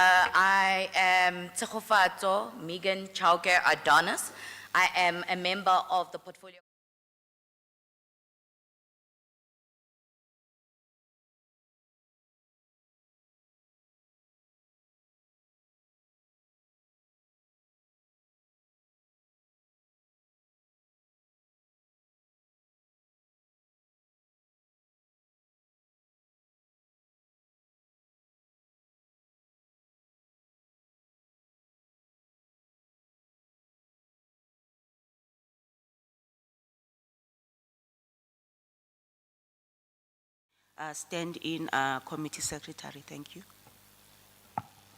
I am Tsegofatso Megan Chowcare Adonis. I am a member of the portfolio. Stand in committee secretary. Thank you.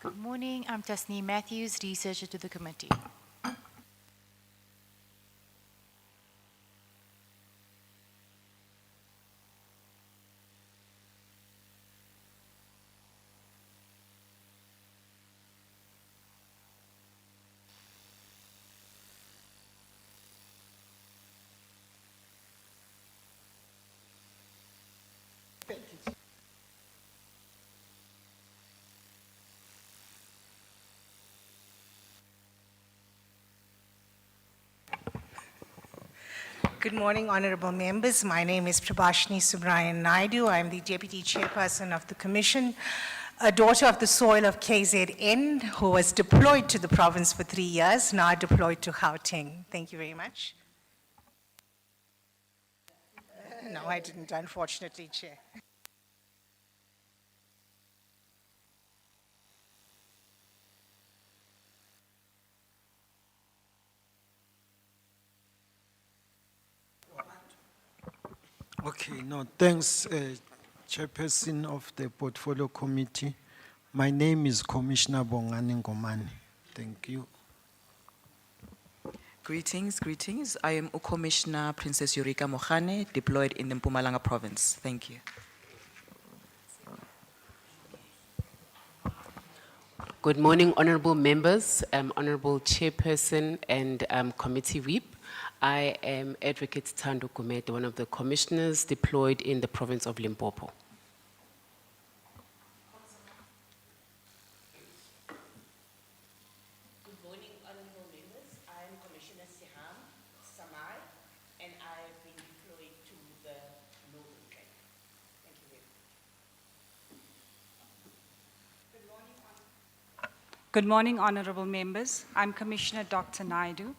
Good morning, I'm Tasneem Matthews, researcher to the committee. Good morning, honorable members. My name is Prabhashini Subrayan Naidu. I'm the deputy chairperson of the commission, a daughter of the soil of KZN who was deployed to the province for 3 years, now deployed to Gauteng. Thank you very much. No, I didn't, unfortunately, Chair. Okay, no, thanks, Chairperson of the Portfolio Committee. My name is Commissioner Bongani Ngomane. Thank you. Greetings. I am Commissioner Princess Eureka Mohane, deployed in the Mpumalanga province. Thank you. Good morning, honorable members, honorable chairperson and committee whip. I am Advocate Thando Gumede, one of the commissioners deployed in the province of Limpopo. Good morning, honorable members. I am Commissioner Siham Samai, and I have been deployed to the Northern Cape. Thank you very much. Good morning, honorable members. I'm Commissioner Dr. Naidu,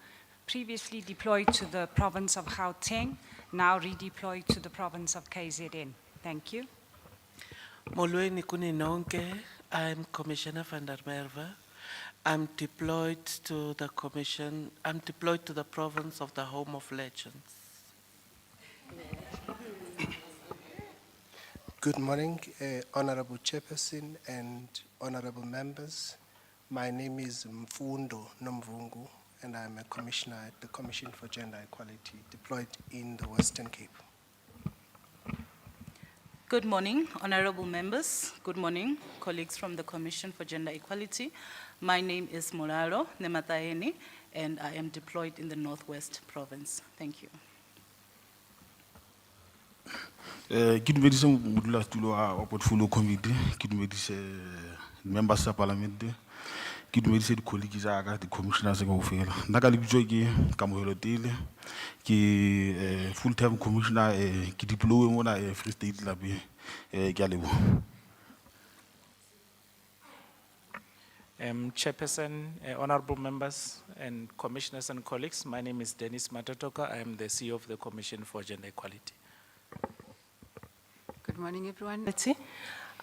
previously deployed to the province of Gauteng, now redeployed to the province of KZN. Thank you. Molweni kuni nonke. I'm Commissioner van der Merwe. I'm deployed to the commission. I'm deployed to the province of the Home of Legends. Good morning, Honorable Chairperson and honorable members. My name is Mfundo Nomvungu, and I'm a commissioner at the Commission for Gender Equality, deployed in the Western Cape. Good morning, honorable members. Good morning, colleagues from the Commission for Gender Equality. My name is Molalo Nemataeni, and I am deployed in the Northwest Province. Thank you. Ke dumedise modulasetulo wa portfolio committee, ke dumedise members of parliament, ke dumedise di-colleagues tsa ka, di-commissioners kaofela. Nna ka lebitso ke Kamohelo Tele, ke full-time commissioner, ke deploy mona Free State Lapeng. Ke a leboha. Chairperson, honorable members and commissioners and colleagues, my name is Dennis Matatoka. I am the CEO of the Commission for Gender Equality. Good morning, everyone.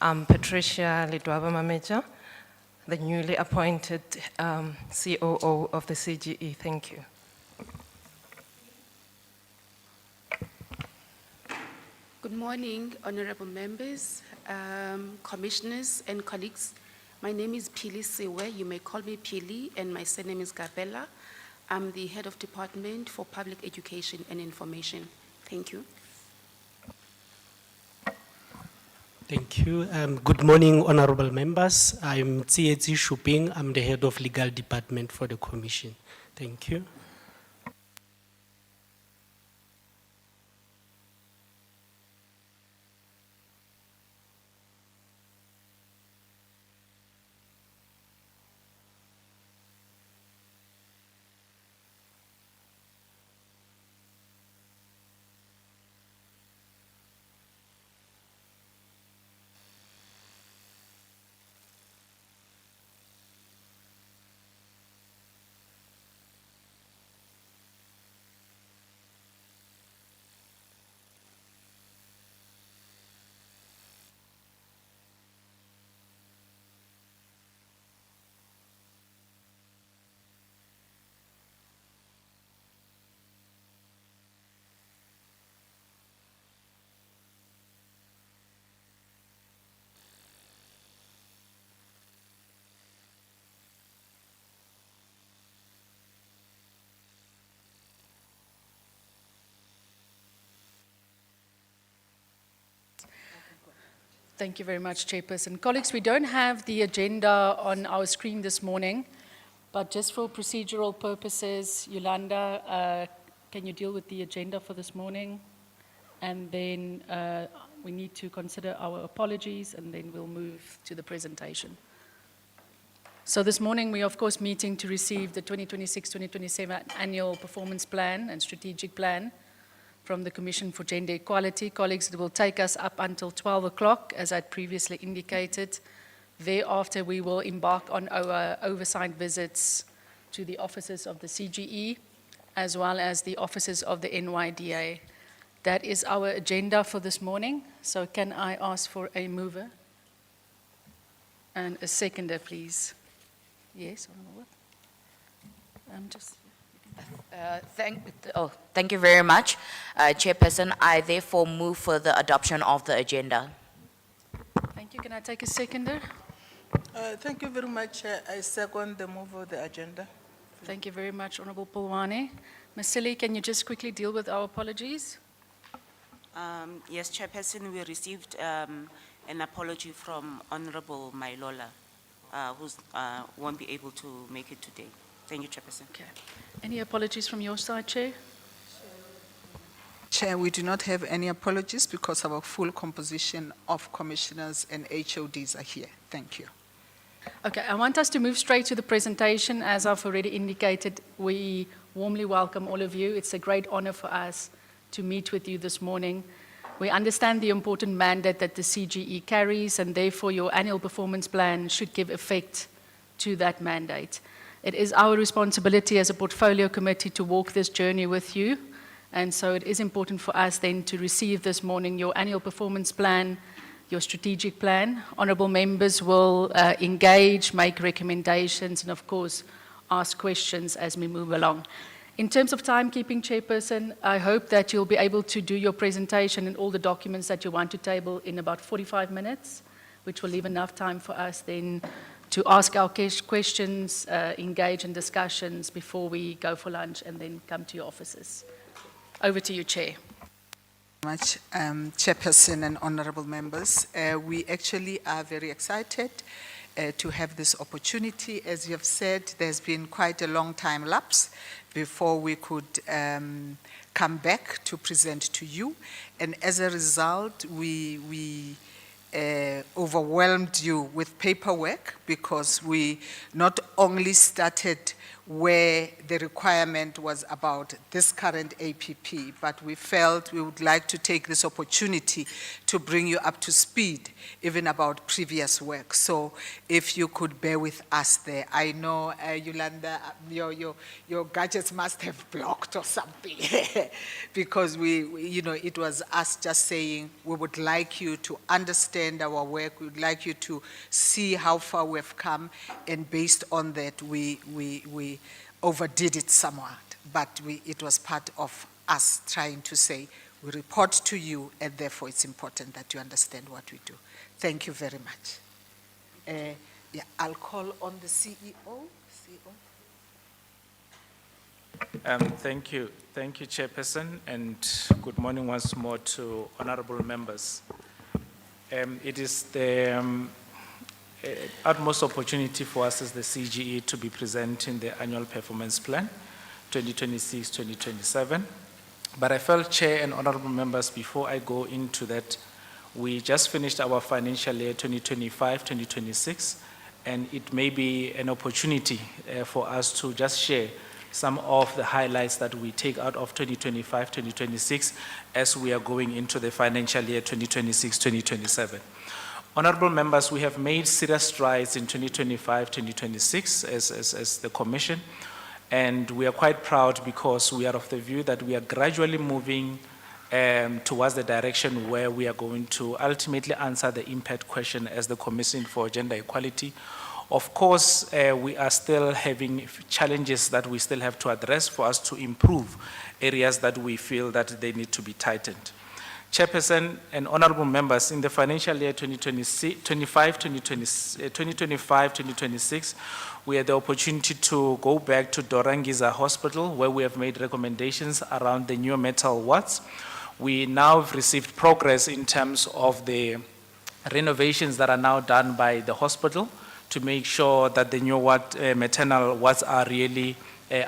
I'm Patricia Lidwaba Mameja, the newly appointed COO of the CGE. Thank you. Good morning, honorable members, commissioners and colleagues. My name is Pili Sewe. You may call me Pili, and my surname is Gabella. I'm the head of Department for Public Education and Information. Thank you. Thank you. Good morning, honorable members. I'm Tsietsi Shuping. I'm the head of legal department for the commission. Thank you. Thank you very much, Chairperson. Colleagues, we don't have the agenda on our screen this morning, but just for procedural purposes, Yolanda, can you deal with the agenda for this morning? And then we need to consider our apologies, and then we'll move to the presentation. So this morning, we are, of course, meeting to receive the 2026-2027 Annual Performance Plan and Strategic Plan from the Commission for Gender Equality. Colleagues, it will take us up until 12 o'clock, as I previously indicated. Thereafter, we will embark on our oversight visits to the offices of the CGE, as well as the offices of the NYDA. That is our agenda for this morning. So can I ask for a mover and a seconder, please? Yes, Honourable. Thank you very much, Chairperson. I therefore move for the adoption of the agenda. Thank you. Can I take a seconder? Thank you very much. I second the move of the agenda. Thank you very much, Honourable Pulwane. Ms. Silly, can you just quickly deal with our apologies? Yes, Chairperson, we received an apology from Honorable Mailola, who won't be able to make it today. Thank you, Chairperson. Okay. Any apologies from your side, Chair? Chair, we do not have any apologies because our full composition of commissioners and HODs are here. Thank you. Okay, I want us to move straight to the presentation. As I've already indicated, we warmly welcome all of you. It's a great honor for us to meet with you this morning. We understand the important mandate that the CGE carries, and therefore your annual performance plan should give effect to that mandate. It is our responsibility as a portfolio committee to walk this journey with you, and so it is important for us then to receive this morning your annual performance plan, your strategic plan. Honourable members will engage, make recommendations, and of course ask questions as we move along. In terms of timekeeping, Chairperson, I hope that you'll be able to do your presentation and all the documents that you want to table in about 45 minutes, which will leave enough time for us then to ask our questions, engage in discussions before we go for lunch and then come to your offices. Over to you, Chair. Much, Chairperson and honorable members. We actually are very excited to have this opportunity. As you have said, there's been quite a long time lapse before we could come back to present to you. And as a result, we overwhelmed you with paperwork because we not only started where the requirement was about this current APP, but we felt we would like to take this opportunity to bring you up to speed, even about previous work. So if you could bear with us there. I know, Yolanda, your gadgets must have blocked or something, because it was us just saying, we would like you to understand our work, we would like you to see how far we've come, and based on that, we overdid it somewhat, but it was part of us trying to say, we report to you, and therefore it's important that you understand what we do. Thank you very much. I'll call on the CEO. Thank you, Chairperson, and good morning once more to honorable members. It is the utmost opportunity for us as the CGE to be presenting the annual performance plan 2026-2027. But I felt, Chair and honorable members, before I go into that, we just finished our financial year 2025-2026, and it may be an opportunity for us to just share some of the highlights that we take out of 2025-2026 as we are going into the financial year 2026-2027. Honorable members, we have made serious strides in 2025-2026 as the Commission, and we are quite proud because we are of the view that we are gradually moving towards the direction where we are going to ultimately answer the impact question as the Commission for Gender Equality. Of course, we are still having challenges that we still have to address for us to improve areas that we feel that they need to be tightened. Chairperson and honorable members, in the financial year 2025-2026, we had the opportunity to go back to Dorangiza Hospital, where we have made recommendations around the neonatal wards. We now have received progress in terms of the renovations that are now done by the hospital to make sure that the new maternal wards are really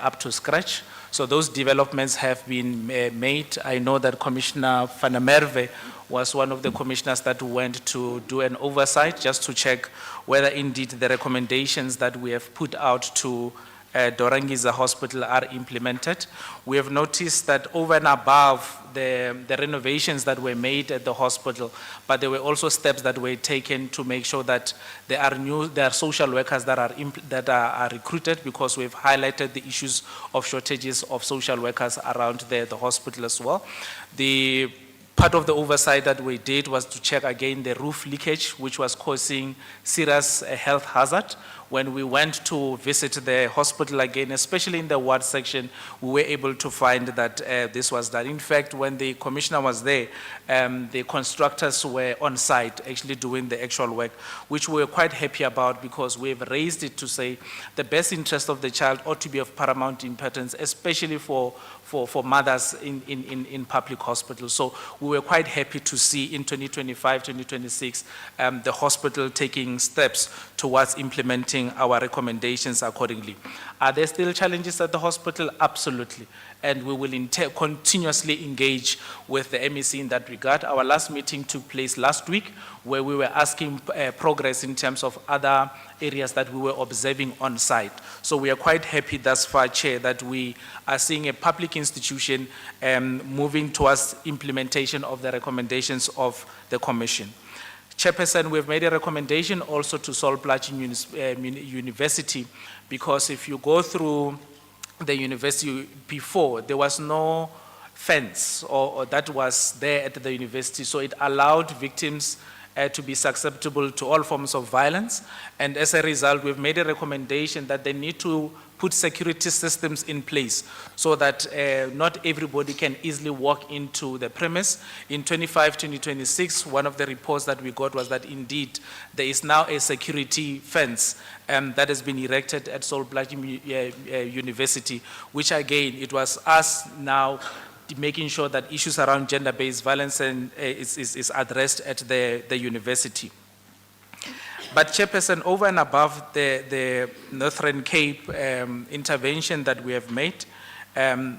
up to scratch. So those developments have been made. I know that Commissioner van der Merwe was one of the commissioners that went to do an oversight just to check whether indeed the recommendations that we have put out to Dorangiza Hospital are implemented. We have noticed that over and above the renovations that were made at the hospital, but there were also steps that were taken to make sure that there are social workers that are recruited, because we've highlighted the issues of shortages of social workers around the hospital as well. The part of the oversight that we did was to check again the roof leakage, which was causing serious health hazard. When we went to visit the hospital again, especially in the ward section, we were able to find that this was done. In fact, when the commissioner was there, the constructors were on site actually doing the actual work, which we were quite happy about, because we've raised it to say the best interest of the child ought to be of paramount importance, especially for mothers in public hospitals. So we were quite happy to see in 2025, 2026, the hospital taking steps towards implementing our recommendations accordingly. Are there still challenges at the hospital? Absolutely. And we will continuously engage with the MEC in that regard. Our last meeting took place last week, where we were asking progress in terms of other areas that we were observing on site. So we are quite happy thus far, Chair, that we are seeing a public institution moving towards implementation of the recommendations of the Commission. Chairperson, we've made a recommendation also to Sol Plaatje University, because if you go through the university before, there was no fence or that was there at the university, so it allowed victims to be susceptible to all forms of violence. And as a result, we've made a recommendation that they need to put security systems in place so that not everybody can easily walk into the premise. In 2026, one of the reports that we got was that indeed there is now a security fence that has been erected at Sol Plaatje University, which again, it was us now making sure that issues around gender-based violence is addressed at the university. But Chairperson, over and above the Northern Cape intervention that we have made,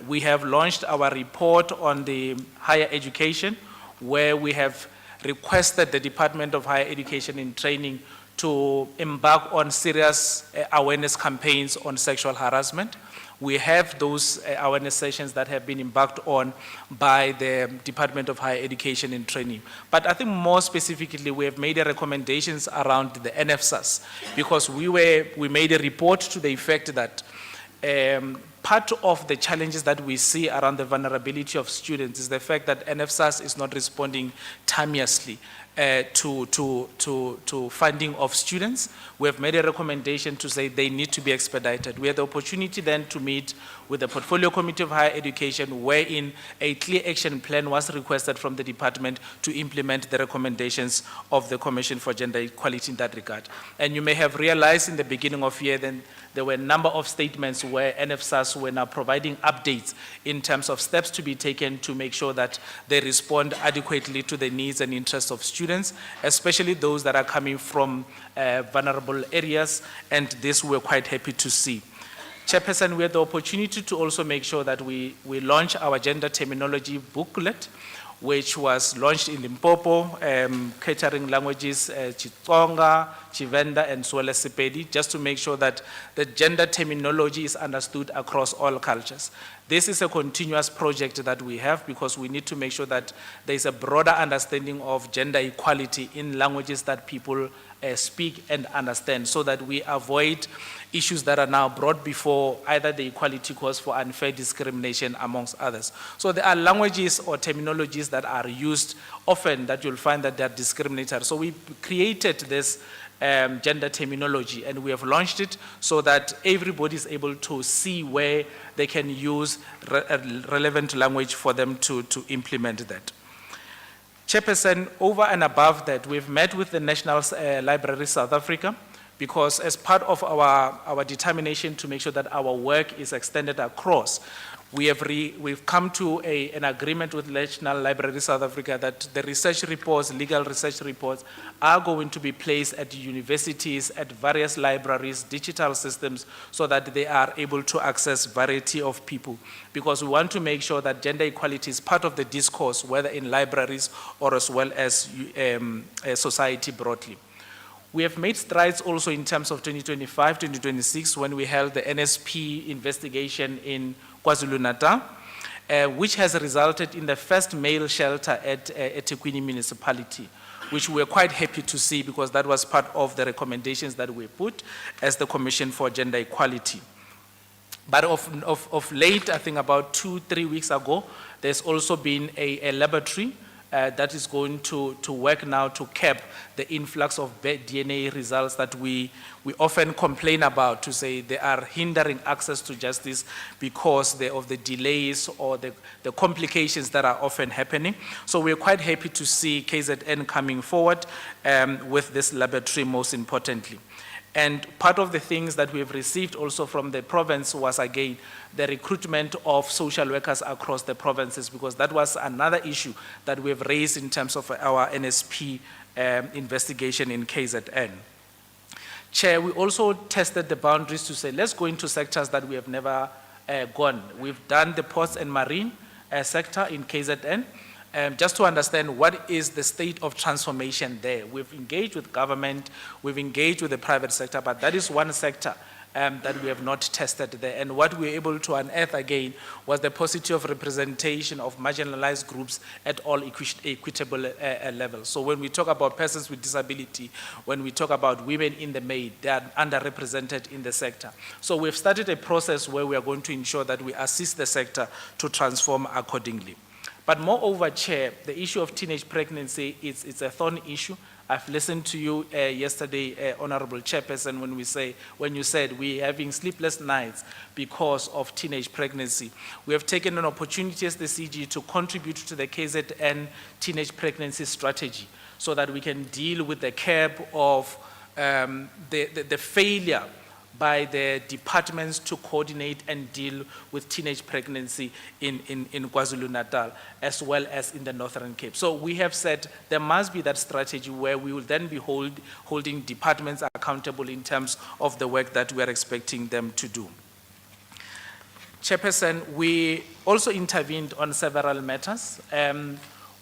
we have launched our report on the higher education, where we have requested the Department of Higher Education and Training to embark on serious awareness campaigns on sexual harassment. We have those awareness sessions that have been embarked on by the Department of Higher Education and Training. But I think more specifically, we have made recommendations around the NFSAS, because we made a report to the effect that part of the challenges that we see around the vulnerability of students is the fact that NFSAS is not responding timeously to funding of students. We have made a recommendation to say they need to be expedited. We had the opportunity then to meet with the Portfolio Committee of Higher Education, wherein a clear action plan was requested from the department to implement the recommendations of the Commission for Gender Equality in that regard. And you may have realized in the beginning of year, then there were a number of statements where NFSAS were now providing updates in terms of steps to be taken to make sure that they respond adequately to the needs and interests of students, especially those that are coming from vulnerable areas, and this we're quite happy to see. Chairperson, we had the opportunity to also make sure that we launch our gender terminology booklet, which was launched in Limpopo, catering languages, Chitsonga, Chivenda, and Swahili Sepedi, just to make sure that the gender terminology is understood across all cultures. This is a continuous project that we have, because we need to make sure that there is a broader understanding of gender equality in languages that people speak and understand, so that we avoid issues that are now brought before either the equality cause for unfair discrimination, amongst others. So there are languages or terminologies that are used often that you'll find that they're discriminatory. So we created this gender terminology, and we have launched it so that everybody is able to see where they can use relevant language for them to implement that. Chairperson, over and above that, we've met with the National Library South Africa, because as part of our determination to make sure that our work is extended across, we've come to an agreement with National Library South Africa that the research reports, legal research reports, are going to be placed at universities, at various libraries, digital systems, so that they are able to access variety of people. Because we want to make sure that gender equality is part of the discourse, whether in libraries or as well as society broadly. We have made strides also in terms of 2025, 2026, when we held the NSP investigation in KwaZulu-Natal, which has resulted in the first male shelter at eThekwini municipality, which we are quite happy to see because that was part of the recommendations that we put as the Commission for Gender Equality. But of late, I think about 2-3 weeks ago, there's also been a laboratory that is going to work now to cap the influx of DNA results that we often complain about, to say they are hindering access to justice because of the delays or the complications that are often happening. So we're quite happy to see KZN coming forward with this laboratory, most importantly. And part of the things that we've received also from the province was, again, the recruitment of social workers across the provinces, because that was another issue that we've raised in terms of our NSP investigation in KZN. Chair, we also tested the boundaries to say, let's go into sectors that we have never gone. We've done the ports and marine sector in KZN, just to understand what is the state of transformation there. We've engaged with government, we've engaged with the private sector, but that is one sector that we have not tested there. And what we were able to unearth again was the paucity of representation of marginalized groups at all equitable levels. So when we talk about persons with disability, when we talk about women in the maid, they are underrepresented in the sector. So we've started a process where we are going to ensure that we assist the sector to transform accordingly. But moreover, Chair, the issue of teenage pregnancy, it's a thorny issue. I've listened to you yesterday, Honorable Chairperson, when you said we're having sleepless nights because of teenage pregnancy. We have taken an opportunity as the CG to contribute to the KZN teenage pregnancy strategy so that we can deal with the curb of the failure by the departments to coordinate and deal with teenage pregnancy in KwaZulu-Natal, as well as in the Northern Cape. So we have said there must be that strategy where we will then be holding departments accountable in terms of the work that we are expecting them to do. Chairperson, we also intervened on several matters,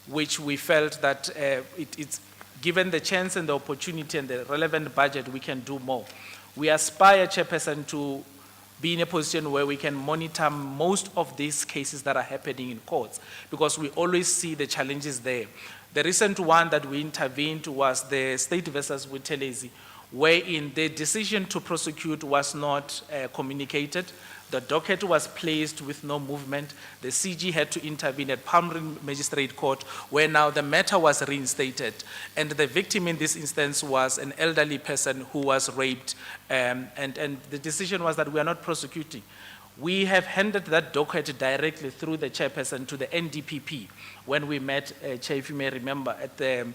which we felt that it's given the chance and the opportunity and the relevant budget, we can do more. We aspire, Chairperson, to be in a position where we can monitor most of these cases that are happening in courts, because we always see the challenges there. The recent one that we intervened was the State versus Buthelezi, wherein the decision to prosecute was not communicated. The docket was placed with no movement. The CG had to intervene at Palm Magistrate Court, where now the matter was reinstated. And the victim in this instance was an elderly person who was raped, and the decision was that we are not prosecuting. We have handed that docket directly through the chairperson to the NDPP when we met, Chair, if you may remember, at the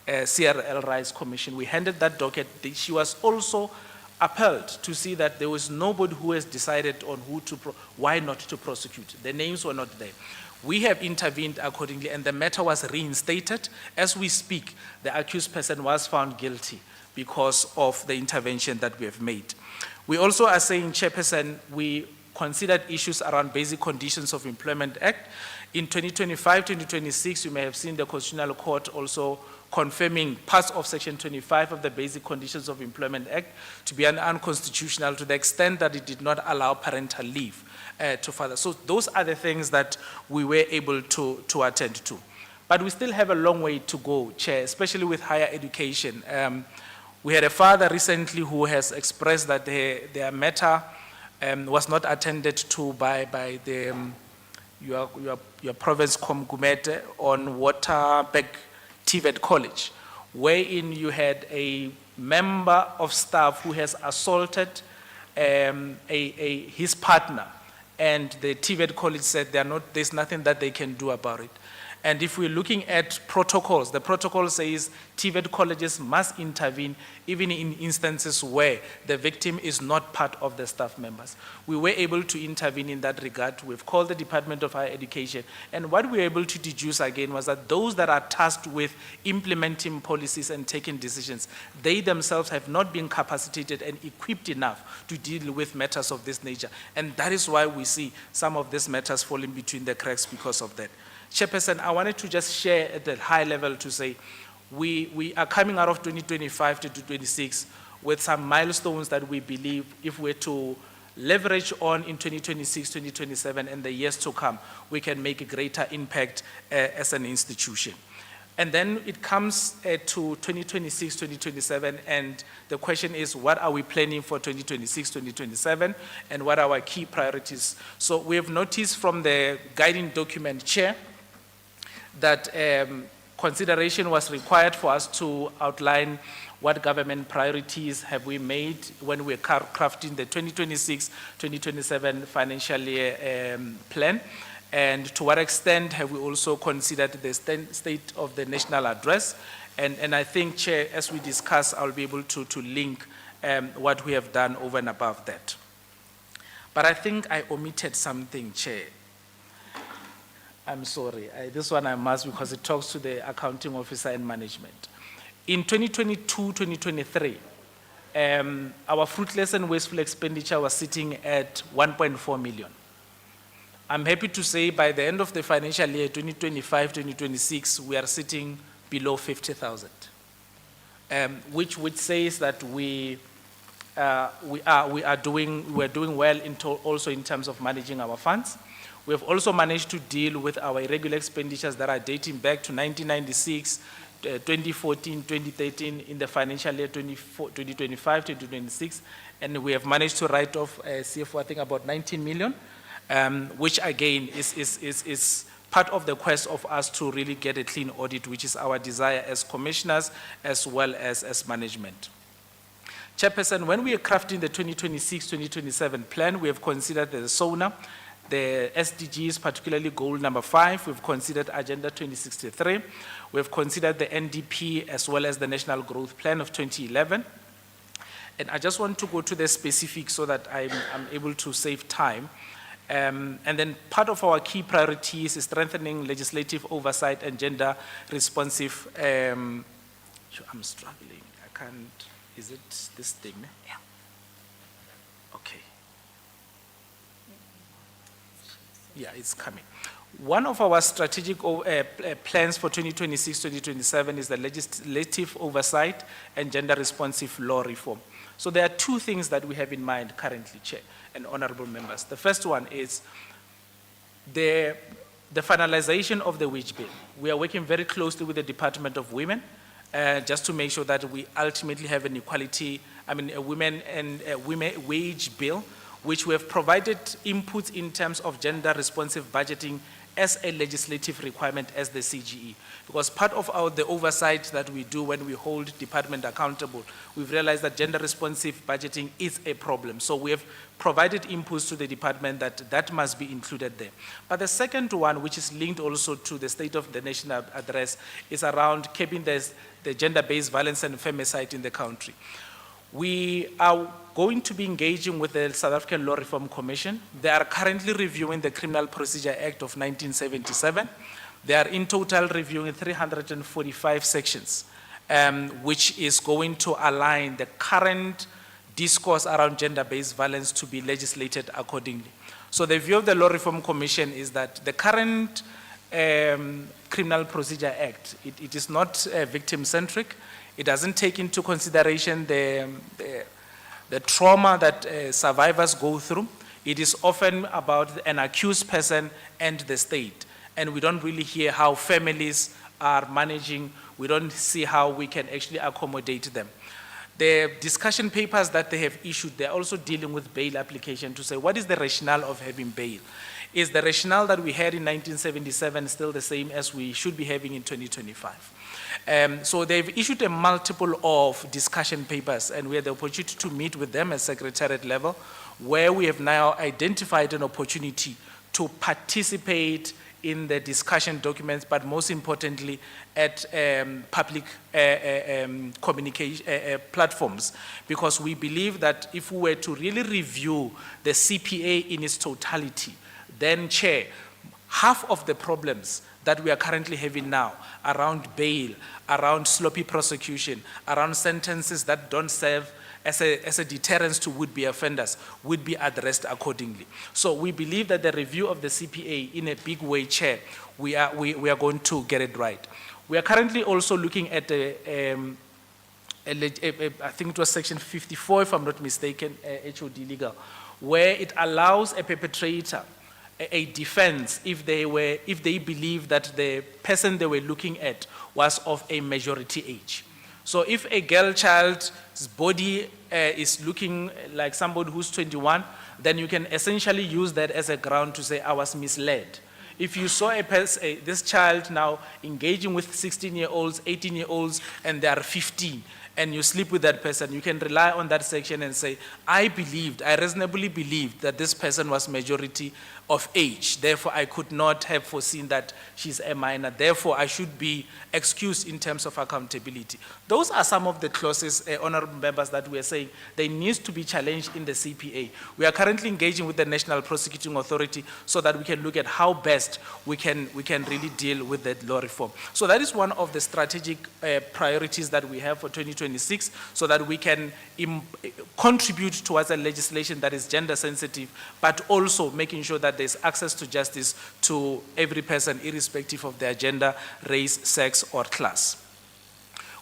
CRL Rights Commission. We handed that docket. She was also appalled to see that there was nobody who has decided on why not to prosecute. The names were not there. We have intervened accordingly, and the matter was reinstated. As we speak, the accused person was found guilty because of the intervention that we have made. We also are saying, Chairperson, we considered issues around Basic Conditions of Employment Act. In 2025, 2026, you may have seen the Constitutional Court also confirming parts of Section 25 of the Basic Conditions of Employment Act to be unconstitutional to the extent that it did not allow parental leave to fathers. So those are the things that we were able to attend to. But we still have a long way to go, Chair, especially with higher education. We had a father recently who has expressed that their matter was not attended to by the your province Komgumete on Waterberg TVET College, wherein you had a member of staff who has assaulted his partner, and the TVET College said there's nothing that they can do about it. And if we're looking at protocols, the protocol says TVET colleges must intervene even in instances where the victim is not part of the staff members. We were able to intervene in that regard. We've called the Department of Higher Education. And what we were able to deduce again was that those that are tasked with implementing policies and taking decisions, they themselves have not been capacitated and equipped enough to deal with matters of this nature. And that is why we see some of these matters falling between the cracks because of that. Chairperson, I wanted to just share at the high level to say we are coming out of 2025 to 2026 with some milestones that we believe if we're to leverage on in 2026, 2027, and the years to come, we can make a greater impact as an institution. And then it comes to 2026, 2027, and the question is, what are we planning for 2026, 2027, and what are our key priorities? So we have noticed from the guiding document, Chair, that consideration was required for us to outline what government priorities have we made when we're crafting the 2026-2027 financial year plan, and to what extent have we also considered the state of the national address. And I think, Chair, as we discuss, I'll be able to link what we have done over and above that. But I think I omitted something, Chair. I'm sorry, this one I must because it talks to the accounting officer and management. In 2022-2023, our fruitless and wasteful expenditure was sitting at 1.4 million. I'm happy to say by the end of the financial year 2025-2026, we are sitting below 50,000, which says that we're doing well also in terms of managing our funds. We have also managed to deal with our irregular expenditures that are dating back to 1996, 2014, 2013, in the financial year 2025, 2026, and we have managed to write off CFO, I think about 19 million, which again is part of the quest of us to really get a clean audit, which is our desire as commissioners as well as management. Chairperson, when we are crafting the 2026-2027 plan, we have considered the SONA, the SDGs, particularly goal number 5, we've considered Agenda 2063, we've considered the NDP as well as the National Growth Plan of 2011. And I just want to go to the specifics so that I'm able to save time. And then part of our key priorities is strengthening legislative oversight and gender responsive, I'm struggling, I can't, is it this thing? Yeah. Okay. Yeah, it's coming. One of our strategic plans for 2026-2027 is the legislative oversight and gender responsive law reform. So there are two things that we have in mind currently, Chair and honorable members. The first one is the finalization of the wage bill. We are working very closely with the Department of Women just to make sure that we ultimately have an equality, a women and women wage bill, which we have provided inputs in terms of gender responsive budgeting as a legislative requirement as the CGE. Because part of the oversight that we do when we hold department accountable, we've realized that gender responsive budgeting is a problem. So we have provided inputs to the department that must be included there. But the second one, which is linked also to the state of the national address, is around keeping the gender-based violence and femicide in the country. We are going to be engaging with the South African Law Reform Commission. They are currently reviewing the Criminal Procedure Act of 1977. They are in total reviewing 345 sections, which is going to align the current discourse around gender-based violence to be legislated accordingly. So the view of the Law Reform Commission is that the current Criminal Procedure Act, it is not victim-centric. It doesn't take into consideration the trauma that survivors go through. It is often about an accused person and the state. And we don't really hear how families are managing. We don't see how we can actually accommodate them. The discussion papers that they have issued, they're also dealing with bail application to say, what is the rationale of having bail? Is the rationale that we had in 1977 still the same as we should be having in 2025? So they've issued a multiple of discussion papers, and we had the opportunity to meet with them at secretariat level, where we have now identified an opportunity to participate in the discussion documents, but most importantly at public communication platforms, because we believe that if we were to really review the CPA in its totality, then Chair, half of the problems that we are currently having now around bail, around sloppy prosecution, around sentences that don't serve as a deterrence to would-be offenders would be addressed accordingly. So we believe that the review of the CPA in a big way, Chair, we are going to get it right. We are currently also looking at I think it was section 54, if I'm not mistaken, HOD legal, where it allows a perpetrator a defense if they believe that the person they were looking at was of a majority age. So if a girl child's body is looking like somebody who's 21, then you can essentially use that as a ground to say, I was misled. If you saw this child now engaging with 16-year-olds, 18-year-olds, and they are 15, and you sleep with that person, you can rely on that section and say, I reasonably believed that this person was majority of age. Therefore, I could not have foreseen that she's a minor. Therefore, I should be excused in terms of accountability. Those are some of the clauses, honorable members, that we are saying they need to be challenged in the CPA. We are currently engaging with the National Prosecuting Authority so that we can look at how best we can really deal with that law reform. So that is one of the strategic priorities that we have for 2026, so that we can contribute towards a legislation that is gender sensitive, but also making sure that there's access to justice to every person, irrespective of their gender, race, sex, or class.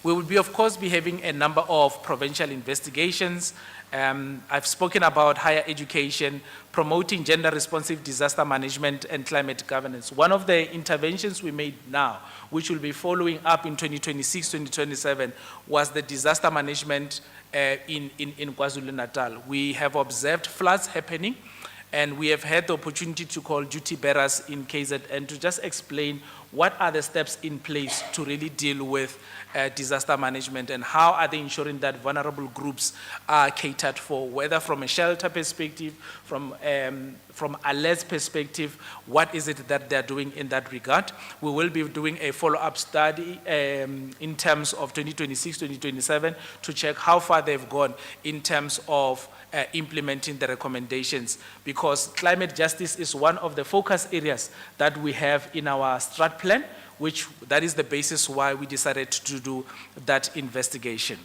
We will be, of course, be having a number of provincial investigations. I've spoken about higher education, promoting gender-responsive disaster management and climate governance. One of the interventions we made now, which will be following up in 2026, 2027, was the disaster management in KwaZulu-Natal. We have observed floods happening, and we have had the opportunity to call duty bearers in KZN to just explain what are the steps in place to really deal with disaster management, and how are they ensuring that vulnerable groups are catered for, whether from a shelter perspective, from alerts perspective, what is it that they're doing in that regard. We will be doing a follow-up study in terms of 2026, 2027 to check how far they've gone in terms of implementing the recommendations, because climate justice is one of the focus areas that we have in our strat plan, that is the basis why we decided to do that investigation.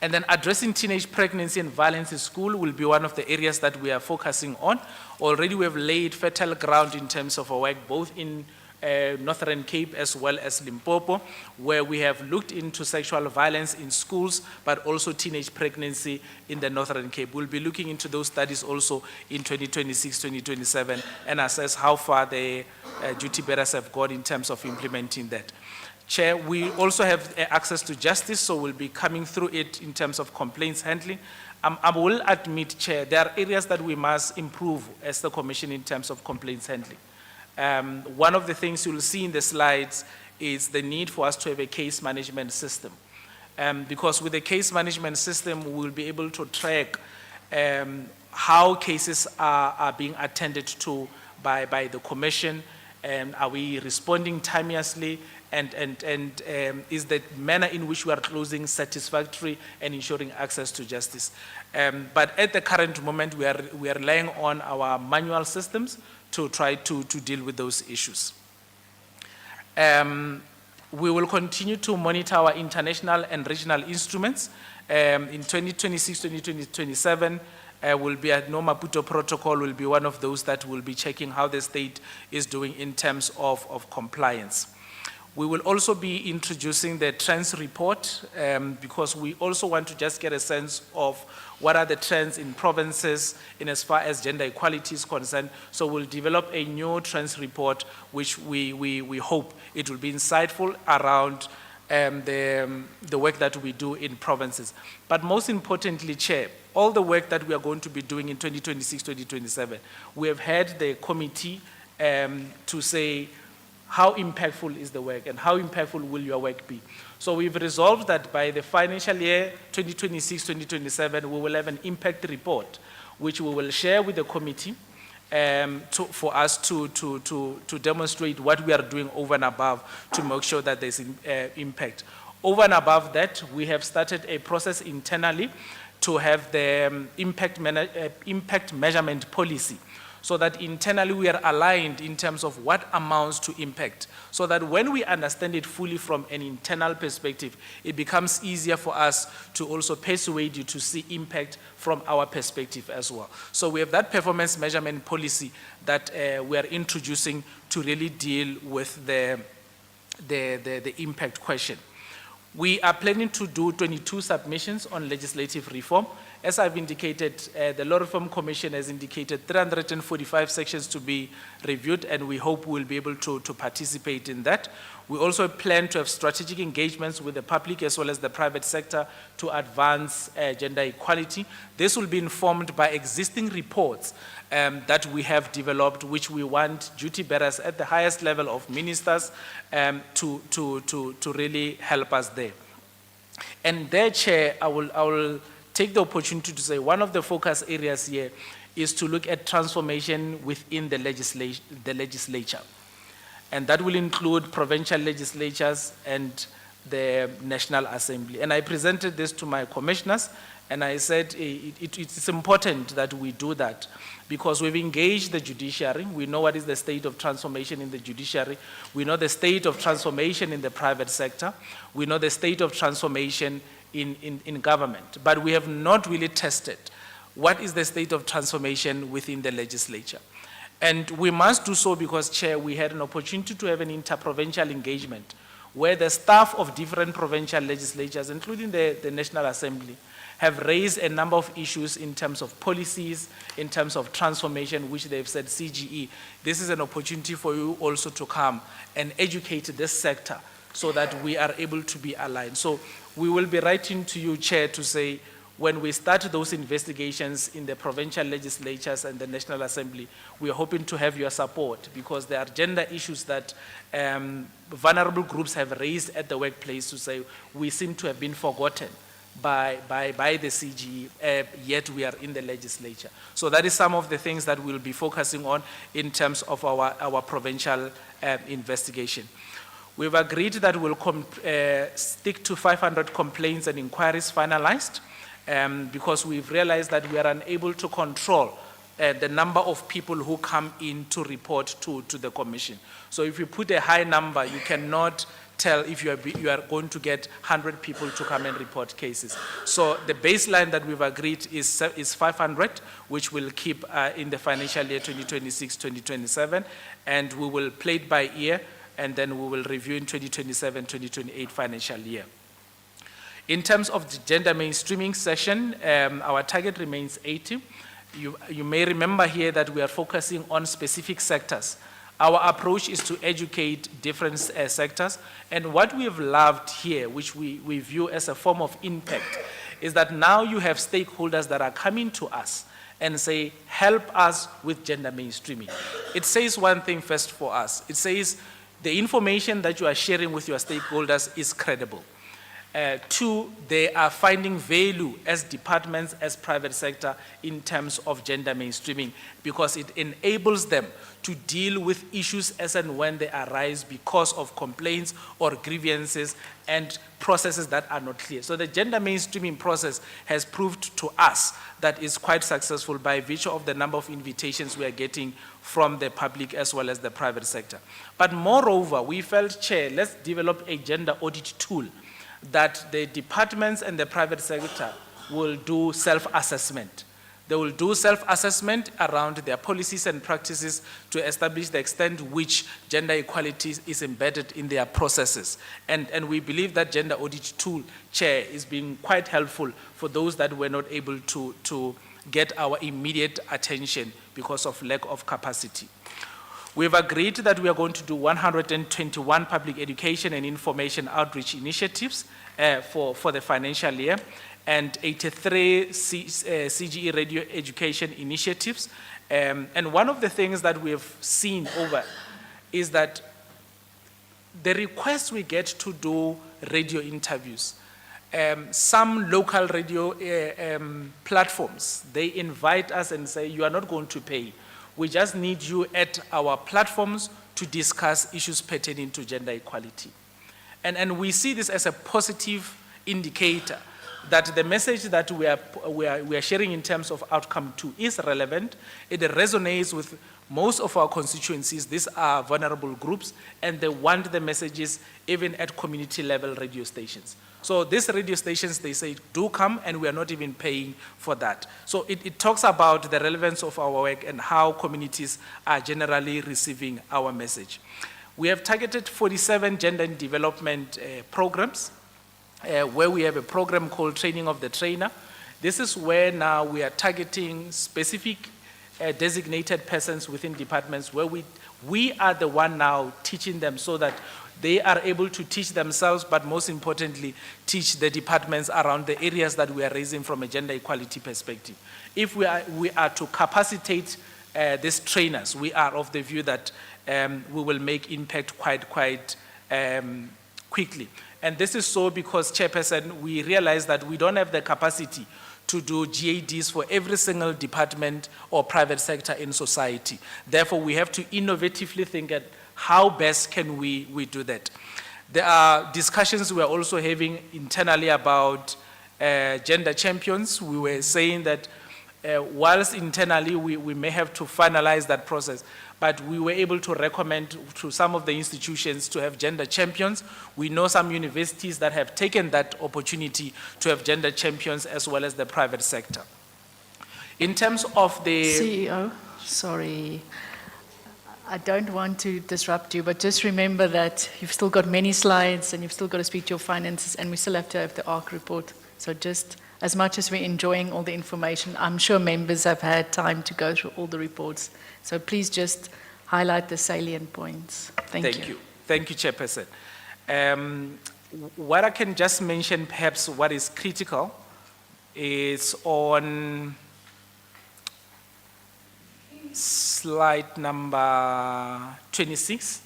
And then addressing teenage pregnancy and violence in school will be one of the areas that we are focusing on. Already we have laid fertile ground in terms of our work, both in Northern Cape as well as Limpopo, where we have looked into sexual violence in schools, but also teenage pregnancy in the Northern Cape. We'll be looking into those studies also in 2026, 2027, and assess how far the duty bearers have gone in terms of implementing that. Chair, we also have access to justice, so we'll be coming through it in terms of complaints handling. I will admit, Chair, there are areas that we must improve as the Commission in terms of complaints handling. One of the things you'll see in the slides is the need for us to have a case management system. Because with the case management system, we will be able to track how cases are being attended to by the Commission, and are we responding timeously, and is the manner in which we are closing satisfactory and ensuring access to justice. But at the current moment, we are relying on our manual systems to try to deal with those issues. We will continue to monitor our international and regional instruments. In 2026, 2027, will be at No Maputo Protocol will be one of those that will be checking how the state is doing in terms of compliance. We will also be introducing the trends report because we also want to just get a sense of what are the trends in provinces in as far as gender equality is concerned. So we'll develop a new trends report, which we hope it will be insightful around the work that we do in provinces. But most importantly, Chair, all the work that we are going to be doing in 2026, 2027, we have had the committee to say, how impactful is the work and how impactful will your work be? So we've resolved that by the financial year 2026-2027, we will have an impact report, which we will share with the committee for us to demonstrate what we are doing over and above to make sure that there's impact. Over and above that, we have started a process internally to have the impact measurement policy, so that internally we are aligned in terms of what amounts to impact, so that when we understand it fully from an internal perspective, it becomes easier for us to also persuade you to see impact from our perspective as well. So we have that performance measurement policy that we are introducing to really deal with the impact question. We are planning to do 22 submissions on legislative reform. As I've indicated, the Law Reform Commission has indicated 345 sections to be reviewed, and we hope we'll be able to participate in that. We also plan to have strategic engagements with the public as well as the private sector to advance gender equality. This will be informed by existing reports that we have developed, which we want duty bearers at the highest level of ministers to really help us there. And there, Chair, I will take the opportunity to say one of the focus areas here is to look at transformation within the legislature. And that will include provincial legislatures and the National Assembly. And I presented this to my commissioners, and I said it's important that we do that, because we've engaged the judiciary. We know what is the state of transformation in the judiciary. We know the state of transformation in the private sector. We know the state of transformation in government. But we have not really tested what is the state of transformation within the legislature. And we must do so because, Chair, we had an opportunity to have an interprovincial engagement where the staff of different provincial legislatures, including the National Assembly, have raised a number of issues in terms of policies, in terms of transformation, which they've said, CGE, this is an opportunity for you also to come and educate this sector so that we are able to be aligned. So we will be writing to you, Chair, to say, when we start those investigations in the provincial legislatures and the National Assembly, we are hoping to have your support, because there are gender issues that vulnerable groups have raised at the workplace to say, we seem to have been forgotten by the CGE, yet we are in the legislature. So that is some of the things that we'll be focusing on in terms of our provincial investigation. We've agreed that we'll stick to 500 complaints and inquiries finalized, because we've realized that we are unable to control the number of people who come in to report to the commission. So if you put a high number, you cannot tell if you are going to get 100 people to come and report cases. So the baseline that we've agreed is 500, which will keep in the financial year 2026-2027, and we will play it by ear, and then we will review in 2027-2028 financial year. In terms of the gender mainstreaming session, our target remains 80. You may remember here that we are focusing on specific sectors. Our approach is to educate different sectors, and what we have loved here, which we view as a form of impact, is that now you have stakeholders that are coming to us and say, help us with gender mainstreaming. It says one thing first for us. It says the information that you are sharing with your stakeholders is credible. Two, they are finding value as departments, as private sector, in terms of gender mainstreaming, because it enables them to deal with issues as and when they arise because of complaints or grievances and processes that are not clear. So the gender mainstreaming process has proved to us that it's quite successful by virtue of the number of invitations we are getting from the public as well as the private sector. But moreover, we felt, Chair, let's develop a gender audit tool that the departments and the private sector will do self-assessment. They will do self-assessment around their policies and practices to establish the extent to which gender equality is embedded in their processes. And we believe that gender audit tool, Chair, is being quite helpful for those that were not able to get our immediate attention because of lack of capacity. We've agreed that we are going to do 121 public education and information outreach initiatives for the financial year, and 83 CGE radio education initiatives. And one of the things that we have seen over is that the requests we get to do radio interviews, some local radio platforms, they invite us and say, you are not going to pay. We just need you at our platforms to discuss issues pertaining to gender equality. And we see this as a positive indicator that the message that we are sharing in terms of outcome 2 is relevant. It resonates with most of our constituencies. These are vulnerable groups, and they want the messages even at community level radio stations. So these radio stations, they say, do come, and we are not even paying for that. So it talks about the relevance of our work and how communities are generally receiving our message. We have targeted 47 gender and development programs, where we have a program called Training of the Trainer. This is where now we are targeting specific designated persons within departments where we are the one now teaching them so that they are able to teach themselves, but most importantly, teach the departments around the areas that we are raising from a gender equality perspective. If we are to capacitate these trainers, we are of the view that we will make impact quite quickly. And this is so because, Chairperson, we realize that we don't have the capacity to do GADs for every single department or private sector in society. Therefore, we have to innovatively think at how best can we do that. There are discussions we are also having internally about gender champions. We were saying that whilst internally we may have to finalize that process, but we were able to recommend to some of the institutions to have gender champions. We know some universities that have taken that opportunity to have gender champions as well as the private sector. In terms of the... CEO, sorry. I don't want to disrupt you, but just remember that you've still got many slides and you've still got to speak to your finances, and we still have to have the ARC report. So just as much as we're enjoying all the information, I'm sure members have had time to go through all the reports. So please just highlight the salient points. Thank you. Thank you, Chairperson. What I can just mention, perhaps what is critical, is on slide number 26.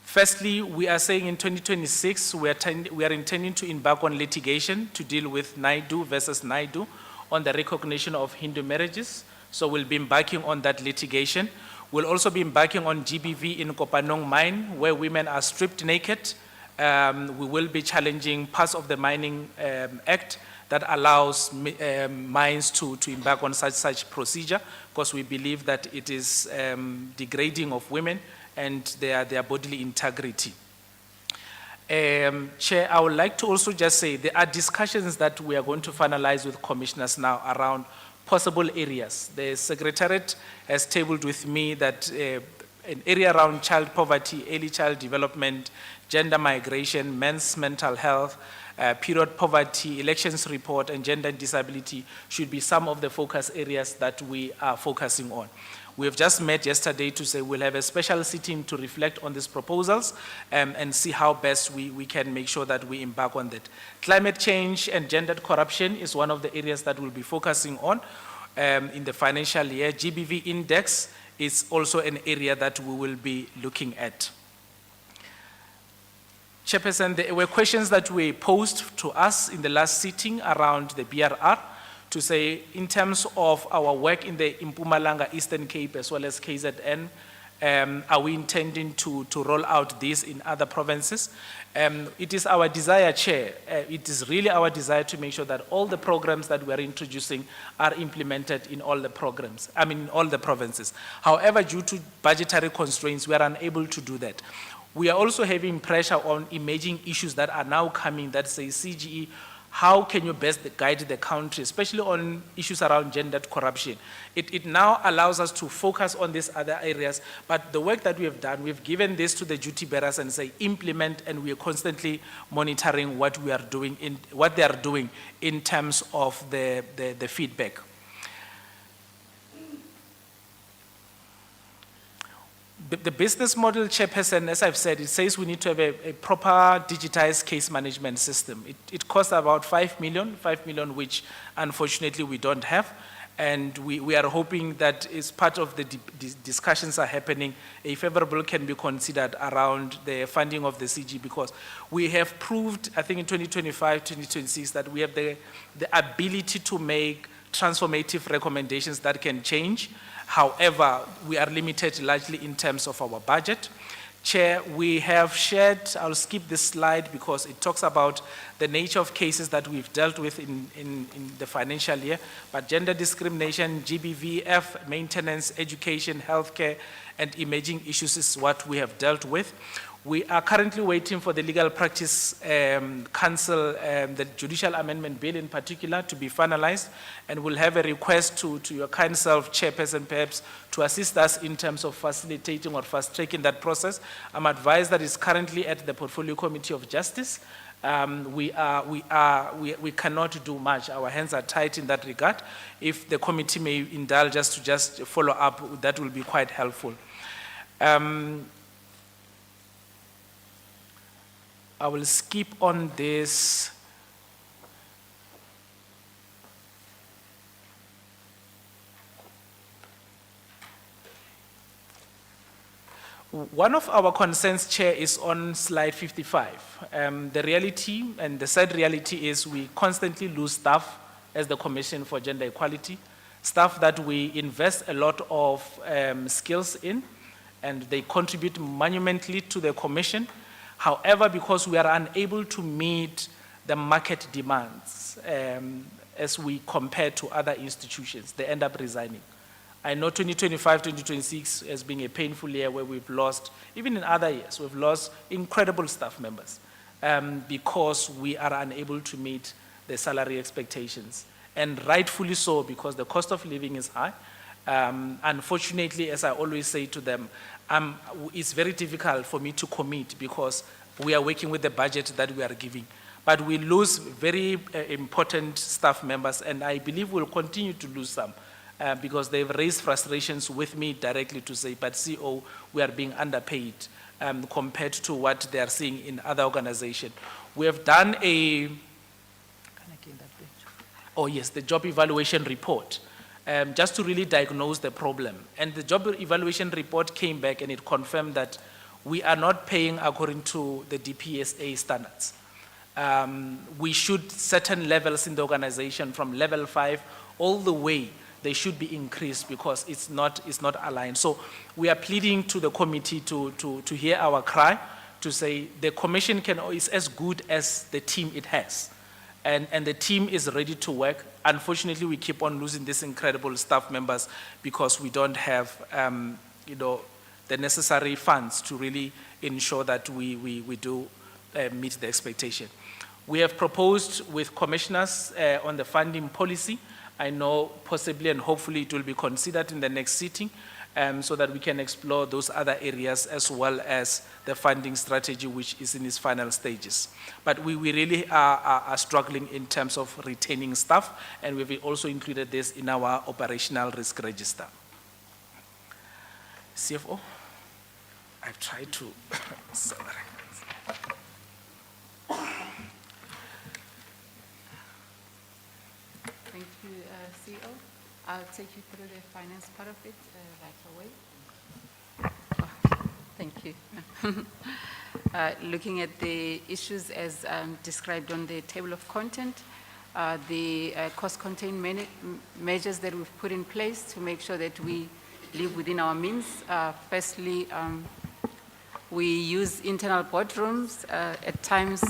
Firstly, we are saying in 2026, we are intending to embark on litigation to deal with Naidu versus Naidu on the recognition of Hindu marriages. So we'll be embarking on that litigation. We'll also be embarking on GBV in Kopanong mine, where women are stripped naked. We will be challenging parts of the Mining Act that allows mines to embark on such procedure, because we believe that it is degrading of women and their bodily integrity. Chair, I would like to also just say there are discussions that we are going to finalize with commissioners now around possible areas. The Secretariat has tabled with me that an area around child poverty, early child development, gender migration, men's mental health, period poverty, elections report, and gender and disability should be some of the focus areas that we are focusing on. We have just met yesterday to say we'll have a special sitting to reflect on these proposals and see how best we can make sure that we embark on that. Climate change and gendered corruption is one of the areas that we'll be focusing on in the financial year. GBV index is also an area that we will be looking at. Chairperson, there were questions that were posed to us in the last sitting around the BRR to say, in terms of our work in the Mpumalanga, Eastern Cape, as well as KZN, are we intending to roll out this in other provinces? It is our desire, Chair, it is really our desire to make sure that all the programs that we are introducing are implemented in all the programs, in all the provinces. However, due to budgetary constraints, we are unable to do that. We are also having pressure on emerging issues that are now coming that say, CGE, how can you best guide the country, especially on issues around gendered corruption? It now allows us to focus on these other areas, but the work that we have done, we've given this to the duty bearers and say implement, and we are constantly monitoring what we are doing, what they are doing in terms of the feedback. The business model, Chairperson, as I've said, it says we need to have a proper digitized case management system. It costs about 5 million, which unfortunately we don't have. And we are hoping that as part of the discussions are happening, a favorable can be considered around the funding of the CG, because we have proved, I think in 2025, 2026, that we have the ability to make transformative recommendations that can change. However, we are limited largely in terms of our budget. Chair, we have shared, I'll skip this slide because it talks about the nature of cases that we've dealt with in the financial year, but gender discrimination, GBVF, maintenance, education, healthcare, and emerging issues is what we have dealt with. We are currently waiting for the Legal Practice Council, the Judicial Amendment Bill in particular, to be finalized, and we'll have a request to your kind self, Chairperson, perhaps, to assist us in terms of facilitating or fast-tracking that process. I'm advised that it's currently at the Portfolio Committee of Justice. We cannot do much. Our hands are tied in that regard. If the committee may indulge us to just follow up, that will be quite helpful. I will skip on this. One of our concerns, Chair, is on slide 55. The reality, and the sad reality, is we constantly lose staff as the Commission for Gender Equality, staff that we invest a lot of skills in, and they contribute monumentally to the Commission. However, because we are unable to meet the market demands as we compare to other institutions, they end up resigning. I know 2025, 2026 has been a painful year where we've lost, even in other years, we've lost incredible staff members because we are unable to meet the salary expectations. And rightfully so, because the cost of living is high. Unfortunately, as I always say to them, it's very difficult for me to commit because we are working with the budget that we are giving. But we lose very important staff members, and I believe we'll continue to lose some because they've raised frustrations with me directly to say, but CO, we are being underpaid compared to what they are seeing in other organizations. We have done the job evaluation report. Just to really diagnose the problem. And the job evaluation report came back and it confirmed that we are not paying according to the DPSA standards. We should, certain levels in the organization from level 5 all the way, they should be increased because it's not aligned. So we are pleading to the committee to hear our cry, to say the commission is as good as the team it has. And the team is ready to work. Unfortunately, we keep on losing these incredible staff members because we don't have, the necessary funds to really ensure that we do meet the expectation. We have proposed with commissioners on the funding policy. I know possibly and hopefully it will be considered in the next sitting so that we can explore those other areas as well as the funding strategy, which is in its final stages. But we really are struggling in terms of retaining staff, and we've also included this in our operational risk register. CFO, I've tried to summarize. Thank you, CEO. I'll take you through the finance part of it right away. Thank you. Looking at the issues as described on the table of content, the cost containment measures that we've put in place to make sure that we live within our means. Firstly, we use internal boardrooms at times.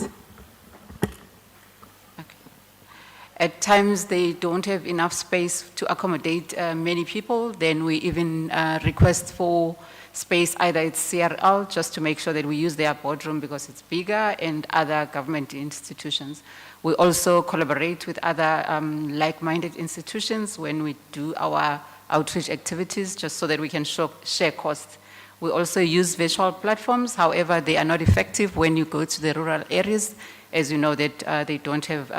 At times, they don't have enough space to accommodate many people. Then we even request for space, either it's CRL, just to make sure that we use their boardroom because it's bigger, and other government institutions. We also collaborate with other like-minded institutions when we do our outreach activities, just so that we can share costs. We also use virtual platforms. However, they are not effective when you go to the rural areas. As you know, that they don't have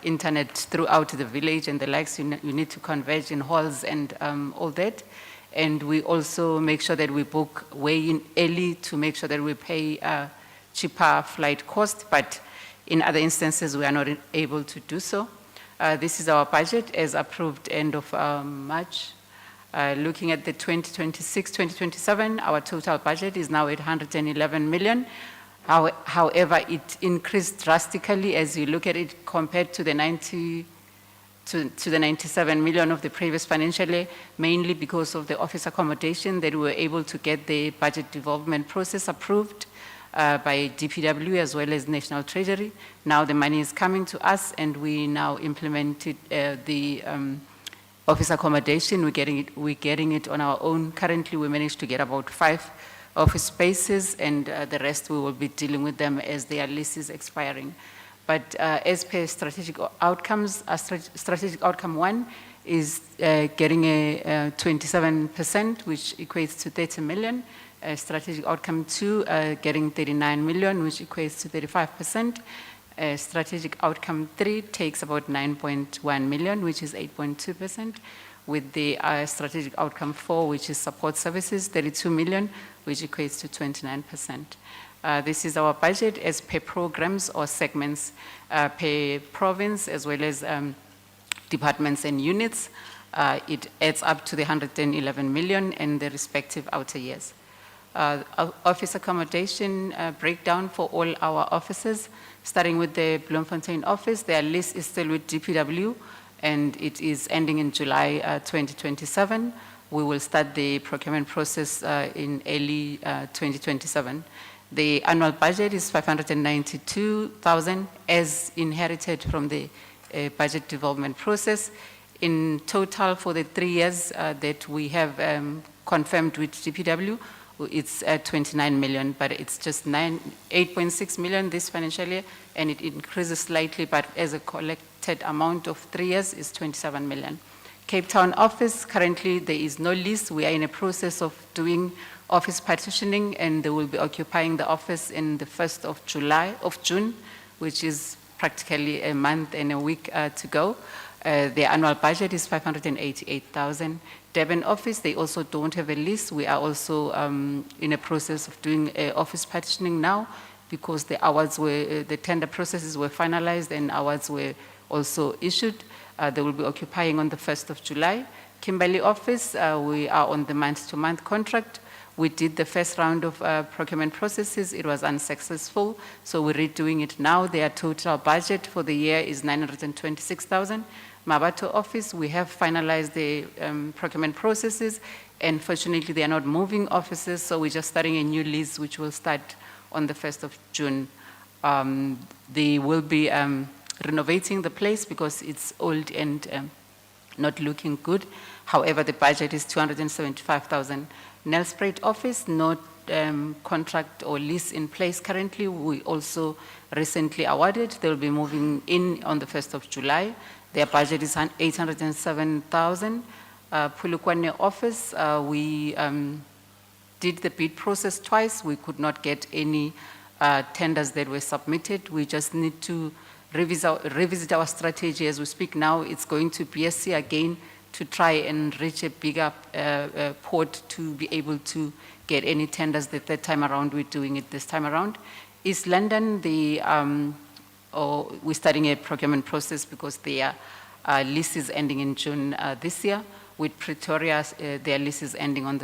internet throughout the village and the likes. You need to converge in halls and all that. And we also make sure that we book way in early to make sure that we pay cheaper flight cost, but in other instances we are not able to do so. This is our budget as approved end of March. Looking at the 2026-2027, our total budget is now 811 million. However, it increased drastically as you look at it compared to the 92 to the 97 million of the previous financial year, mainly because of the office accommodation that we were able to get the budget development process approved by DPW as well as National Treasury. Now the money is coming to us and we now implemented the office accommodation. We're getting it on our own. Currently, we managed to get about 5 office spaces, and the rest we will be dealing with them as their lease is expiring. But as per strategic outcomes, strategic outcome 1 is getting a 27%, which equates to 30 million. Strategic outcome 2, getting 39 million, which equates to 35%. Strategic outcome 3 takes about 9.1 million, which is 8.2%, with the strategic outcome 4, which is support services, 32 million, which equates to 29%. This is our budget as per programs or segments, per province, as well as departments and units. It adds up to the 111 million in the respective outer years. Office accommodation breakdown for all our offices, starting with the Bloemfontein office. Their lease is still with DPW and it is ending in July 2027. We will start the procurement process in early 2027. The annual budget is 592,000 as inherited from the budget development process. In total for the 3 years that we have confirmed with DPW, it's 29 million, but it's just 8.6 million this financial year, and it increases slightly, but as a collected amount of 3 years is 27 million. Cape Town office, currently there is no lease. We are in a process of doing office partitioning, and they will be occupying the office in the 1st of June, which is practically a month and a week to go. The annual budget is 588,000. Durban office, they also don't have a lease. We are also in a process of doing office partitioning now because the awards were, the tender processes were finalized and awards were also issued. They will be occupying on the 1st of July. Kimberley office, we are on the month-to-month contract. We did the first round of procurement processes. It was unsuccessful, so we're redoing it now. Their total budget for the year is 926,000. Mabato office, we have finalized the procurement processes, and fortunately they are not moving offices, so we're just starting a new lease which will start on the 1st of June. They will be renovating the place because it's old and not looking good. However, the budget is 275,000. Nelspruit office, no contract or lease in place currently. We also recently awarded. They'll be moving in on the 1st of July. Their budget is 807,000. Polokwane office, we did the bid process twice. We could not get any tenders that were submitted. We just need to revisit our strategy as we speak now. It's going to BSC again to try and reach a bigger port to be able to get any tenders the third time around. We're doing it this time around. East London, we're starting a procurement process because their lease is ending in June this year. With Pretoria, their lease is ending on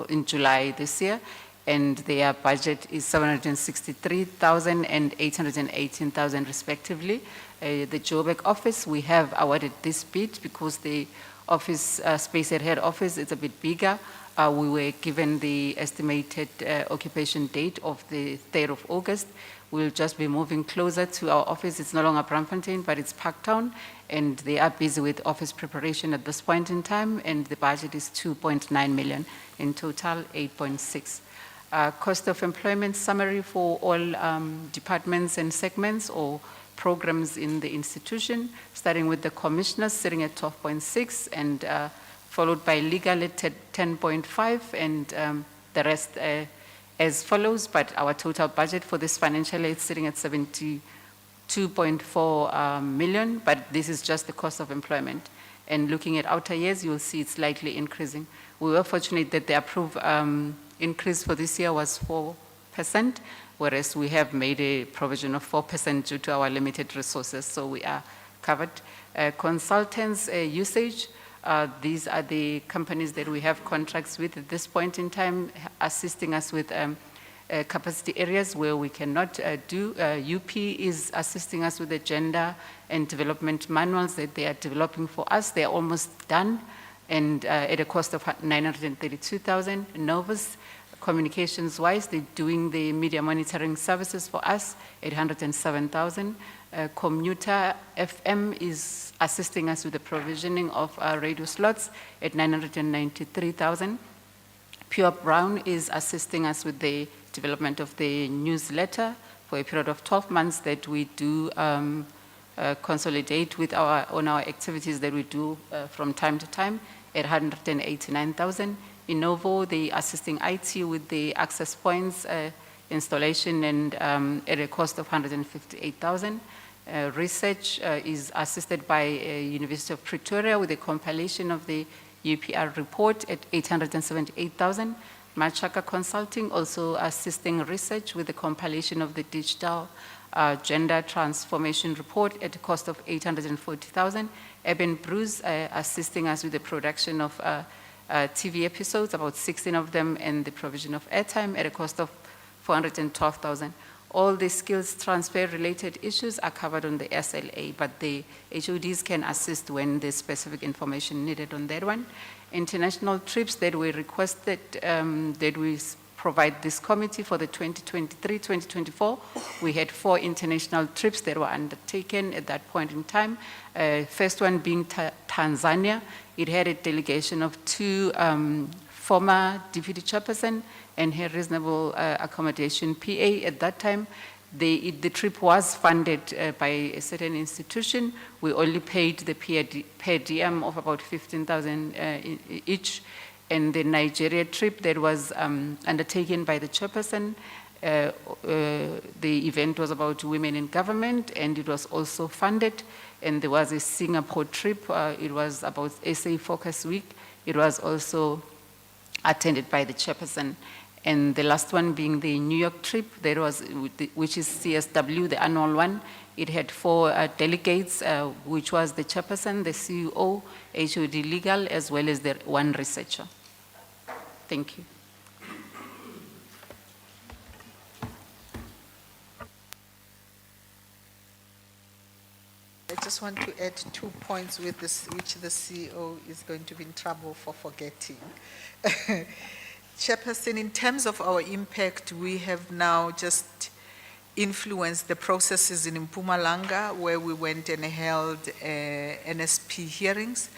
in July this year, and their budget is 763,000 and 818,000 respectively. The Joburg office, we have awarded this bid because the office space at head office is a bit bigger. We were given the estimated occupation date of the 3rd of August. We'll just be moving closer to our office. It's no longer Braamfontein, but it's Parktown, and they are busy with office preparation at this point in time, and the budget is 2.9 million, in total 8.6. Cost of employment summary for all departments and segments or programs in the institution, starting with the commissioners sitting at 12.6 and followed by legal at 10.5 and the rest as follows, but our total budget for this financial year is sitting at 72.4 million, but this is just the cost of employment. And looking at outer years, you'll see it's slightly increasing. We were fortunate that the approved increase for this year was 4%, whereas we have made a provision of 4% due to our limited resources, so we are covered. Consultants usage, these are the companies that we have contracts with at this point in time, assisting us with capacity areas where we cannot do. UP is assisting us with the gender and development manuals that they are developing for us. They are almost done, and at a cost of 932,000. Novus, communications-wise, they're doing the media monitoring services for us at 107,000. Commuter FM is assisting us with the provisioning of radio slots at 993,000. Pure Brown is assisting us with the development of the newsletter for a period of 12 months that we do consolidate with on our activities that we do from time to time at 189,000. Innovo, they assisting IT with the access points installation and at a cost of 158,000. Research is assisted by University of Pretoria with the compilation of the UPR report at 878,000. Machaka Consulting also assisting research with the compilation of the digital gender transformation report at a cost of 840,000. Eben Bruce assisting us with the production of TV episodes, about 16 of them, and the provision of airtime at a cost of 412,000. All the skills transfer related issues are covered on the SLA, but the HODs can assist when there's specific information needed on that one. International trips that we requested that we provide this committee for the 2023-2024. We had 4 international trips that were undertaken at that point in time. First one being Tanzania. It had a delegation of 2 former deputy chairperson and her reasonable accommodation PA at that time. The trip was funded by a certain institution. We only paid the per diem of about 15,000 each. And the Nigeria trip that was undertaken by the chairperson, the event was about women in government, and it was also funded. And there was a Singapore trip. It was about SA Focus Week. It was also attended by the chairperson. And the last one being the New York trip, which is CSW, the annual one. It had 4 delegates, which was the chairperson, the CEO, HOD legal, as well as the 1 researcher. Thank you. I just want to add 2 points with this, which the CEO is going to be in trouble for forgetting. Chairperson, in terms of our impact, we have now just influenced the processes in Mpumalanga, where we went and held NSP hearings.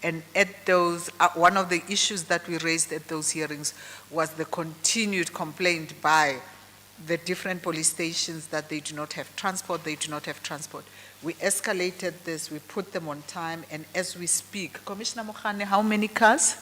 And at those, one of the issues that we raised at those hearings was the continued complaint by the different police stations that they do not have transport, We escalated this, we put them on time, and as we speak, Commissioner Mokhane, how many cars?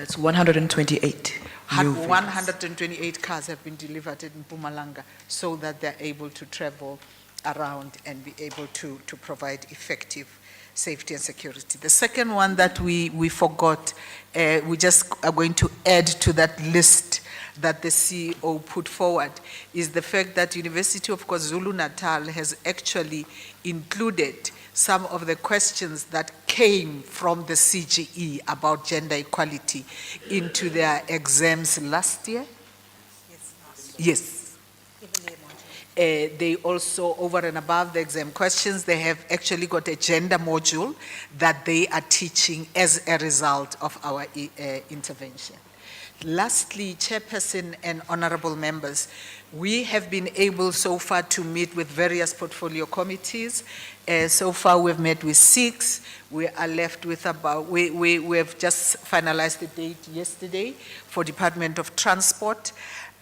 It's 128. 128 cars have been delivered in Mpumalanga so that they're able to travel around and be able to provide effective safety and security. The second one that we forgot, we just are going to add to that list that the CEO put forward, is the fact that University of KwaZulu-Natal has actually included some of the questions that came from the CGE about gender equality into their exams last year. Yes. They also, over and above the exam questions, they have actually got a gender module that they are teaching as a result of our intervention. Lastly, Chairperson and honorable members, we have been able so far to meet with various portfolio committees. So far we've met with 6. We are left with about, we have just finalized the date yesterday for Department of Transport.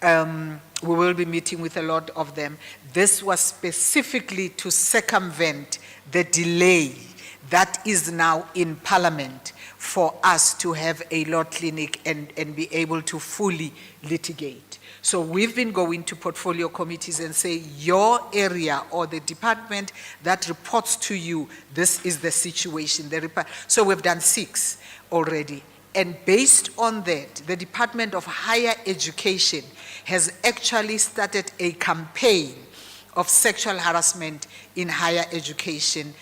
We will be meeting with a lot of them. This was specifically to circumvent the delay that is now in Parliament for us to have a law clinic and be able to fully litigate. So we've been going to portfolio committees and say, your area or the department that reports to you, this is the situation. So we've done 6 already. And based on that, the Department of Higher Education has actually started a campaign of sexual harassment in higher education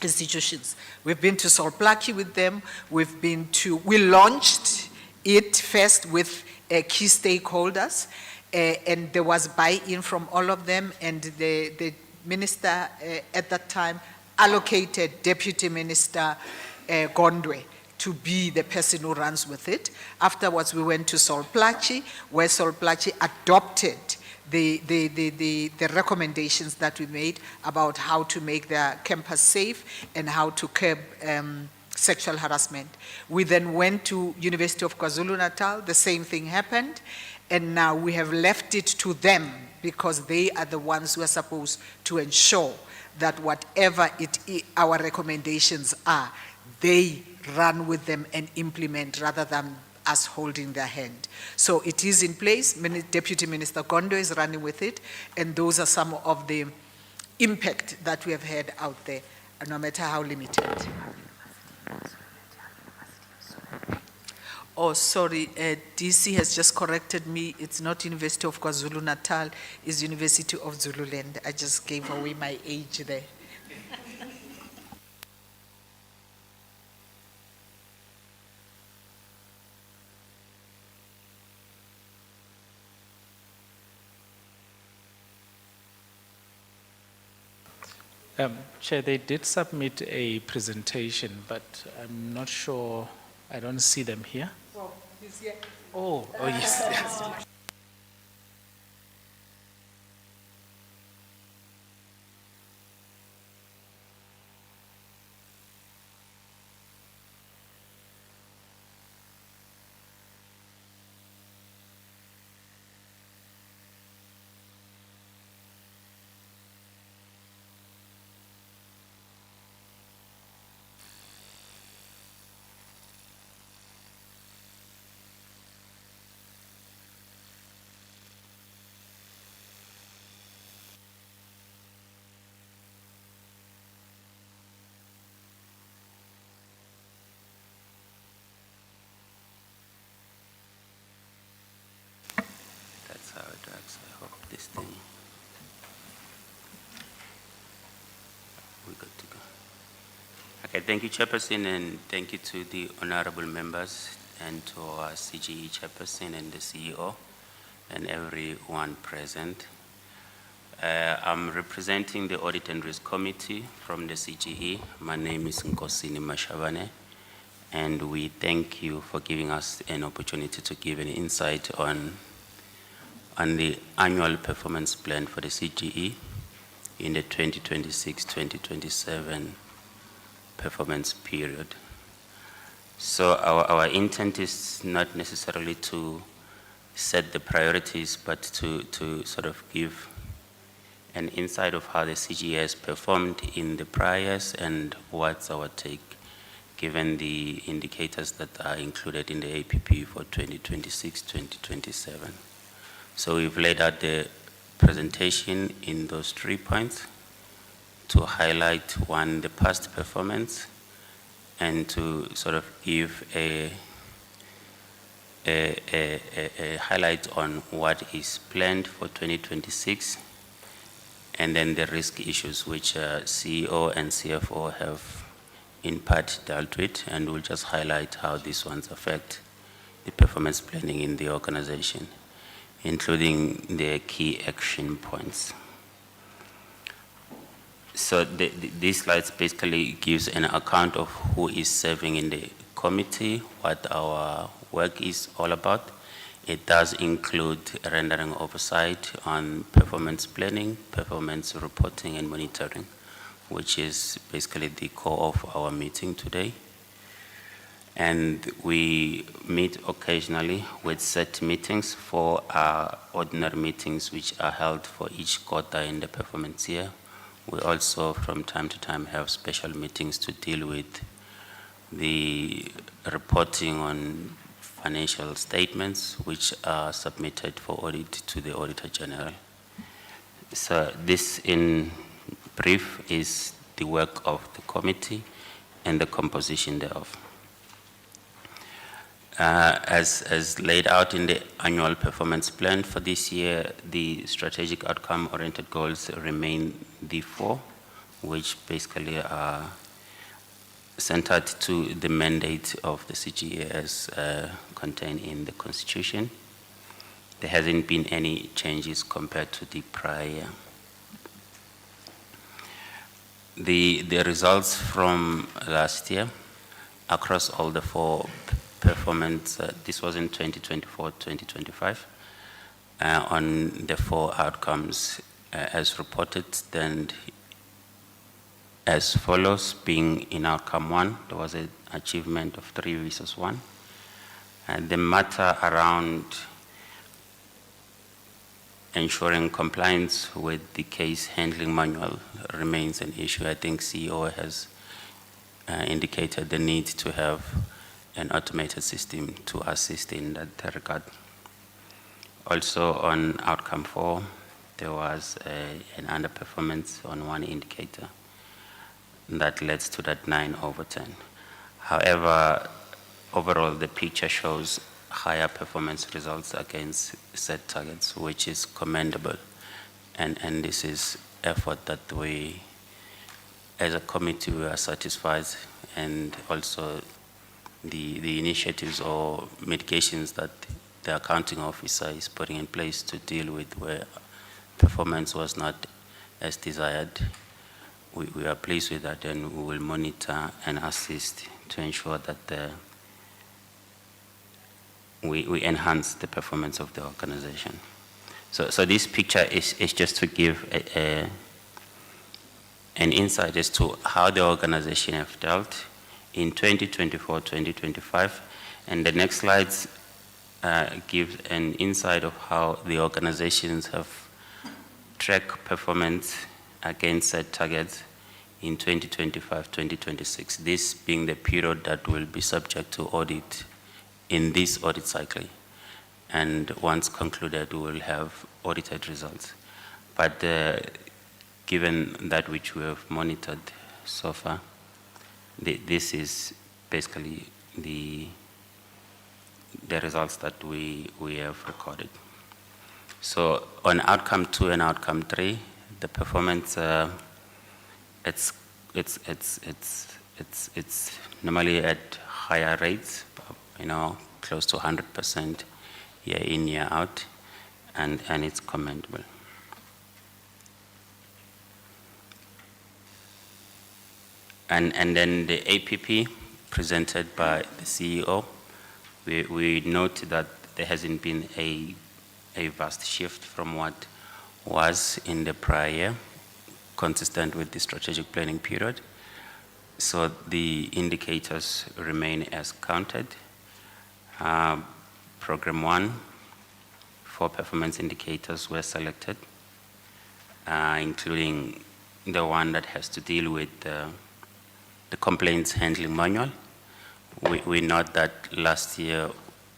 institutions. We've been to Solplaki with them. We launched it first with key stakeholders, and there was buy-in from all of them, and the minister at that time allocated Deputy Minister Gondwe to be the person who runs with it. Afterwards, we went to Sol Plaatje, where Sol Plaatje adopted the recommendations that we made about how to make their campus safe and how to curb sexual harassment. We then went to University of KwaZulu-Natal, the same thing happened, and now we have left it to them because they are the ones who are supposed to ensure that whatever our recommendations are, they run with them and implement rather than us holding their hand. So it is in place. Deputy Minister Gondwe is running with it, and those are some of the impact that we have had out there, no matter how limited. Oh, sorry, DC has just corrected me. It's not University of KwaZulu-Natal, it's University of Zululand. I just gave away my age there. Chair, they did submit a presentation, but I'm not sure, I don't see them here. Oh, he's here. Oh, yes, yes. That's how it works. I hope this thing. We're good to go. Okay, thank you, Chairperson, and thank you to the honorable members and to our CGE Chairperson and the CEO and everyone present. I'm representing the Audit and Risk Committee from the CGE. My name is Nkosini Mashavane, and we thank you for giving us an opportunity to give an insight on the annual performance plan for the CGE in the 2026-2027 performance period. So our intent is not necessarily to set the priorities, but to sort of give an insight of how the CGE has performed in the prior years and what's our take, given the indicators that are included in the APP for 2026-2027. So we've laid out the presentation in those 3 points to highlight, one, the past performance, and to sort of give a highlight on what is planned for 2026, and then the risk issues which CEO and CFO have in part dealt with, and we'll just highlight how these ones affect the performance planning in the organization, including the key action points. So these slides basically gives an account of who is serving in the committee, what our work is all about. It does include rendering oversight on performance planning, performance reporting and monitoring, which is basically the core of our meeting today. And we meet occasionally with set meetings for our ordinary meetings, which are held for each quarter in the performance year. We also, from time to time, have special meetings to deal with the reporting on financial statements, which are submitted for audit to the Auditor General. So this, in brief, is the work of the committee and the composition thereof. As laid out in the annual performance plan for this year, the strategic outcome-oriented goals remain the 4, which basically are centered to the mandate of the CGA as contained in the Constitution. there hasn't been any changes compared to the prior year. The results from last year across all the four performance, this was in 2024-2025, on the four outcomes as reported, then as follows, being in outcome 1, there was an achievement of 3 versus 1. And the matter around ensuring compliance with the case handling manual remains an issue. I think CEO has indicated the need to have an automated system to assist in that regard. Also on outcome 4, there was an underperformance on one indicator that led to that 9/10. However, overall the picture shows higher performance results against set targets, which is commendable. And this is effort that we, as a committee, we are satisfied, and also the initiatives or mitigations that the accounting officer is putting in place to deal with where performance was not as desired. We are pleased with that, and we will monitor and assist to ensure that we enhance the performance of the organization. So this picture is just to give an insight as to how the organization have dealt in 2024-2025, and the next slides give an insight of how the organizations have tracked performance against set targets in 2025-2026, this being the period that will be subject to audit in this audit cycle. And once concluded, we will have audited results. But given that which we have monitored so far, this is basically the results that we have recorded. So on outcome 2 and outcome 3, the performance it's normally at higher rates, close to 100% year in, year out, and it's commendable. And then the APP presented by the CEO, we note that there hasn't been a vast shift from what was in the prior year, consistent with the strategic planning period. So the indicators remain as counted. Program 1, 4 performance indicators were selected, including the one that has to deal with the complaints handling manual. We note that last year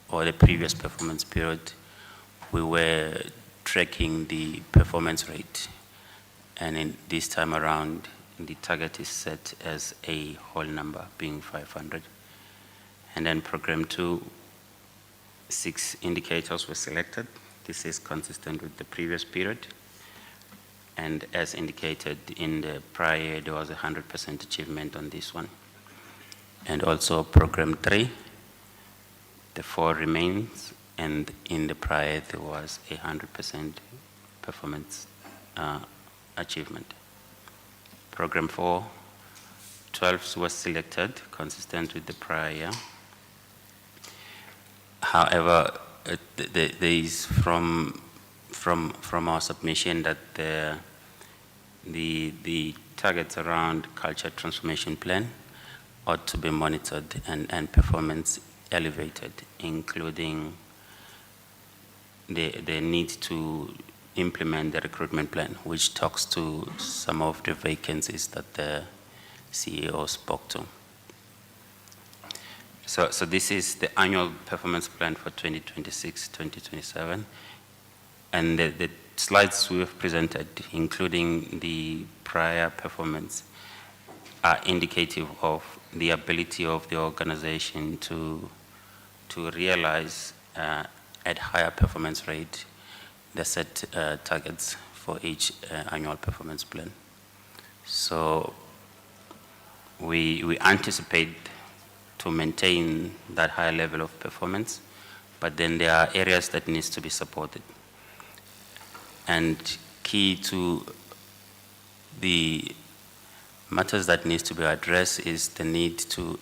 or the previous performance period, we were tracking the performance rate, and in this time around, the target is set as a whole number, being 500. And then program 2, 6 indicators were selected. This is consistent with the previous period. And as indicated in the prior year, there was 100% achievement on this one. And also program 3, the 4 remains, and in the prior there was 100% performance achievement. Program 4, 12 was selected, consistent with the prior year. However, there is from our submission that the targets around culture transformation plan ought to be monitored and performance elevated, including the need to implement the recruitment plan, which talks to some of the vacancies that the CEO spoke to. So this is the annual performance plan for 2026-2027. And the slides we have presented, including the prior performance, are indicative of the ability of the organization to realize at higher performance rate the set targets for each annual performance plan. So we anticipate to maintain that higher level of performance but then there are areas that needs to be supported. And key to the matters that needs to be addressed is the need to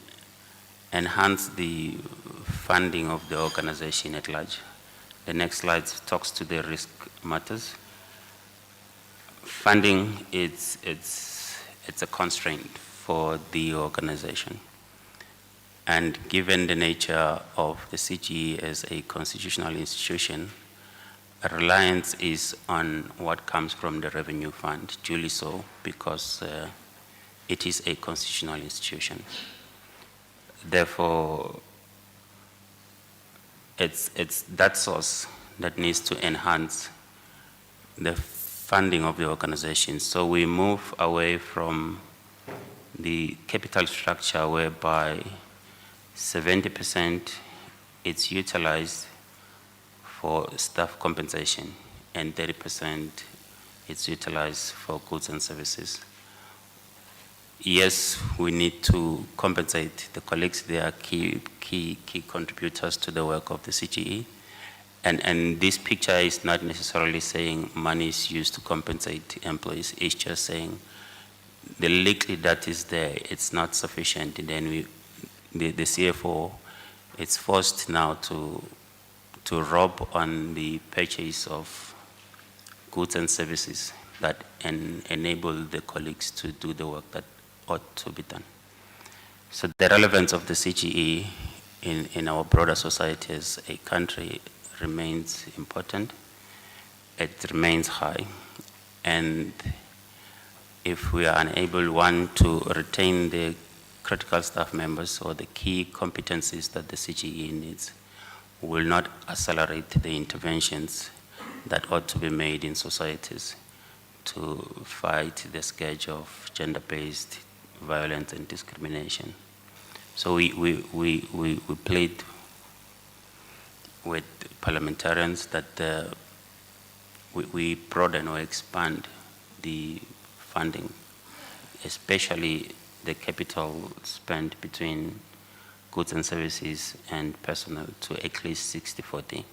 enhance the funding of the organization at large. The next slide talks to the risk matters. Funding, it's a constraint for the organization. And given the nature of the CGE as a constitutional institution, a reliance is on what comes from the revenue fund, duly so, because it is a constitutional institution. Therefore, it's that source that needs to enhance the funding of the organization. So we move away from the capital structure whereby 70% is utilized for staff compensation and 30% is utilized for goods and services. Yes, we need to compensate the colleagues. They are key contributors to the work of the CGE. And this picture is not necessarily saying money is used to compensate employees. It's just saying the liquidity that is there, it's not sufficient. And then the CFO is forced now to rob on the purchase of goods and services that enable the colleagues to do the work that ought to be done. So the relevance of the CGE in our broader society as a country remains important. It remains high. And if we are unable, one, to retain the critical staff members or the key competencies that the CGE needs, will not accelerate the interventions that ought to be made in societies to fight the scourge of gender-based violence and discrimination. So we played with parliamentarians that we broaden or expand the funding, especially the capital spent between goods and services and personnel to at least 60-40,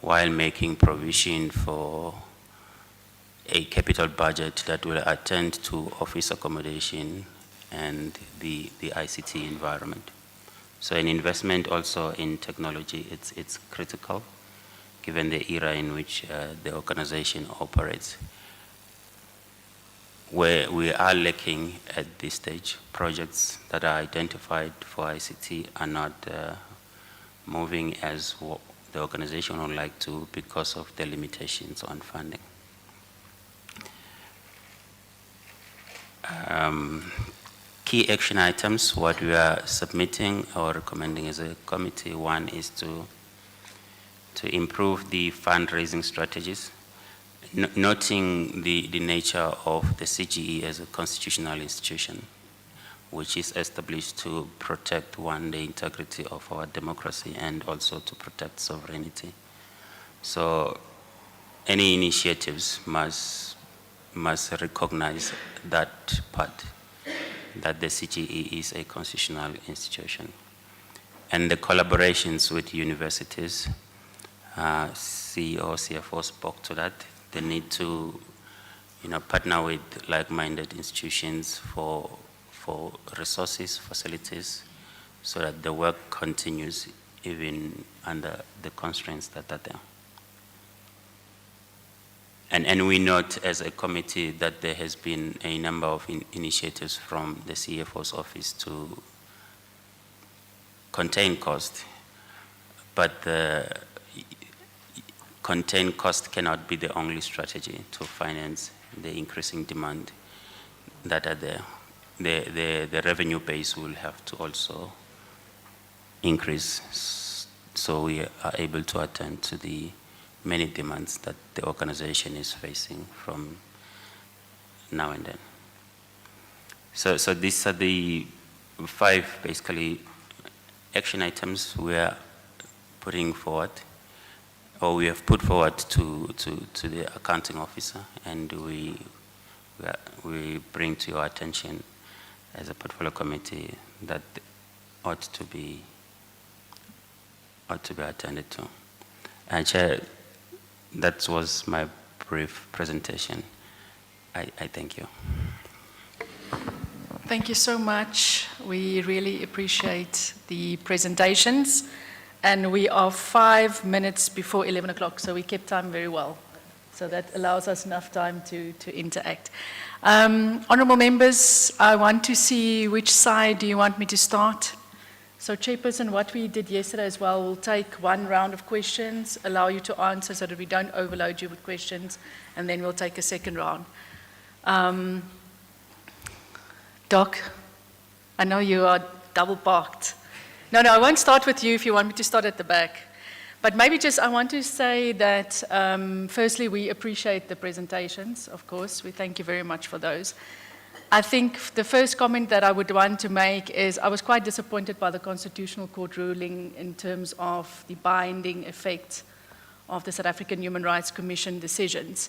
while making provision for a capital budget that will attend to office accommodation and the ICT environment. So an investment also in technology, it's critical given the era in which the organization operates. Where we are lacking at this stage, projects that are identified for ICT are not moving as what the organization would like to because of the limitations on funding. Key action items, what we are submitting or recommending as a committee, one is to improve the fundraising strategies, noting the nature of the CGE as a constitutional institution, which is established to protect, one, the integrity of our democracy and also to protect sovereignty. So any initiatives must recognize that part, that the CGE is a constitutional institution. And the collaborations with universities, CEO, CFO spoke to that. They need to, partner with like-minded institutions for resources, facilities, so that the work continues even under the constraints that are there. And we note as a committee that there has been a number of initiatives from the CFO's office to contain cost, but contain cost cannot be the only strategy to finance the increasing demand that are there. The revenue base will have to also increase so we are able to attend to the many demands that the organization is facing from now and then. So these are the 5 basically action items we are putting forward, or we have put forward to the accounting officer, and we bring to your attention as a portfolio committee that ought to be ought to be attended to. And Chair, that was my brief presentation. I thank you. Thank you so much. We really appreciate the presentations. And we are 5 minutes before 11 o'clock, so we kept time very well. So that allows us enough time to interact. Honourable members, I want to see which side do you want me to start? So Chairperson, what we did yesterday as well, we'll take one round of questions, allow you to answer so that we don't overload you with questions, and then we'll take a second round. Doc, I know you are double parked. No, I won't start with you if you want me to start at the back. But maybe just I want to say that, firstly, we appreciate the presentations, of course. We thank you very much for those. I think the first comment that I would want to make is I was quite disappointed by the Constitutional Court ruling in terms of the binding effect of the South African Human Rights Commission decisions,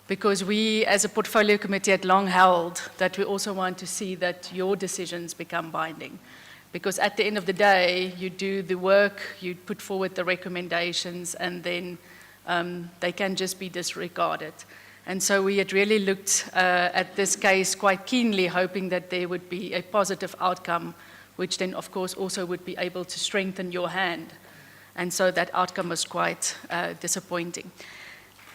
because we as a portfolio committee had long held that we also want to see that your decisions become binding. Because at the end of the day, you do the work, you put forward the recommendations, and then they can just be disregarded. And so we had really looked at this case quite keenly, hoping that there would be a positive outcome, which then, of course, also would be able to strengthen your hand. And so that outcome was quite disappointing.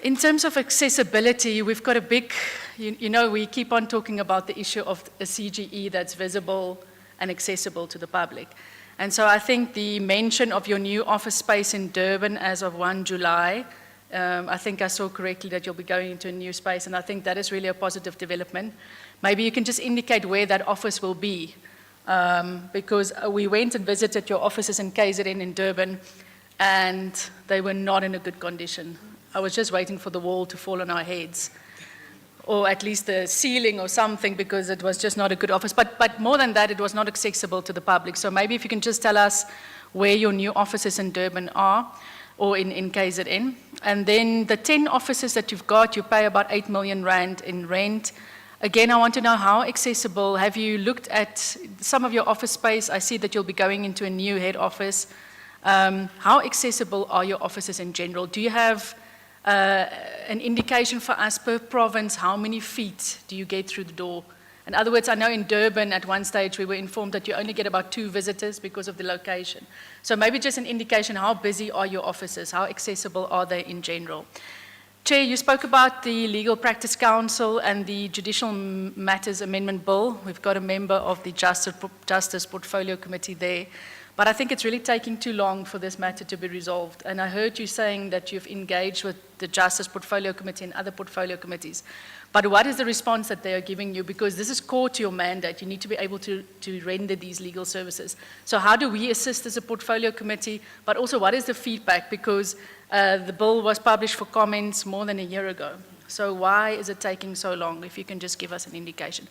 In terms of accessibility, we've got a big, you know, we keep on talking about the issue of a CGE that's visible and accessible to the public. And so I think the mention of your new office space in Durban as of 1 July, I think I saw correctly that you'll be going into a new space, and I think that is really a positive development. Maybe you can just indicate where that office will be, because we went and visited your offices in KZN in Durban, and they were not in a good condition. I was just waiting for the wall to fall on our heads, or at least the ceiling or something, because it was just not a good office. But more than that, it was not accessible to the public. So maybe if you can just tell us where your new offices in Durban are, or in KZN. And then the 10 offices that you've got, you pay about 8 million rand in rent. Again, I want to know how accessible. Have you looked at some of your office space? I see that you'll be going into a new head office. How accessible are your offices in general? Do you have an indication for us per province, how many feet do you get through the door? In other words, I know in Durban at one stage we were informed that you only get about 2 visitors because of the location. So maybe just an indication, how busy are your offices? How accessible are they in general? Chair, you spoke about the Legal Practice Council and the Judicial Matters Amendment Bill. We've got a member of the Justice Portfolio Committee there. But I think it's really taking too long for this matter to be resolved. And I heard you saying that you've engaged with the Justice Portfolio Committee and other portfolio committees. But what is the response that they are giving you? Because this is core to your mandate. You need to be able to render these legal services. So how do we assist as a portfolio committee? But also, what is the feedback? Because the bill was published for comments more than a year ago. So why is it taking so long? If you can just give us an indication.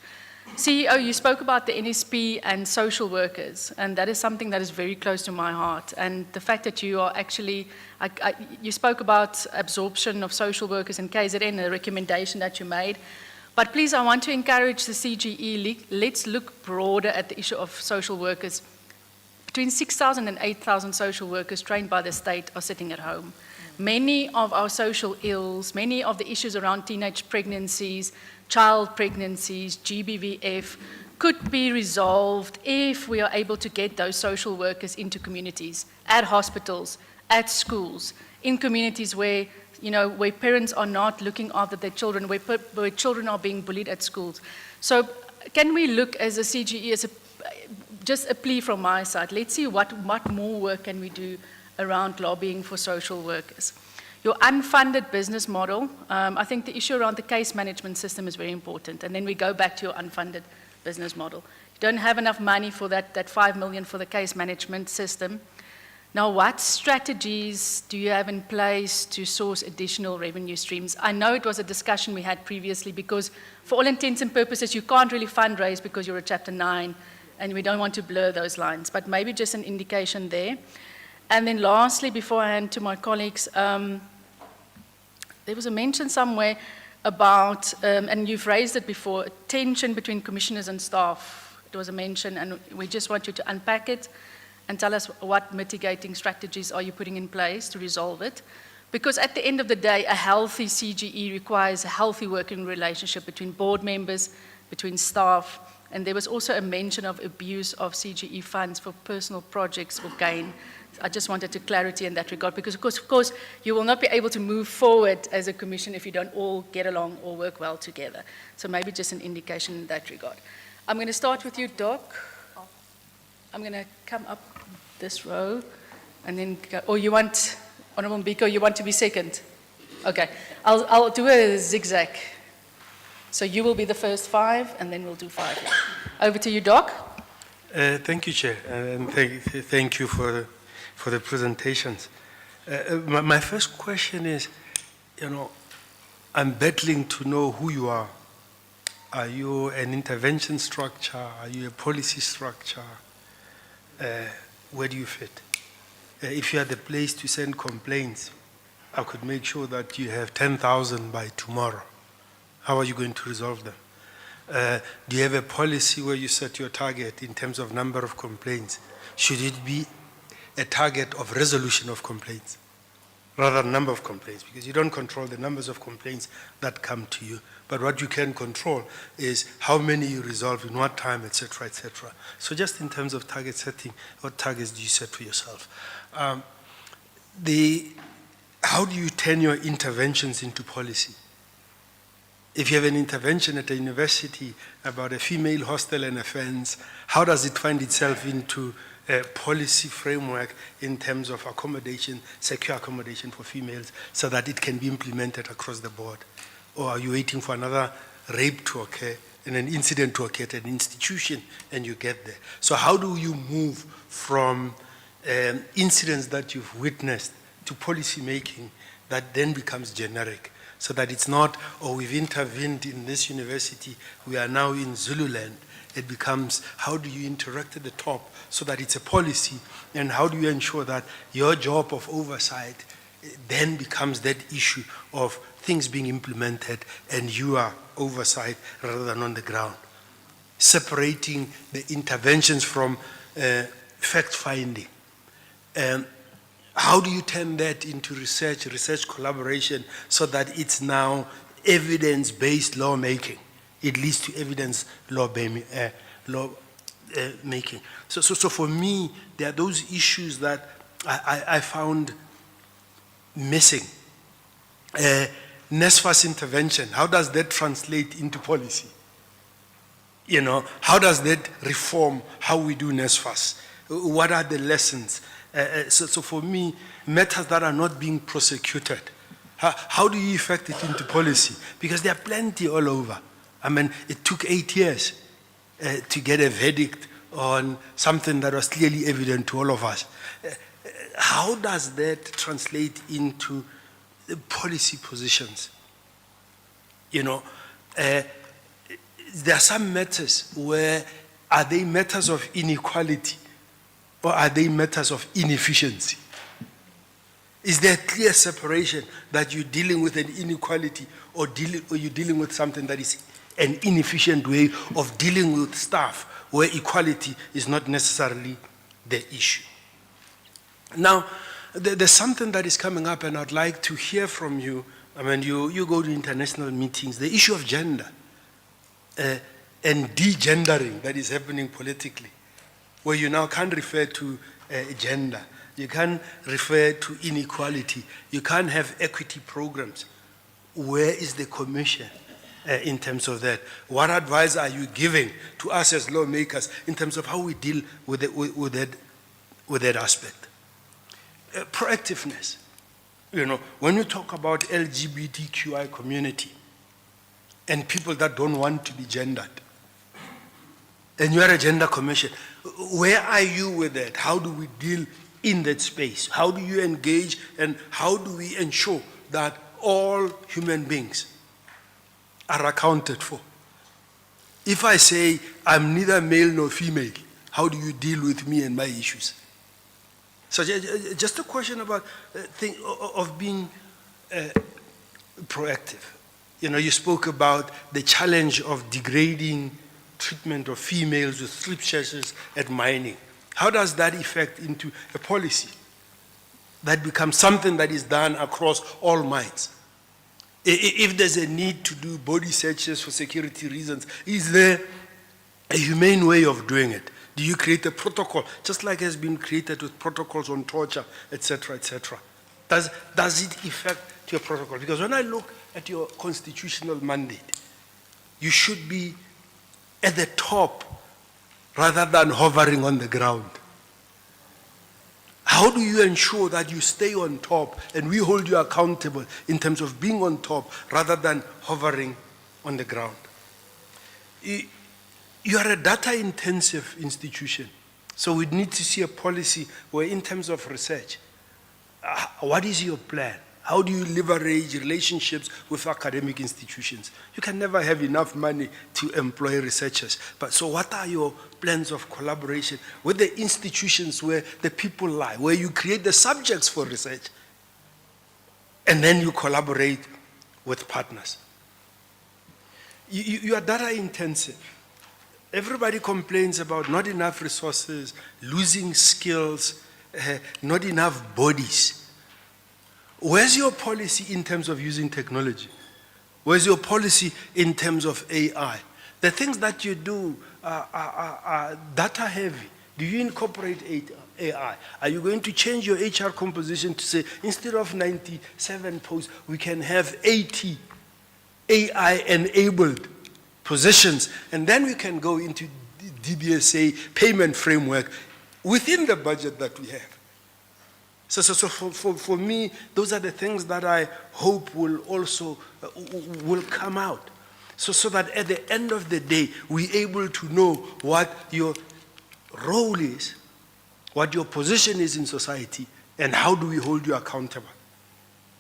CEO, you spoke about the NSP and social workers, and that is something that is very close to my heart. And the fact that you are actually, you spoke about absorption of social workers in KZN, the recommendation that you made. But please, I want to encourage the CGE, let's look broader at the issue of social workers. Between 6,000 and 8,000 social workers trained by the state are sitting at home. Many of our social ills, many of the issues around teenage pregnancies, child pregnancies, GBVF, could be resolved if we are able to get those social workers into communities, at hospitals, at schools, in communities where, you know, where parents are not looking after their children, where children are being bullied at schools. So can we look as a CGE, as just a plea from my side, let's see what more work can we do around lobbying for social workers. Your unfunded business model, I think the issue around the case management system is very important. And then we go back to your unfunded business model. You don't have enough money for that 5 million for the case management system. Now, what strategies do you have in place to source additional revenue streams? I know it was a discussion we had previously because for all intents and purposes, you can't really fundraise because you're a Chapter 9 and we don't want to blur those lines, but maybe just an indication there. And then lastly, before I hand to my colleagues, there was a mention somewhere about, and you've raised it before, tension between commissioners and staff. It was a mention, and we just want you to unpack it and tell us what mitigating strategies are you putting in place to resolve it. Because at the end of the day, a healthy CGE requires a healthy working relationship between board members, between staff, and there was also a mention of abuse of CGE funds for personal projects or gain. I just wanted to clarity in that regard, because of course, you will not be able to move forward as a commission if you don't all get along or work well together. So maybe just an indication in that regard. I'm going to start with you, Doc. I'm going to come up this row, and then go, or you want, Honourable Mbiko, you want to be second? Okay, I'll do a zigzag. So you will be the first 5, and then we'll do 5. Over to you, Doc. Thank you, Chair, and thank you for the presentations. My first question is, I'm battling to know who you are. Are you an intervention structure? Are you a policy structure? Where do you fit? If you are the place to send complaints, I could make sure that you have 10,000 by tomorrow. How are you going to resolve them? Do you have a policy where you set your target in terms of number of complaints? Should it be a target of resolution of complaints rather than number of complaints? Because you don't control the numbers of complaints that come to you. But what you can control is how many you resolve in what time, et cetera, et cetera. So just in terms of target setting, what targets do you set for yourself? How do you turn your interventions into policy? If you have an intervention at a university about a female hostel and offense, how does it find itself into a policy framework in terms of accommodation, secure accommodation for females, so that it can be implemented across the board? Or are you waiting for another rape to occur and an incident to occur at an institution and you get there? So how do you move from incidents that you've witnessed to policy making that then becomes generic? So that it's not, oh, we've intervened in this university, we are now in Zululand. It becomes, how do you interact at the top so that it's a policy, and how do you ensure that your job of oversight then becomes that issue of things being implemented and you are oversight rather than on the ground? Separating the interventions from fact-finding. How do you turn that into research collaboration, so that it's now evidence-based lawmaking? It leads to evidence lawmaking. So for me, there are those issues that I found missing. NSFAS intervention, how does that translate into policy? How does that reform how we do NSFAS? What are the lessons? So for me, matters that are not being prosecuted, how do you effect it into policy? Because there are plenty all over. I mean, it took 8 years to get a verdict on something that was clearly evident to all of us. How does that translate into policy positions? There are some matters where, are they matters of inequality or are they matters of inefficiency? Is there a clear separation that you're dealing with an inequality or you're dealing with something that is an inefficient way of dealing with staff, where equality is not necessarily the issue? Now, there's something that is coming up, and I'd like to hear from you. I mean, you go to international meetings, the issue of gender and degendering that is happening politically, where you now can't refer to gender, you can't refer to inequality, you can't have equity programs. Where is the commission in terms of that? What advice are you giving to us as lawmakers in terms of how we deal with that aspect? Proactiveness. When you talk about LGBTQI community and people that don't want to be gendered, and you are a gender commission, where are you with that? How do we deal in that space? How do you engage, and how do we ensure that all human beings are accounted for? If I say I'm neither male nor female, how do you deal with me and my issues? So just a question about of being proactive. You spoke about the challenge of degrading treatment of females with strip searches at mining. How does that affect into a policy that becomes something that is done across all mines? If there's a need to do body searches for security reasons, is there a humane way of doing it? Do you create a protocol, just like has been created with protocols on torture, etc., etc.? Does it affect your protocol? Because when I look at your constitutional mandate, you should be at the top rather than hovering on the ground. How do you ensure that you stay on top and we hold you accountable in terms of being on top rather than hovering on the ground? You are a data-intensive institution, so we need to see a policy where in terms of research, what is your plan? How do you leverage relationships with academic institutions? You can never have enough money to employ researchers. But so what are your plans of collaboration with the institutions where the people lie, where you create the subjects for research, and then you collaborate with partners? You are data intensive. Everybody complains about not enough resources, losing skills, not enough bodies. Where's your policy in terms of using technology? Where's your policy in terms of AI? The things that you do are data heavy. Do you incorporate AI? Are you going to change your HR composition to say, instead of 97 posts, we can have 80 AI-enabled positions, and then we can go into DBSA payment framework within the budget that we have. So for me, those are the things that I hope will also will come out. So that at the end of the day, we're able to know what your role is, what your position is in society, and how do we hold you accountable.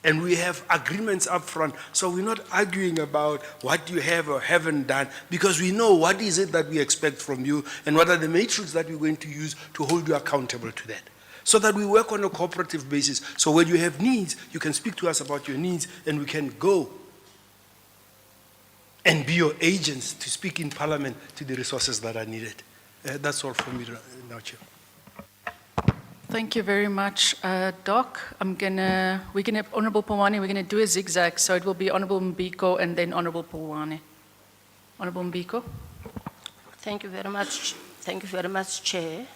And we have agreements up front, so we're not arguing about what you have or haven't done, because we know what is it that we expect from you, and what are the metrics that we're going to use to hold you accountable to that. So that we work on a cooperative basis. So when you have needs, you can speak to us about your needs, and we can go and be your agents to speak in Parliament to the resources that are needed. That's all from me now, Chair. Thank you very much, Doc. we're gonna, Honorable Pulwane, we're gonna do a zigzag, so it will be Honorable Mbiko and then Honorable Pulwane. Honorable Mbiko. Thank you very much. Thank you very much, Chair.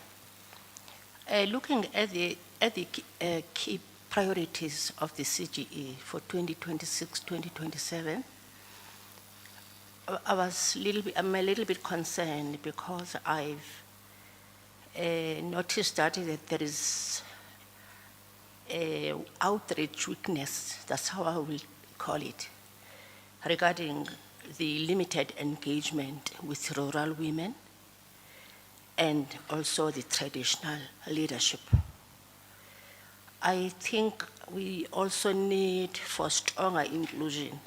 Looking at the key priorities of the CGE for 2026-2027, I'm a little bit concerned because I've noticed that there is outreach weakness, that's how I will call it, regarding the limited engagement with rural women and also the traditional leadership. I think we also need for stronger inclusion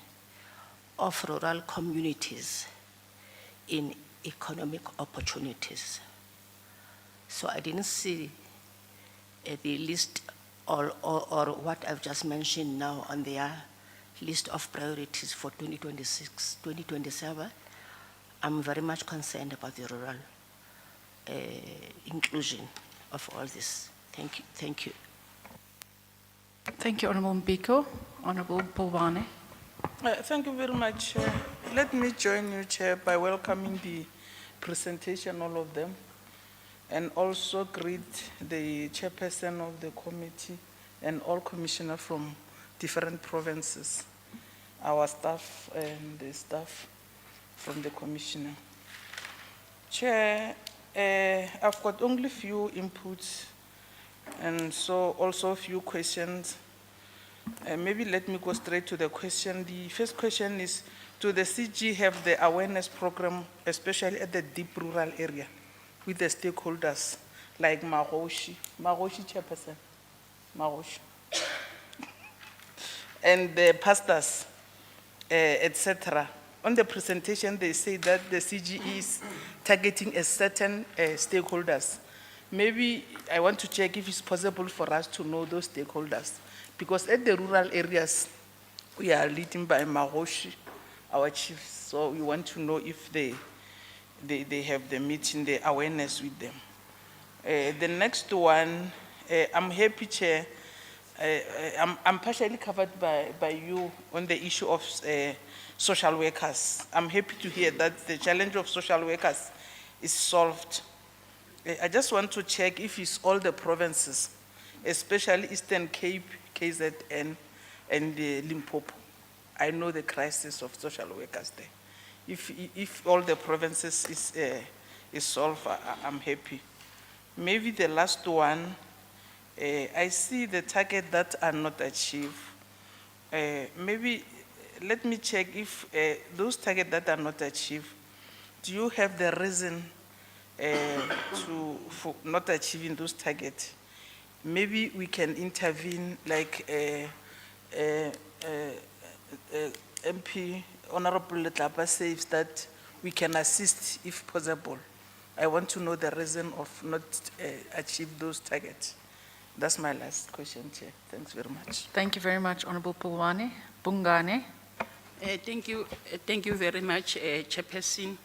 of rural communities in economic opportunities. So I didn't see the list or what I've just mentioned now on their list of priorities for 2026, 2027. I'm very much concerned about the rural inclusion of all this. Thank you. Thank you. Thank you, Honorable Mbiko. Honorable Pulwane. Thank you very much, Chair. Let me join you, Chair, by welcoming the presentation, all of them, and also greet the chairperson of the committee and all commissioners from different provinces, our staff and the staff from the commissioner. Chair, I've got only few inputs and so also a few questions. Maybe let me go straight to the question. The first question is, do the CG have the awareness program, especially at the deep rural area, with the stakeholders like Magoshi chairperson, Magoshi, and the pastors, etc. On the presentation, they say that the CG is targeting a certain stakeholders. Maybe I want to check if it's possible for us to know those stakeholders, because at the rural areas, we are leading by Magoshi, our chiefs, so we want to know if they have the meeting, the awareness with them. The next one, I'm happy, Chair. I'm partially covered by you on the issue of social workers. I'm happy to hear that the challenge of social workers is solved. I just want to check if it's all the provinces, especially Eastern Cape, KZN, and Limpopo. I know the crisis of social workers there. If all the provinces is solved, I'm happy. Maybe the last one, I see the target that are not achieved. Maybe let me check if those targets that are not achieved, do you have the reason for not achieving those targets? Maybe we can intervene like MP Honorable Letlapa says that we can assist if possible. I want to know the reason of not achieve those targets. That's my last question, Chair. Thanks very much. Thank you very much, Honorable Pulwane. Bungane. Thank you very much, Chairperson.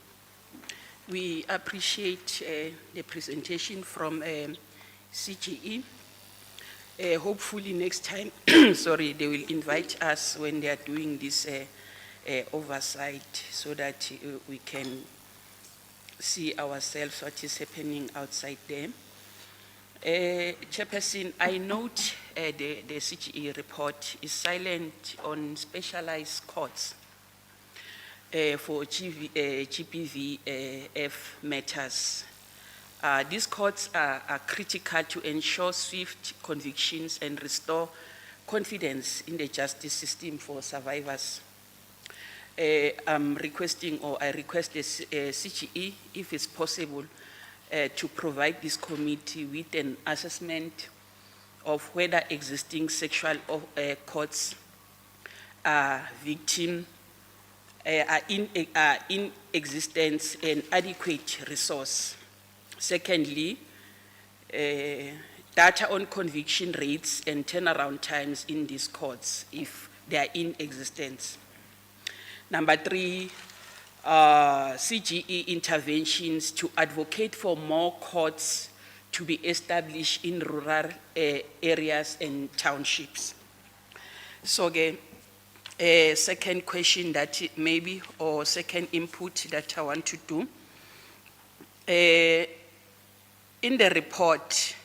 We appreciate the presentation from CGE. Hopefully next time, sorry, they will invite us when they are doing this oversight so that we can see ourselves what is happening outside there. Chairperson, I note the CGE report is silent on specialized courts for GBVF matters. These courts are critical to ensure swift convictions and restore confidence in the justice system for survivors. I'm requesting, or I request the CGE, if it's possible, to provide this committee with an assessment of whether existing sexual courts are in existence and adequate resource. Secondly, data on conviction rates and turnaround times in these courts, if they are in existence. Number three, CGE interventions to advocate for more courts to be established in rural areas and townships. So again, second question that maybe, or second input that I want to do. In the report,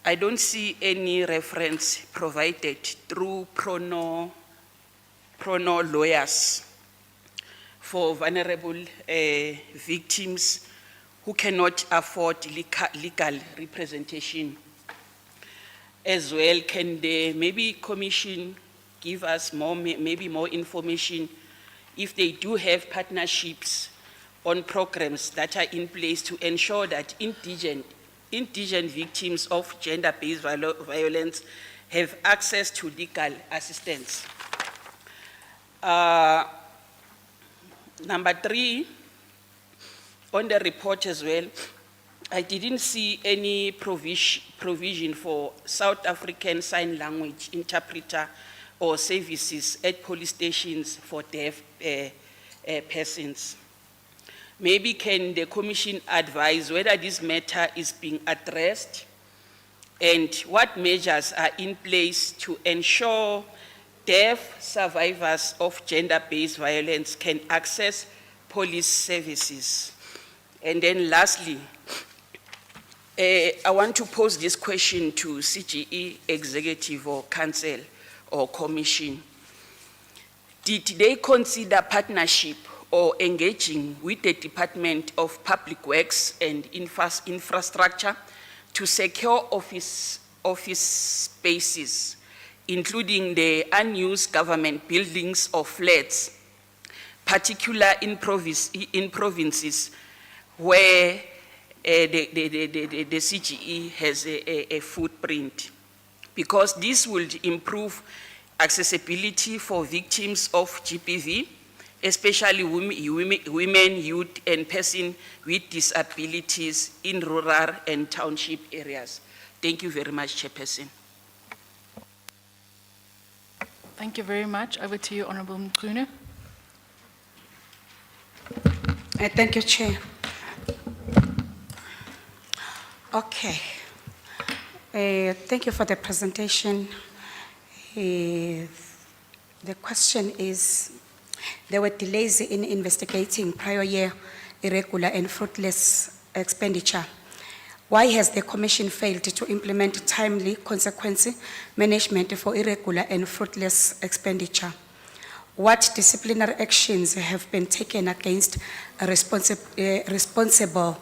I don't see any reference provided through pro lawyers for vulnerable victims who cannot afford legal representation. As well, can the maybe commission give us maybe more information if they do have partnerships on programs that are in place to ensure that indigent victims of gender-based violence have access to legal assistance. Number three, on the report as well, I didn't see any provision for South African Sign Language interpreter or services at police stations for deaf persons. Maybe can the commission advise whether this matter is being addressed and what measures are in place to ensure deaf survivors of gender-based violence can access police services? And then lastly, I want to pose this question to CGE executive or council or commission. Did they consider partnership or engaging with the Department of Public Works and Infrastructure to secure office spaces, including the unused government buildings or flats, particularly in provinces where the CGE has a footprint? Because this will improve accessibility for victims of GBV, especially women, youth, and persons with disabilities in rural and township areas. Thank you very much, Chairperson. Thank you very much. Over to you, Honorable Mkhunu. Thank you, Chair. Okay. Thank you for the presentation. The question is, there were delays in investigating prior year irregular and fruitless expenditure. Why has the Commission failed to implement timely consequence management for irregular and fruitless expenditure? What disciplinary actions have been taken against responsible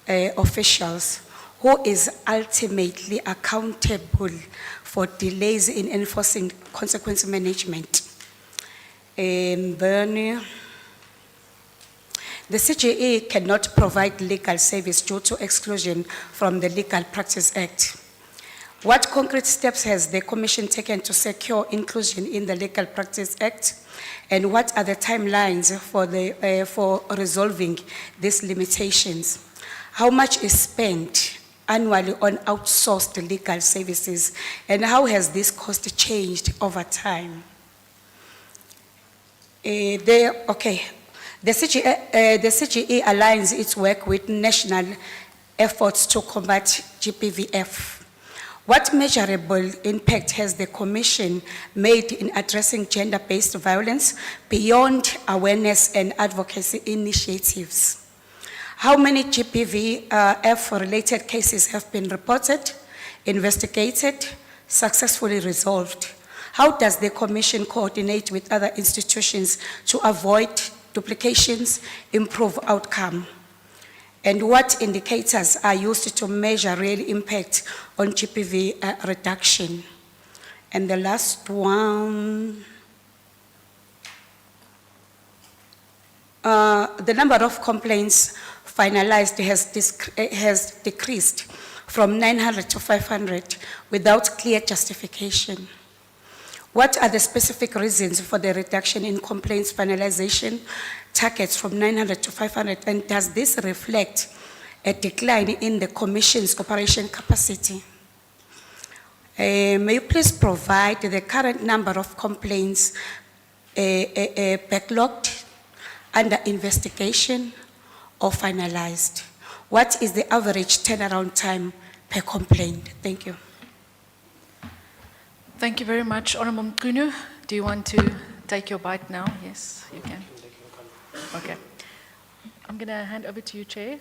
officials? Who is ultimately accountable for delays in enforcing consequence management? Then, the CGE cannot provide legal service due to exclusion from the Legal Practice Act. What concrete steps has the Commission taken to secure inclusion in the Legal Practice Act? And what are the timelines for resolving these limitations? How much is spent annually on outsourced legal services, and how has this cost changed over time? The CGE aligns its work with national efforts to combat GBVF. What measurable impact has the Commission made in addressing gender-based violence beyond awareness and advocacy initiatives? How many GBVF-related cases have been reported, investigated, successfully resolved? How does the Commission coordinate with other institutions to avoid duplications, improve outcome? And what indicators are used to measure real impact on GBV reduction? And the last one, the number of complaints finalized has decreased from 900 to 500 without clear justification. What are the specific reasons for the reduction in complaints finalization targets from 900 to 500, and does this reflect a decline in the Commission's operation capacity? May you please provide the current number of complaints backlogged, under investigation, or finalized? What is the average turnaround time per complaint? Thank you. Thank you very much. Honourable Mqunu, do you want to take your bite now? Yes, you can. Okay. I'm going to hand over to you, Chair,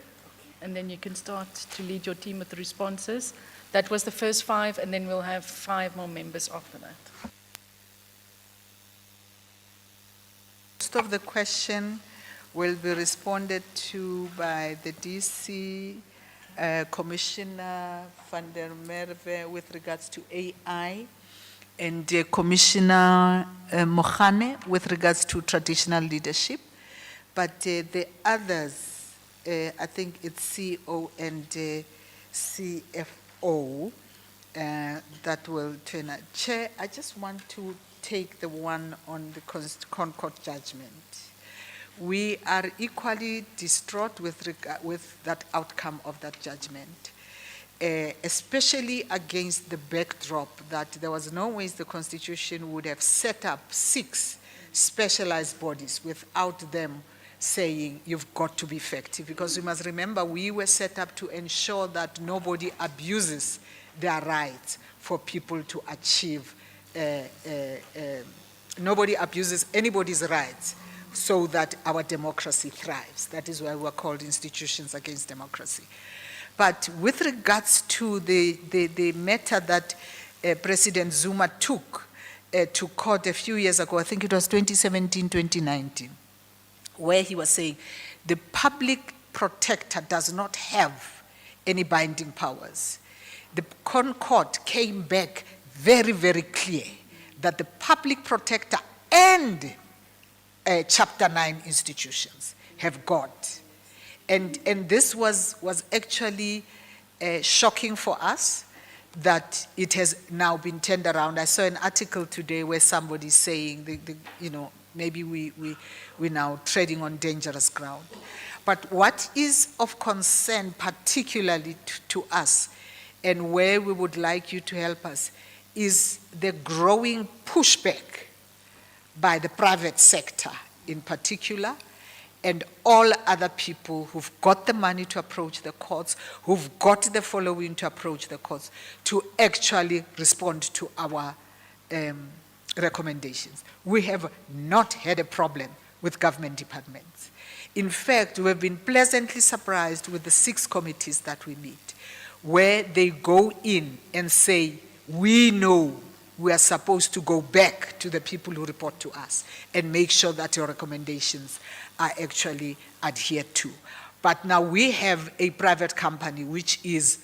and then you can start to lead your team with the responses. That was the first 5, and then we'll have 5 more members after that. Most of the question will be responded to by the DC, Commissioner van der Merwe with regards to AI, and Commissioner Mohane with regards to traditional leadership. But the others, I think it's CO and CFO that will turn out. Chair, I just want to take the one on the Concord judgment. We are equally distraught with that outcome of that judgment, especially against the backdrop that there was no way the Constitution would have set up 6 specialized bodies without them saying you've got to be effective. Because we must remember, we were set up to ensure that nobody abuses their rights for people to achieve, nobody abuses anybody's rights so that our democracy thrives. That is why we're called Institutions Against Democracy. But with regards to the matter that President Zuma took to court a few years ago, I think it was 2017, 2019, where he was saying the public protector does not have any binding powers. The Concord came back very, very clear that the public protector and Chapter 9 institutions have got. And this was actually shocking for us that it has now been turned around. I saw an article today where somebody's saying, maybe we're now treading on dangerous ground. But what is of concern particularly to us, and where we would like you to help us, is the growing pushback by the private sector in particular, and all other people who've got the money to approach the courts, who've got the following to approach the courts, to actually respond to our recommendations. We have not had a problem with government departments. In fact, we've been pleasantly surprised with the 6 committees that we meet, where they go in and say, we know we are supposed to go back to the people who report to us and make sure that your recommendations are actually adhered to. But now we have a private company which is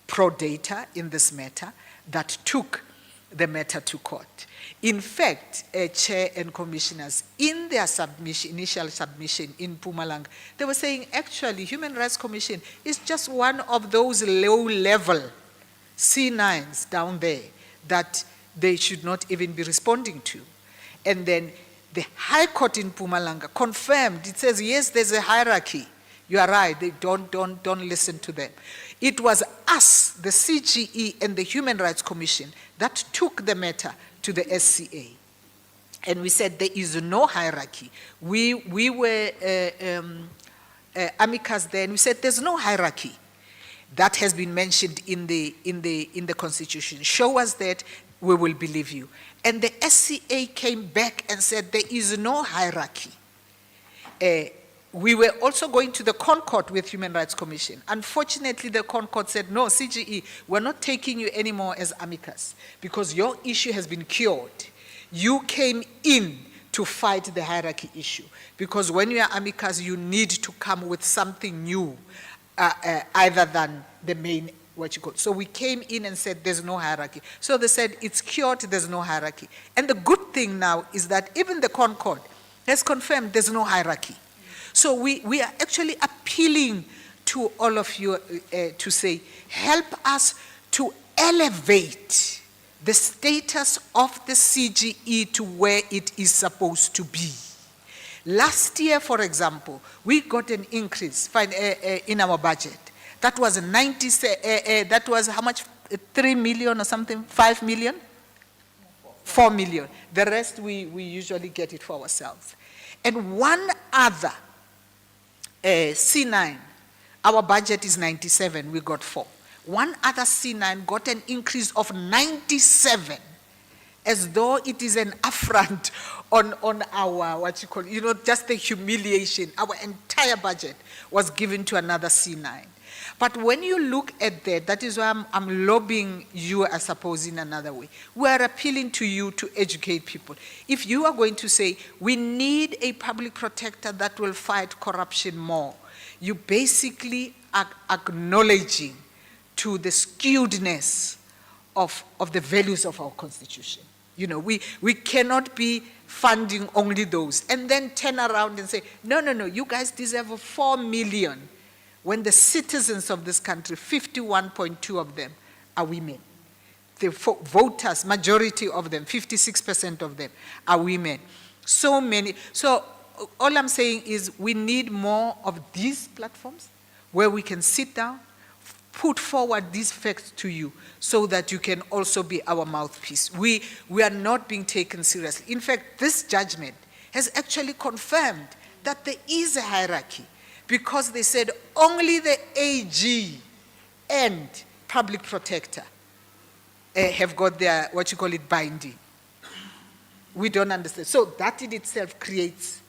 pro-data in this matter that took the matter to court. In fact, Chair and Commissioners, in their submission, initial submission in Mpumalanga, they were saying actually Human Rights Commission is just one of those low-level C9s down there that they should not even be responding to. And then the High Court in Mpumalanga confirmed, it says, yes, there's a hierarchy. You are right, they don't listen to them. It was us, the CGE and the Human Rights Commission, that took the matter to the SCA. And we said there is no hierarchy. We were amicus then, we said there's no hierarchy. That has been mentioned in the Constitution. Show us that, we will believe you. And the SCA came back and said there is no hierarchy. We were also going to the Concord with Human Rights Commission. Unfortunately, the Concord said, no, CGE, we're not taking you anymore as amicus because your issue has been cured. You came in to fight the hierarchy issue because when you are amicus, you need to come with something new other than the main what you call. So we came in and said there's no hierarchy. So they said it's cured, there's no hierarchy. And the good thing now is that even the Concord has confirmed there's no hierarchy. So we are actually appealing to all of you to say, help us to elevate the status of the CGE to where it is supposed to be. Last year, for example, we got an increase in our budget. That was that was how much? 3 million or something? 5 million? 4 million. The rest we usually get it for ourselves. And one other C9, our budget is 97, we got 4. One other C9 got an increase of 97, as though it is an affront on our, what you call, just the humiliation. Our entire budget was given to another C9. But when you look at that is why I'm lobbying you, I suppose, in another way. We are appealing to you to educate people. If you are going to say, we need a public protector that will fight corruption more, you basically are acknowledging to the skewedness of the values of our Constitution. We cannot be funding only those and then turn around and say, no, you guys deserve 4 million. When the citizens of this country, 51.2 of them are women. The voters, majority of them, 56% of them are women. So many. So all I'm saying is we need more of these platforms where we can sit down, put forward these facts to you so that you can also be our mouthpiece. We are not being taken seriously. In fact, this judgment has actually confirmed that there is a hierarchy, because they said only the AG and public protector have got their, what you call it, binding. We don't understand. So that in itself creates,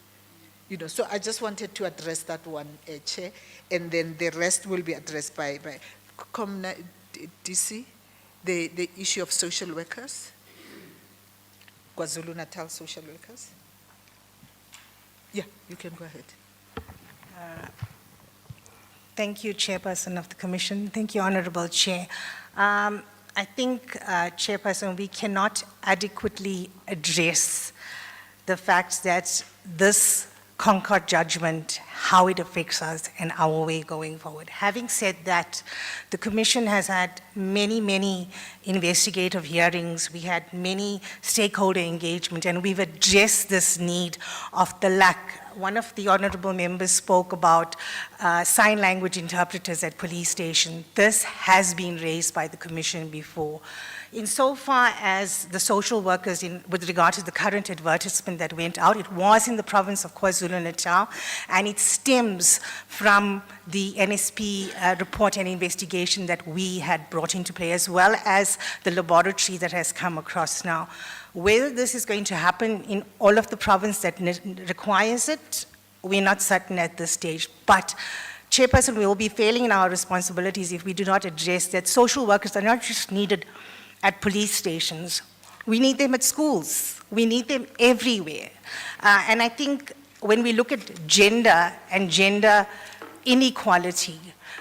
so I just wanted to address that one, Chair, and then the rest will be addressed by DC, the issue of social workers, KwaZulu-Natal social workers. Yeah, you can go ahead. Thank you, Chairperson of the Commission. Thank you, Honorable Chair. I think, Chairperson, we cannot adequately address the fact that this Concord judgment, how it affects us and our way going forward. Having said that, the Commission has had many investigative hearings. We had many stakeholder engagement, and we've addressed this need of the lack, one of the honorable members spoke about sign language interpreters at police station. This has been raised by the Commission before. Insofar as the social workers, with regard to the current advertisement that went out, it was in the province of KwaZulu-Natal, and it stems from the NSP report and investigation that we had brought into play, as well as the laboratory that has come across now. Whether this is going to happen in all of the province that requires it, we're not certain at this stage. But Chairperson, we will be failing in our responsibilities if we do not address that social workers are not just needed at police stations. We need them at schools. We need them everywhere. And I think when we look at gender and gender inequality,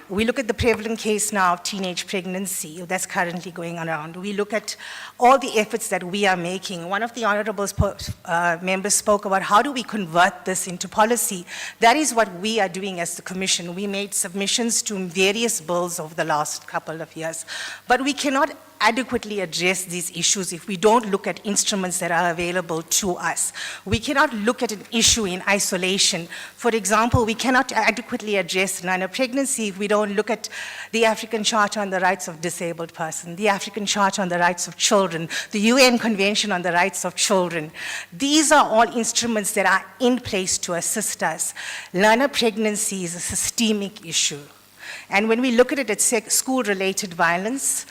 we look at the prevalent case now of teenage pregnancy that's currently going around. We look at all the efforts that we are making. One of the honorable members spoke about how do we convert this into policy. That is what we are doing as the Commission. We made submissions to various bills over the last couple of years. But we cannot adequately address these issues if we don't look at instruments that are available to us. We cannot look at an issue in isolation. For example, we cannot adequately address minor pregnancy if we don't look at the African Charter on the Rights of Disabled Persons, the African Charter on the Rights of Children, the UN Convention on the Rights of Children. These are all instruments that are in place to assist us. Learner pregnancy is a systemic issue. And when we look at it as school-related violence,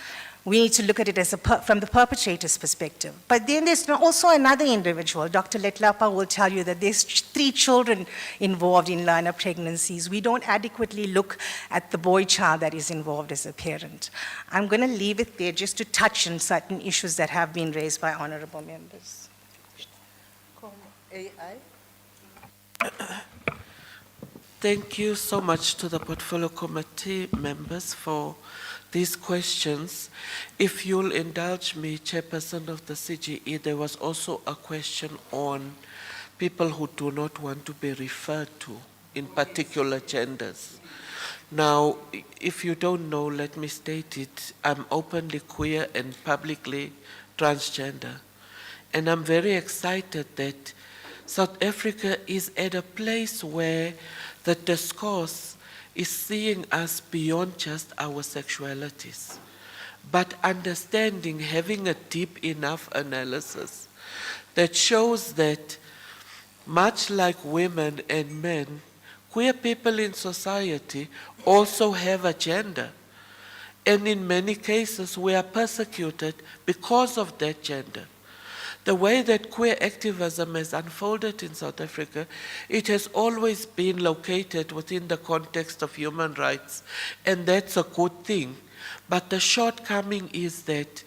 we need to look at it as from the perpetrator's perspective. But then there's also another individual. Dr. Letlapa will tell you that there's 3 children involved in learner pregnancies. We don't adequately look at the boy child that is involved as a parent. I'm going to leave it there just to touch on certain issues that have been raised by honorable members. Thank you so much to the Portfolio Committee members for these questions. If you'll indulge me, Chairperson of the CGE, there was also a question on people who do not want to be referred to in particular genders. Now, if you don't know, let me state it. I'm openly queer and publicly transgender. And I'm very excited that South Africa is at a place where the discourse is seeing us beyond just our sexualities, but understanding, having a deep enough analysis that shows that much like women and men, queer people in society also have a gender. And in many cases, we are persecuted because of that gender. The way that queer activism has unfolded in South Africa, it has always been located within the context of human rights, and that's a good thing. But the shortcoming is that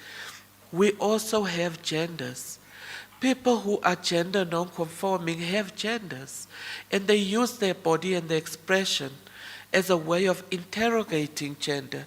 we also have genders. People who are gender non-conforming have genders, and they use their body and their expression as a way of interrogating gender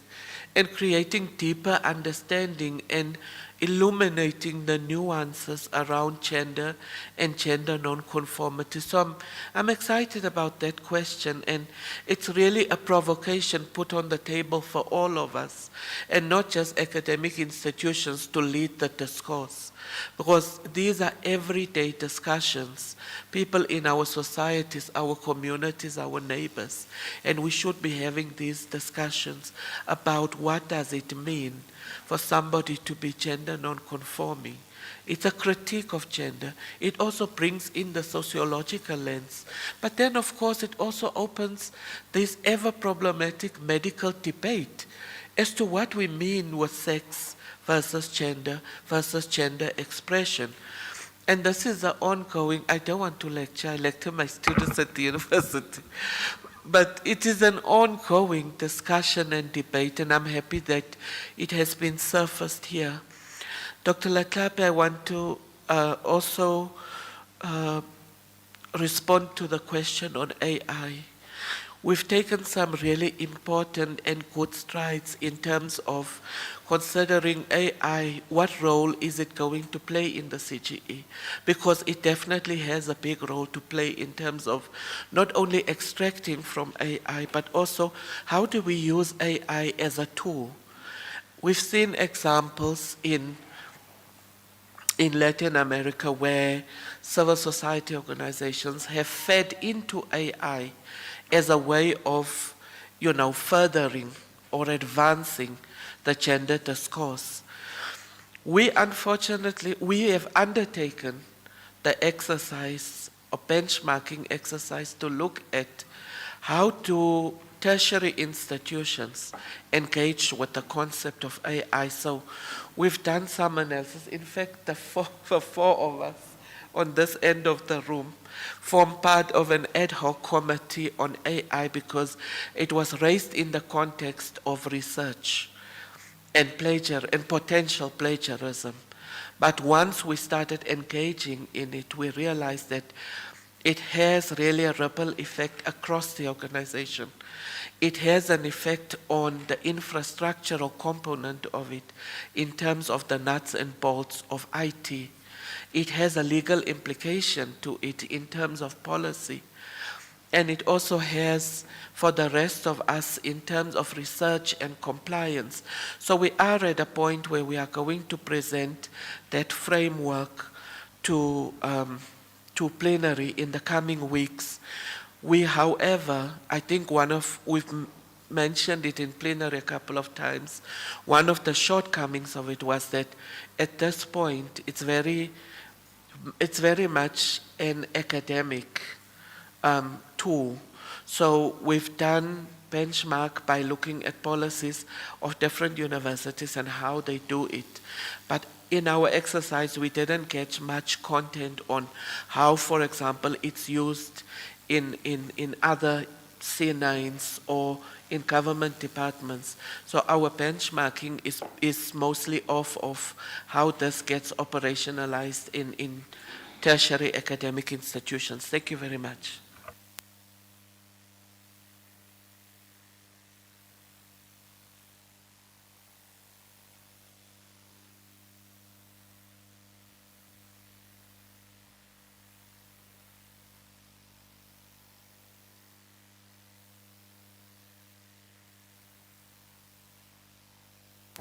and creating deeper understanding and illuminating the nuances around gender and gender non-conformity. So I'm excited about that question, and it's really a provocation put on the table for all of us, and not just academic institutions to lead the discourse, because these are everyday discussions, people in our societies, our communities, our neighbors, and we should be having these discussions about what does it mean for somebody to be gender non-conforming. It's a critique of gender. It also brings in the sociological lens. But then, of course, it also opens this ever-problematic medical debate as to what we mean with sex versus gender expression. And this is an ongoing, I don't want to lecture, I lecture my students at the university. But it is an ongoing discussion and debate, and I'm happy that it has been surfaced here. Dr. Letlapa, I want to also respond to the question on AI. We've taken some really important and good strides in terms of considering AI, what role is it going to play in the CGE? Because it definitely has a big role to play in terms of not only extracting from AI, but also how do we use AI as a tool? We've seen examples in in Latin America where civil society organizations have fed into AI as a way of, furthering or advancing the gender discourse. We have undertaken the exercise, a benchmarking exercise to look at how to tertiary institutions engage with the concept of AI. So we've done some analysis. In fact, the four of us on this end of the room form part of an ad hoc committee on AI because it was raised in the context of research and potential plagiarism. But once we started engaging in it, we realized that it has really a ripple effect across the organization. It has an effect on the infrastructural component of it in terms of the nuts and bolts of IT. It has a legal implication to it in terms of policy. And it also has for the rest of us in terms of research and compliance. So we are at a point where we are going to present that framework to plenary in the coming weeks. However, I think we've mentioned it in plenary a couple of times, one of the shortcomings of it was that at this point, it's very much an academic tool. So we've done benchmark by looking at policies of different universities and how they do it. But in our exercise, we didn't get much content on how, for example, it's used in other C9s or in government departments. So our benchmarking is mostly off of how this gets operationalized in tertiary academic institutions. Thank you very much.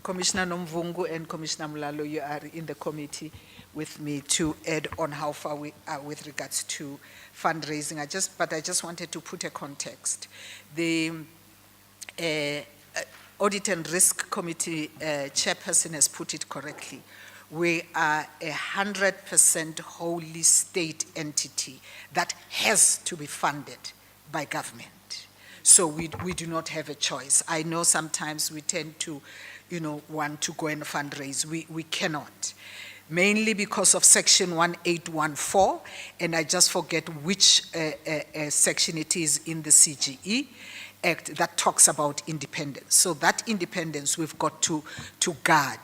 Commissioner Nomvungu and Commissioner Mulalo, you are in the committee with me to add on how far we are with regards to fundraising. I just wanted to put a context. The Audit and Risk Committee chairperson has put it correctly. We are 100% wholly state entity that has to be funded by government. So we do not have a choice. I know sometimes we tend to want to go and fundraise. We cannot. Mainly because of section 1814, and I just forget which section it is in the CGE Act that talks about independence. So that independence we've got to guard.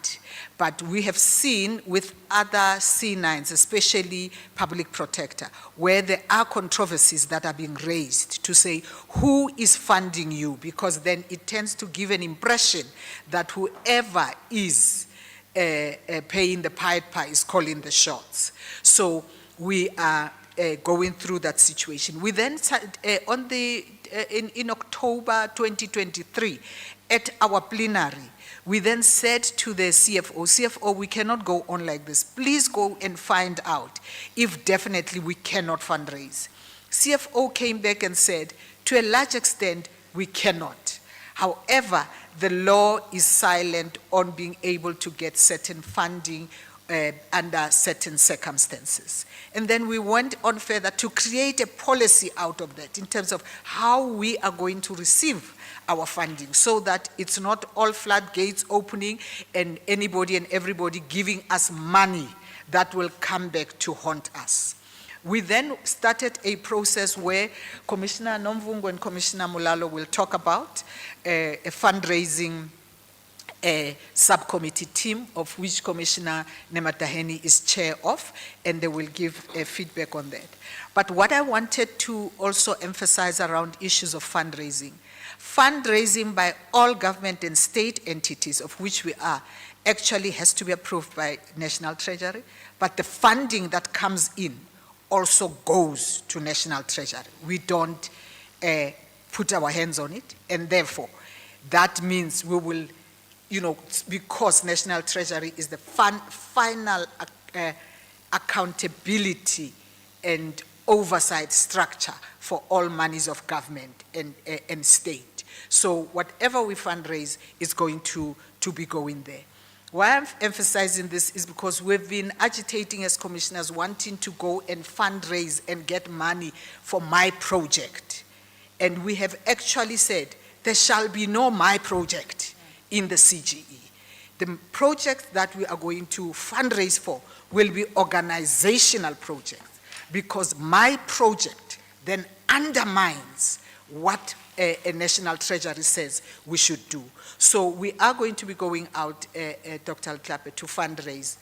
But we have seen with other C9s, especially public protector, where there are controversies that are being raised to say who is funding you, because then it tends to give an impression that whoever is paying the piper is calling the shots. So we are going through that situation. We then, in October 2023, at our plenary, we then said to the CFO, we cannot go on like this. Please go and find out if definitely we cannot fundraise. CFO came back and said, to a large extent, we cannot. However, the law is silent on being able to get certain funding under certain circumstances. And then we went on further to create a policy out of that in terms of how we are going to receive our funding, so that it's not all floodgates opening and anybody and everybody giving us money that will come back to haunt us. We then started a process where Commissioner Nomvungu and Commissioner Mulalo will talk about a fundraising subcommittee team, of which Commissioner Nemataheni is chair of, and they will give feedback on that. But what I wanted to also emphasize around issues of fundraising by all government and state entities, of which we are, actually has to be approved by National Treasury, but the funding that comes in also goes to National Treasury. We don't put our hands on it, and therefore that means we will, because National Treasury is the final accountability and oversight structure for all monies of government and state. So whatever we fundraise is going to be going there. Why I'm emphasizing this is because we've been agitating as commissioners, wanting to go and fundraise and get money for my project. And we have actually said, there shall be no my project in the CGE. The project that we are going to fundraise for will be organizational projects, because my project then undermines what a national treasury says we should do. So we are going to be going out, Dr. Clapper, to fundraise,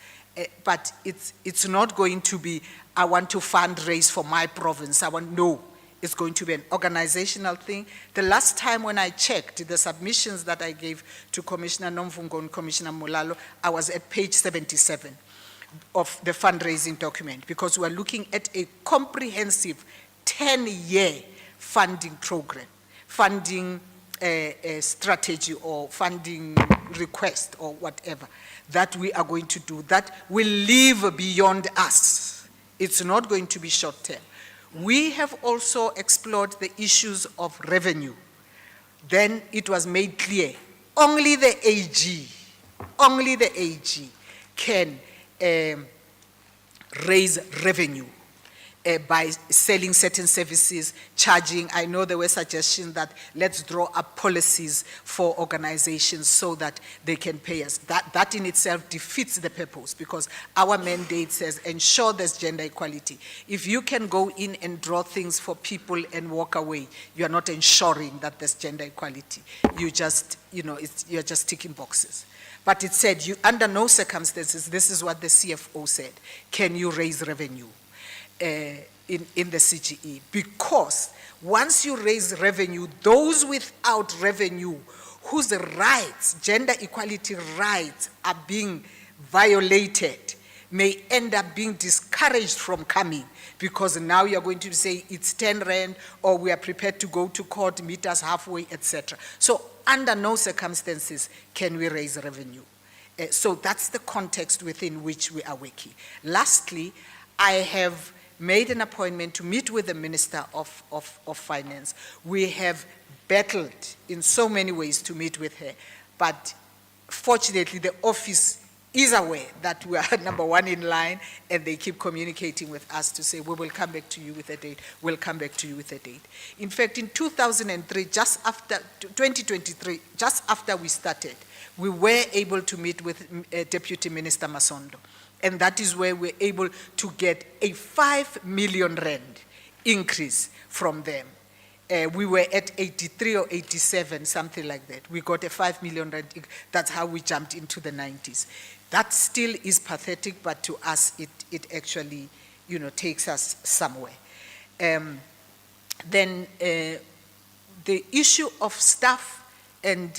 but it's not going to be, I want to fundraise for my province. No, it's going to be an organizational thing. The last time when I checked the submissions that I gave to Commissioner Nomvungo and Commissioner Mulalo, I was at page 77 of the fundraising document, because we're looking at a comprehensive 10-year funding program, funding strategy or funding request or whatever that we are going to do that will live beyond us. It's not going to be short term. We have also explored the issues of revenue. Then it was made clear, only the AG can raise revenue by selling certain services, charging. I know there were suggestions that let's draw up policies for organizations so that they can pay us. That in itself defeats the purpose, because our mandate says ensure there's gender equality. If you can go in and draw things for people and walk away, you're not ensuring that there's gender equality. You just, you're just ticking boxes. But it said, under no circumstances, this is what the CFO said, can you raise revenue in the CGE? Because once you raise revenue, those without revenue, whose rights, gender equality rights, are being violated, may end up being discouraged from coming, because now you're going to say it's 10 rand, or we are prepared to go to court, meet us halfway, etc. So under no circumstances can we raise revenue. So that's the context within which we are working. Lastly, I have made an appointment to meet with the Minister of Finance. We have battled in so many ways to meet with her, but fortunately the office is aware that we are #1 in line, and they keep communicating with us to say, we will come back to you with a date, we'll come back to you with a date. In fact, in 2003, 2023, just after we started, we were able to meet with Deputy Minister Masondo, and that is where we're able to get a 5 million rand increase from them. We were at 83 or 87, something like that. We got a 5 million rand, that's how we jumped into the 90s. That still is pathetic, but to us, it actually, takes us somewhere. Then the issue of staff and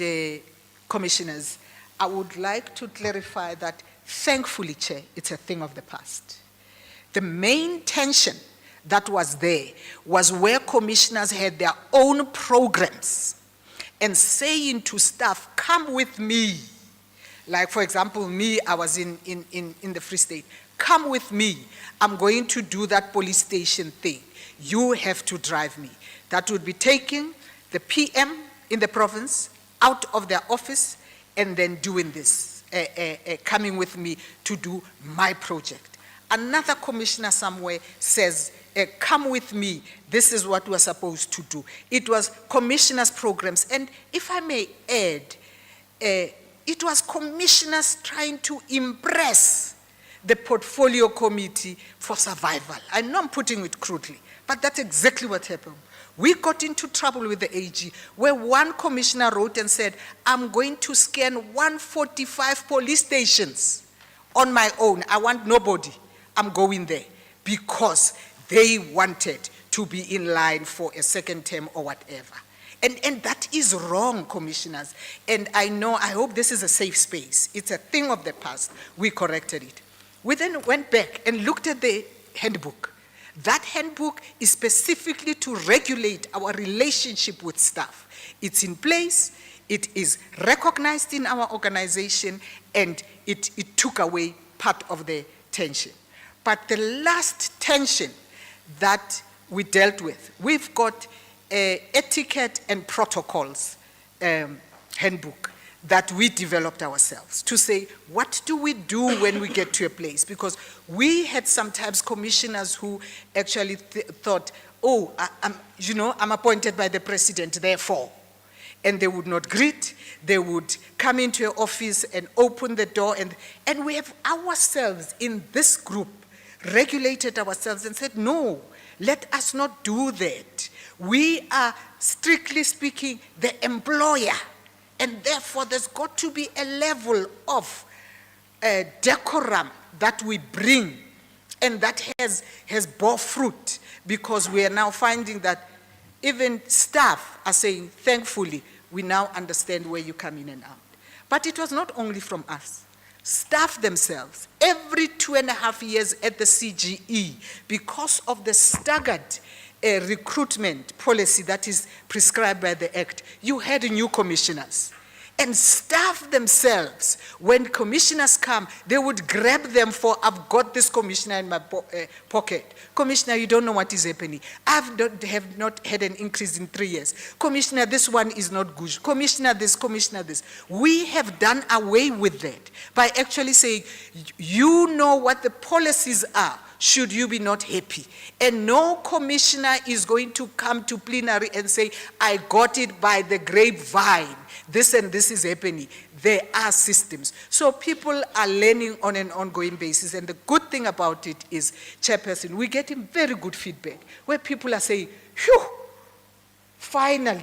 commissioners, I would like to clarify that, thankfully, Chair, it's a thing of the past. The main tension that was there was where commissioners had their own programs and saying to staff, come with me. Like, for example, me, I was in the Free State. Come with me. I'm going to do that police station thing. You have to drive me. That would be taking the PM in the province out of their office and then doing this, coming with me to do my project. Another commissioner somewhere says, come with me, this is what we're supposed to do. It was commissioners' programs. And if I may add, it was commissioners trying to impress the portfolio committee for survival. I know I'm putting it crudely, but that's exactly what happened. We got into trouble with the AG, where one commissioner wrote and said, I'm going to scan 145 police stations on my own. I want nobody. I'm going there, because they wanted to be in line for a second term or whatever. And that is wrong, commissioners. And I hope this is a safe space. It's a thing of the past. We corrected it. We then went back and looked at the handbook. That handbook is specifically to regulate our relationship with staff. It's in place, it is recognized in our organization, and it took away part of the tension. But the last tension that we dealt with, we've got a etiquette and protocols handbook that we developed ourselves to say, what do we do when we get to a place? Because we had sometimes commissioners who actually thought, oh, I'm appointed by the president, therefore. And they would not greet, they would come into your office and open the door, and we have ourselves in this group regulated ourselves and said, no, let us not do that. We are, strictly speaking, the employer, and therefore there's got to be a level of decorum that we bring, and that has bore fruit, because we are now finding that even staff are saying, thankfully, we now understand where you come in and out. But it was not only from us. Staff themselves, every 2.5 years at the CGE, because of the staggered recruitment policy that is prescribed by the Act, you had new commissioners. And staff themselves, when commissioners come, they would grab them for, I've got this commissioner in my pocket. Commissioner, you don't know what is happening. Have not had an increase in 3 years. Commissioner, this one is not good. Commissioner this, commissioner this. We have done away with that by actually saying, you know what the policies are, should you be not happy. And no commissioner is going to come to plenary and say, I got it by the grapevine. This and this is happening. There are systems. So people are learning on an ongoing basis. And the good thing about it is, Chairperson, we're getting very good feedback where people are saying, phew, finally,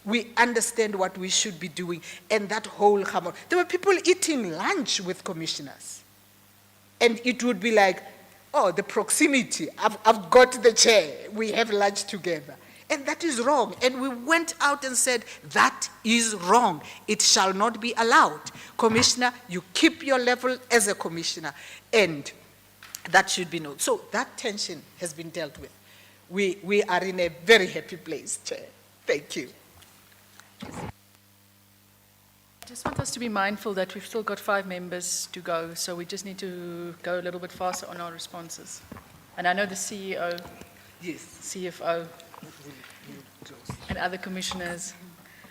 we understand what we should be doing. And that whole hammer. There were people eating lunch with commissioners. And it would be like, oh, the proximity, I've got the chair, we have lunch together. And that is wrong. And we went out and said, that is wrong. It shall not be allowed. Commissioner, you keep your level as a commissioner. And that should be known. So that tension has been dealt with. We are in a very happy place, Chair. Thank you. I just want us to be mindful that we've still got 5 members to go, so we just need to go a little bit faster on our responses. And I know the CEO, yes, CFO, and other commissioners.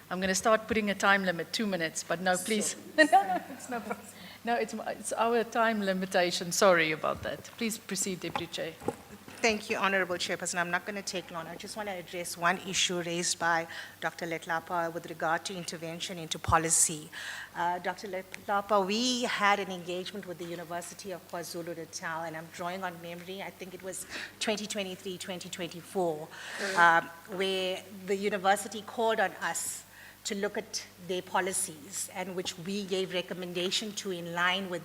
I'm going to start putting a time limit, 2 minutes, but no, please. No, it's not. No, it's our time limitation. Sorry about that. Please proceed, Deputy Chair. Thank you, Honorable Chairperson. I'm not going to take long. I just want to address one issue raised by Dr. Letlapa with regard to intervention into policy. Dr. Letlapa, we had an engagement with the University of KwaZulu-Natal, and I'm drawing on memory, I think it was 2023, 2024, where the university called on us to look at their policies, and which we gave recommendation to in line with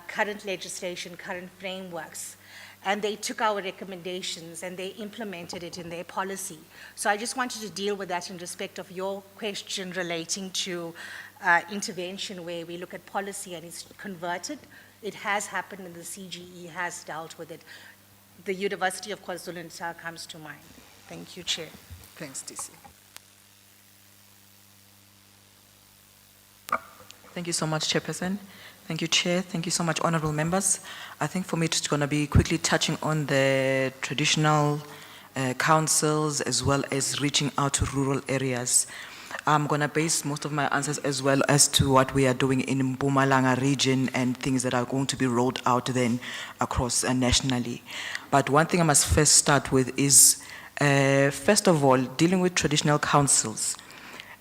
current legislation, current frameworks. And they took our recommendations and they implemented it in their policy. So I just wanted to deal with that in respect of your question relating to intervention, where we look at policy and it's converted. It has happened and the CGE has dealt with it. The University of KwaZulu-Natal comes to mind. Thank you, Chair. Thanks, DC. Thank you so much, Chairperson. Thank you, Chair. Thank you so much, honorable members. I think for me, it's going to be quickly touching on the traditional councils as well as reaching out to rural areas. I'm going to base most of my answers as well as to what we are doing in Mpumalanga region and things that are going to be rolled out then across nationally. But one thing I must first start with is, first of all, dealing with traditional councils.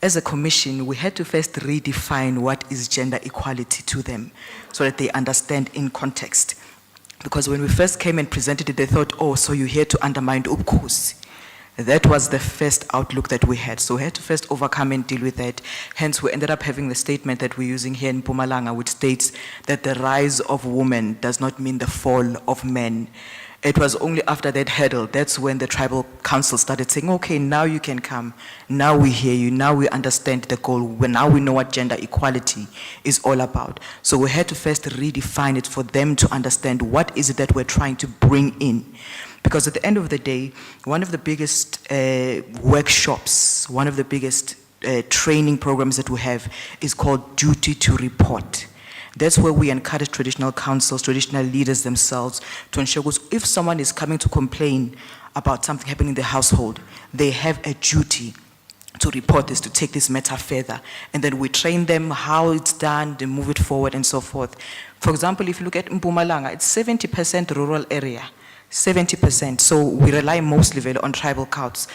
As a commission, we had to first redefine what is gender equality to them so that they understand in context. Because when we first came and presented it, they thought, oh, so you're here to undermine ubukhosi. That was the first outlook that we had. So we had to first overcome and deal with that. Hence, we ended up having the statement that we're using here in Mpumalanga, which states that the rise of women does not mean the fall of men. It was only after that hurdle, that's when the tribal council started saying, okay, now you can come. Now we hear you. Now we understand the goal. Now we know what gender equality is all about. So we had to first redefine it for them to understand what is it that we're trying to bring in. Because at the end of the day, one of the biggest workshops, one of the biggest training programs that we have is called Duty to Report. That's where we encourage traditional councils, traditional leaders themselves to ensure that if someone is coming to complain about something happening in the household, they have a duty to report this, to take this matter further. And then we train them how it's done, they move it forward and so forth. For example, if you look at Mpumalanga, it's 70% rural area, 70%. So we rely mostly very on tribal courts,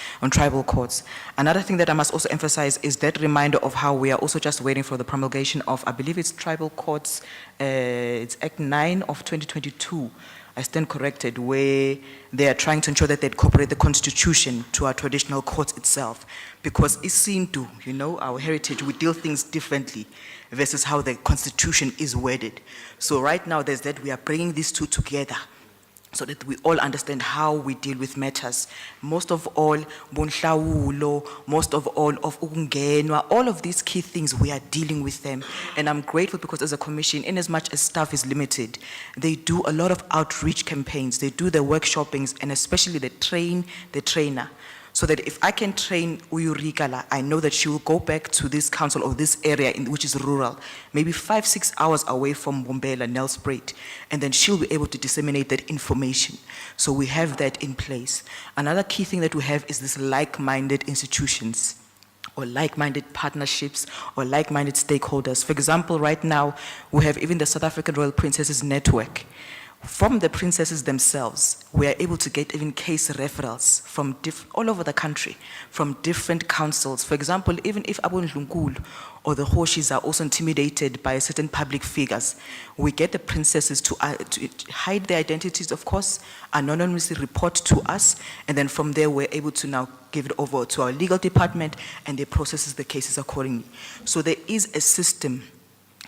Another thing that I must also emphasize is that reminder of how we are also just waiting for the promulgation of, I believe it's tribal courts, it's Act 9 of 2022. I stand corrected, where they are trying to ensure that they incorporate the constitution to our traditional courts itself. Because isintu, you know, our heritage, we deal things differently versus how the constitution is worded. So right now there's that, we are bringing these two together so that we all understand how we deal with matters. Most of all, bonhlawulo, most of all of ukungenwa, all of these key things, we are dealing with them. And I'm grateful because as a commission, in as much as staff is limited, they do a lot of outreach campaigns, they do the workshoppings, and especially they train the trainer. So that if I can train Uyurikala, I know that she will go back to this council or this area which is rural, maybe 5-6 hours away from Bombela, Nelspruit, and then she'll be able to disseminate that information. So we have that in place. Another key thing that we have is this like-minded institutions, or like-minded partnerships, or like-minded stakeholders. For example, right now, we have even the South African Royal Princesses Network. From the princesses themselves, we are able to get even case referrals from all over the country, from different councils. For example, even if Abu Ndlunkulu or the Hoshis are also intimidated by certain public figures, we get the princesses to hide their identities, of course, anonymously report to us, and then from there we're able to now give it over to our legal department, and they processes the cases accordingly. So there is a system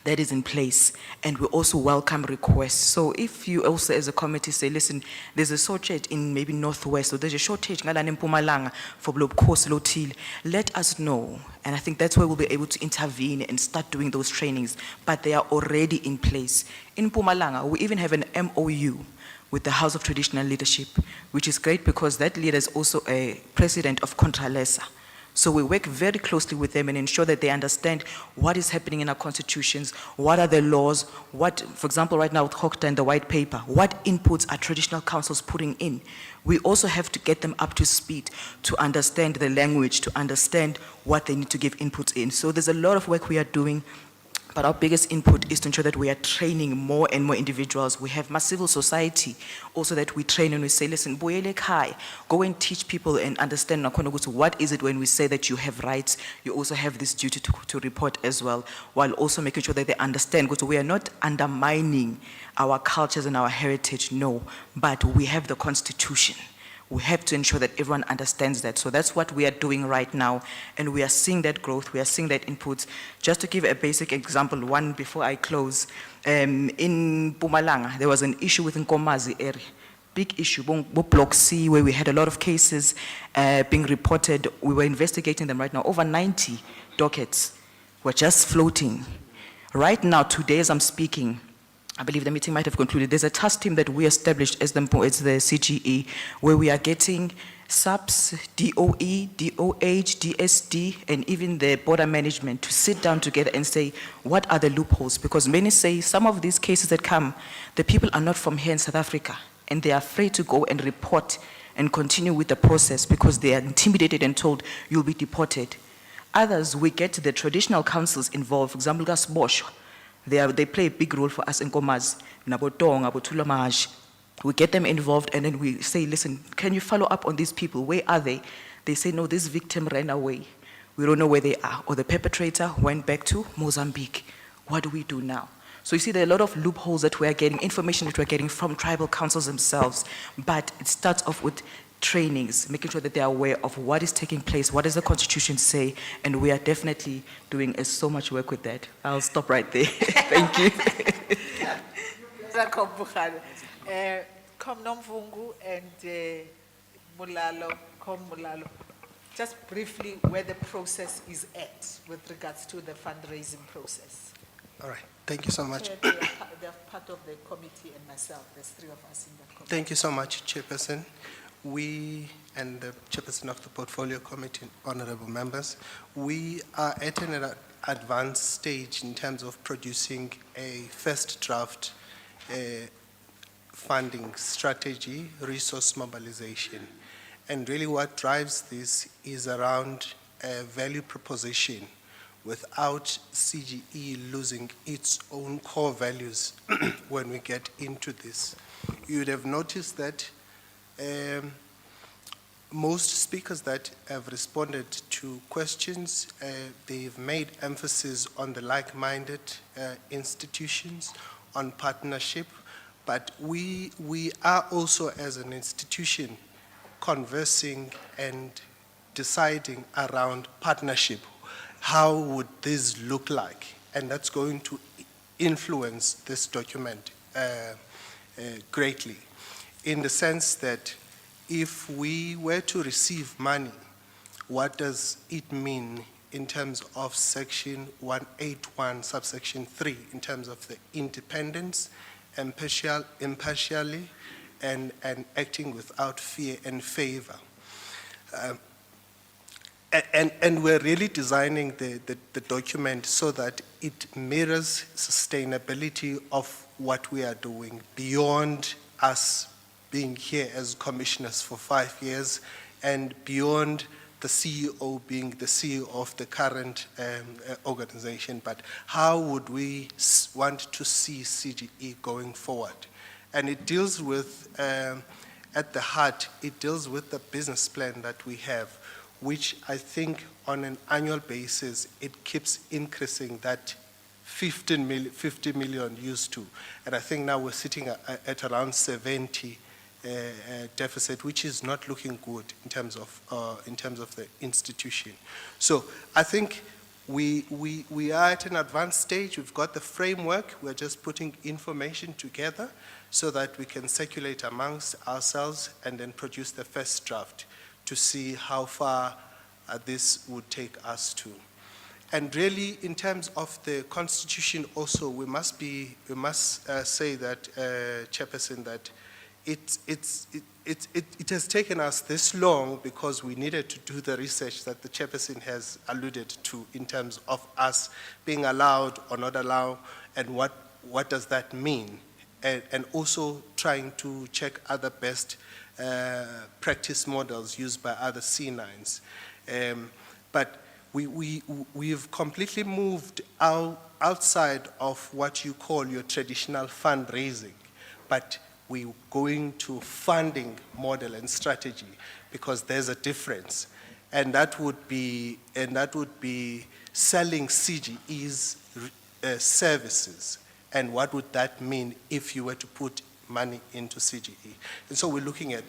that is in place, and we also welcome requests. So if you also as a committee say, listen, there's a shortage in maybe Northwest, or there's a shortage in Mpumalanga for course lotil, let us know. And I think that's where we'll be able to intervene and start doing those trainings, but they are already in place. In Mpumalanga, we even have an MOU with the House of Traditional Leadership, which is great because that leader is also a president of Contralesa. So we work very closely with them and ensure that they understand what is happening in our constitutions, what are the laws, what, for example, right now with Gauteng and the white paper, what inputs are traditional councils putting in. We also have to get them up to speed to understand the language, to understand what they need to give inputs in. So there's a lot of work we are doing. But our biggest input is to ensure that we are training more and more individuals. We have mass civil society also that we train, and we say, listen, boyele kai, go and teach people and understand what is it when we say that you have rights, you also have this duty to report as well, while also making sure that they understand, because we are not undermining our cultures and our heritage, no, but we have the constitution. We have to ensure that everyone understands that. So that's what we are doing right now. And we are seeing that growth, we are seeing that input. Just to give a basic example, one before I close, in Mpumalanga, there was an issue within Nkomazi area. Big issue, Block C, where we had a lot of cases being reported. We were investigating them right now. Over 90 dockets were just floating. Right now, today as I'm speaking, I believe the meeting might have concluded. There's a task team that we established as the CGE, where we are getting SAPS, DOE, DOH, DSD, and even the border management to sit down together and say, what are the loopholes? Because many say some of these cases that come, the people are not from here in South Africa, and they are afraid to go and report and continue with the process because they are intimidated and told, you'll be deported. Others, we get the traditional councils involved. For example, Gasbosh. They play a big role for us in Nkomazi, Nabotong, Abotulamash. We get them involved and then we say, listen, can you follow up on these people? Where are they? They say, no, this victim ran away. We don't know where they are. Or the perpetrator went back to Mozambique. What do we do now? So you see there are a lot of loopholes that we are getting, information that we're getting from tribal councils themselves. But it starts off with trainings, making sure that they are aware of what is taking place, what does the Constitution say, and we are definitely doing so much work with that. I'll stop right there. Thank you. Come Nomvungu and Mulalo, come Mulalo. Just briefly where the process is at with regards to the fundraising process. All right, thank you so much. They're part of the committee and myself, there's 3 of us in that committee. Thank you so much, Chairperson. We and the Chairperson of the Portfolio Committee, honorable members, we are at an advanced stage in terms of producing a first draft funding strategy, resource mobilization. And really what drives this is around a value proposition without CGE losing its own core values when we get into this. You would have noticed that most speakers that have responded to questions, they've made emphasis on the like-minded institutions, on partnership, but we are also as an institution conversing and deciding around partnership. How would this look like? And that's going to influence this document greatly, in the sense that if we were to receive money, what does it mean in terms of section 181, subsection 3, in terms of the independence, impartially, and acting without fear and favor? And we're really designing the document so that it mirrors sustainability of what we are doing beyond us being here as commissioners for 5 years and beyond the CEO being the CEO of the current organization, but how would we want to see CGE going forward? And it deals with, at the heart, it deals with the business plan that we have, which I think on an annual basis, it keeps increasing that 50 million used to. And I think now we're sitting at around 70 deficit, which is not looking good in terms of the institution. So I think we are at an advanced stage. We've got the framework. We're just putting information together so that we can circulate amongst ourselves and then produce the first draft to see how far this would take us to. And really, in terms of the Constitution also, we must say that, Chairperson, that it has taken us this long because we needed to do the research that the Chairperson has alluded to in terms of us being allowed or not allowed, and what does that mean? And also trying to check other best practice models used by other C9s. But we've completely moved outside of what you call your traditional fundraising, but we're going to funding model and strategy because there's a difference, and that would be selling CGE's services. And what would that mean if you were to put money into CGE? And so we're looking at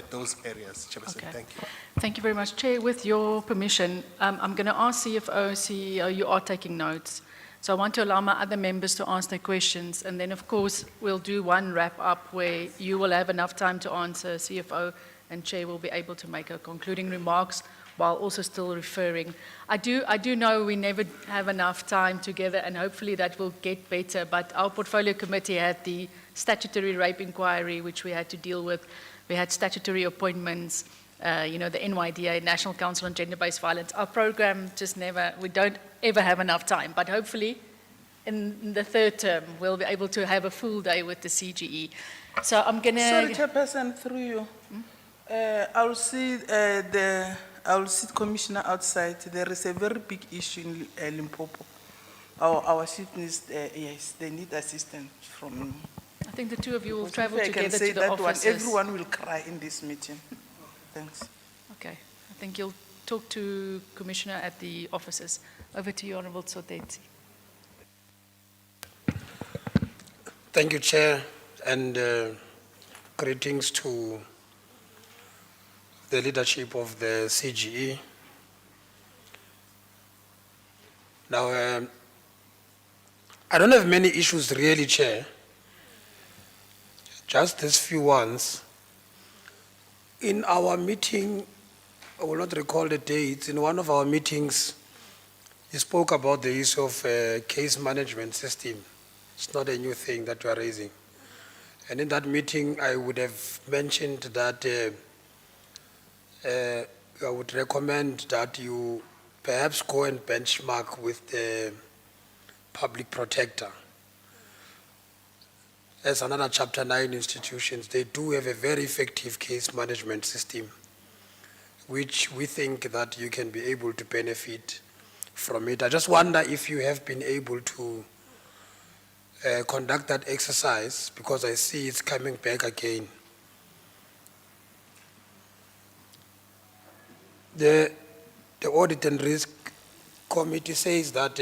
those areas, Chairperson. Okay. Thank you. Thank you very much. Chair, with your permission, I'm going to ask CFO, CEO, you are taking notes. So I want to allow my other members to ask their questions. And then, of course, we'll do one wrap-up where you will have enough time to answer, CFO, and Chair will be able to make her concluding remarks while also still referring. I do know we never have enough time together, and hopefully that will get better. But our portfolio committee had the statutory rape inquiry, which we had to deal with. We had statutory appointments, the NYDA, National Council on Gender-Based Violence. Our program just we don't ever have enough time. But hopefully, in the third term, we'll be able to have a full day with the CGE. So I'm going to... Sorry, Chairperson, through you. I'll see the Commissioner outside. There is a very big issue in Limpopo. Our chief needs, yes, they need assistance from... I think the two of you will If travel I can together say to the that offices. everyone will cry in this meeting. Thanks. Okay. I think you'll talk to Commissioner at the offices. Over to you, Honourable Tsotetsi. Thank you, Chair, and greetings to the leadership of the CGE. Now, I don't have many issues really, Chair. Just these few ones. In our meeting, I will not recall the dates, in one of our meetings, you spoke about the use of case management system. It's not a new thing that you are raising. And in that meeting, I would have mentioned that I would recommend that you perhaps go and benchmark with the public protector. As another Chapter 9 institutions, they do have a very effective case management system, which we think that you can be able to benefit from it. I just wonder if you have been able to conduct that exercise, because I see it's coming back again. The Audit and Risk Committee says that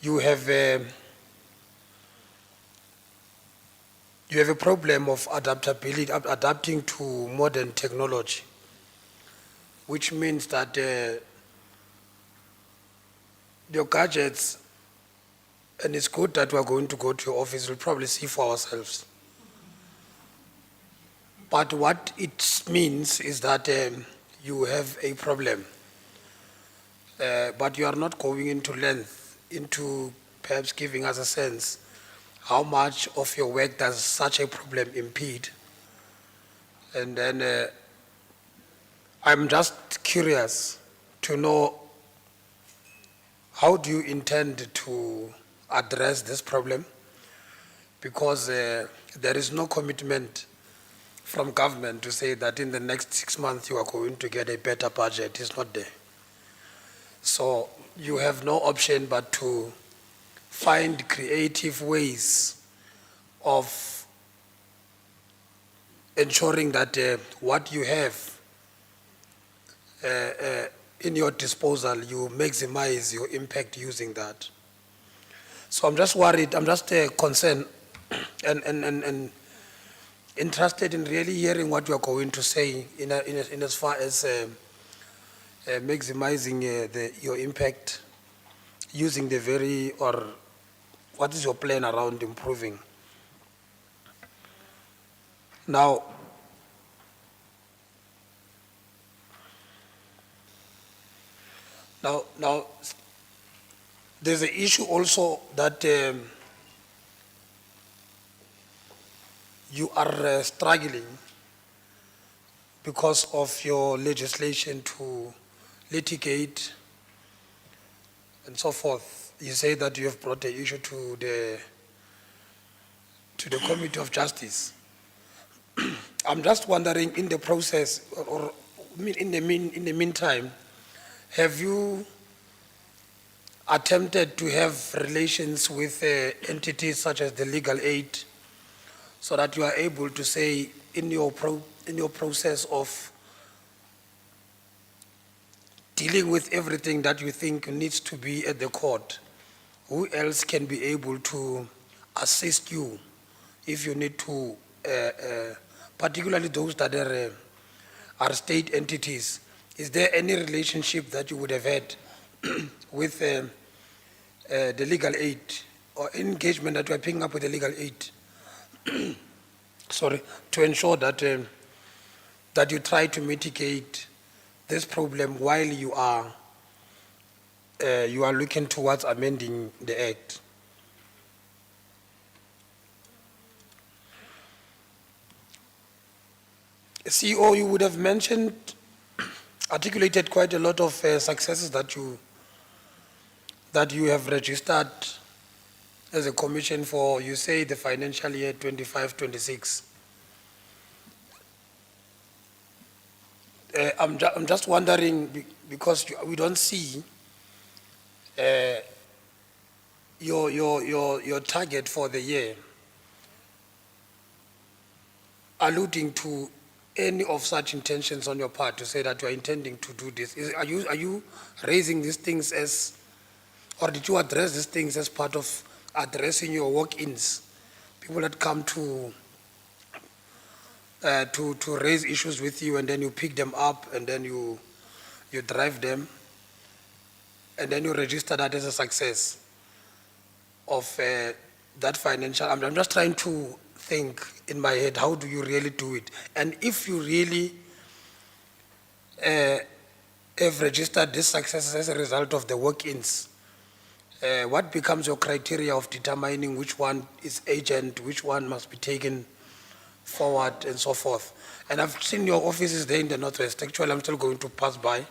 you have a problem of adaptability, adapting to modern technology, which means that your gadgets, and it's good that we're going to go to your office, we'll probably see for ourselves. But what it means is that you have a problem, but you are not going into length, into perhaps giving us a sense how much of your work does such a problem impede. And then I'm just curious to know, how do you intend to address this problem? Because there is no commitment from government to say that in the next 6 months you are going to get a better budget. It's not there. So you have no option but to find creative ways of ensuring that what you have in your disposal, you maximize your impact using that. So I'm just worried, I'm just concerned and interested in really hearing what you are going to say in as far as maximizing your impact using the very, or what is your plan around improving? Now, there's an issue also that you are struggling because of your legislation to litigate and so forth. You say that you have brought the issue to the Committee of Justice. I'm just wondering, in the process, or in the meantime, have you attempted to have relations with entities such as the legal aid, so that you are able to say in your process of dealing with everything that you think needs to be at the court, who else can be able to assist you if you need to, particularly those that are state entities? Is there any relationship that you would have had with the legal aid, or engagement that you are picking up with the legal aid? Sorry, to ensure that that you try to mitigate this problem while you are looking towards amending the act. CEO, you would have mentioned, articulated quite a lot of successes that you have registered as a commission for, you say, the financial year 25-26. I'm just wondering, because we don't see your target for the year alluding to any of such intentions on your part to say that you are intending to do this. Are you raising these things as, or did you address these things as part of addressing your walk-ins, people that come to raise issues with you, and then you pick them up, and then you drive them, and then you register that as a success of that financial? I'm just trying to think in my head, how do you really do it? And if you really have registered this success as a result of the work-ins, what becomes your criteria of determining which one is urgent, which one must be taken forward, and so forth? And I've seen your offices there in the Northwest. Actually, I'm still going to pass by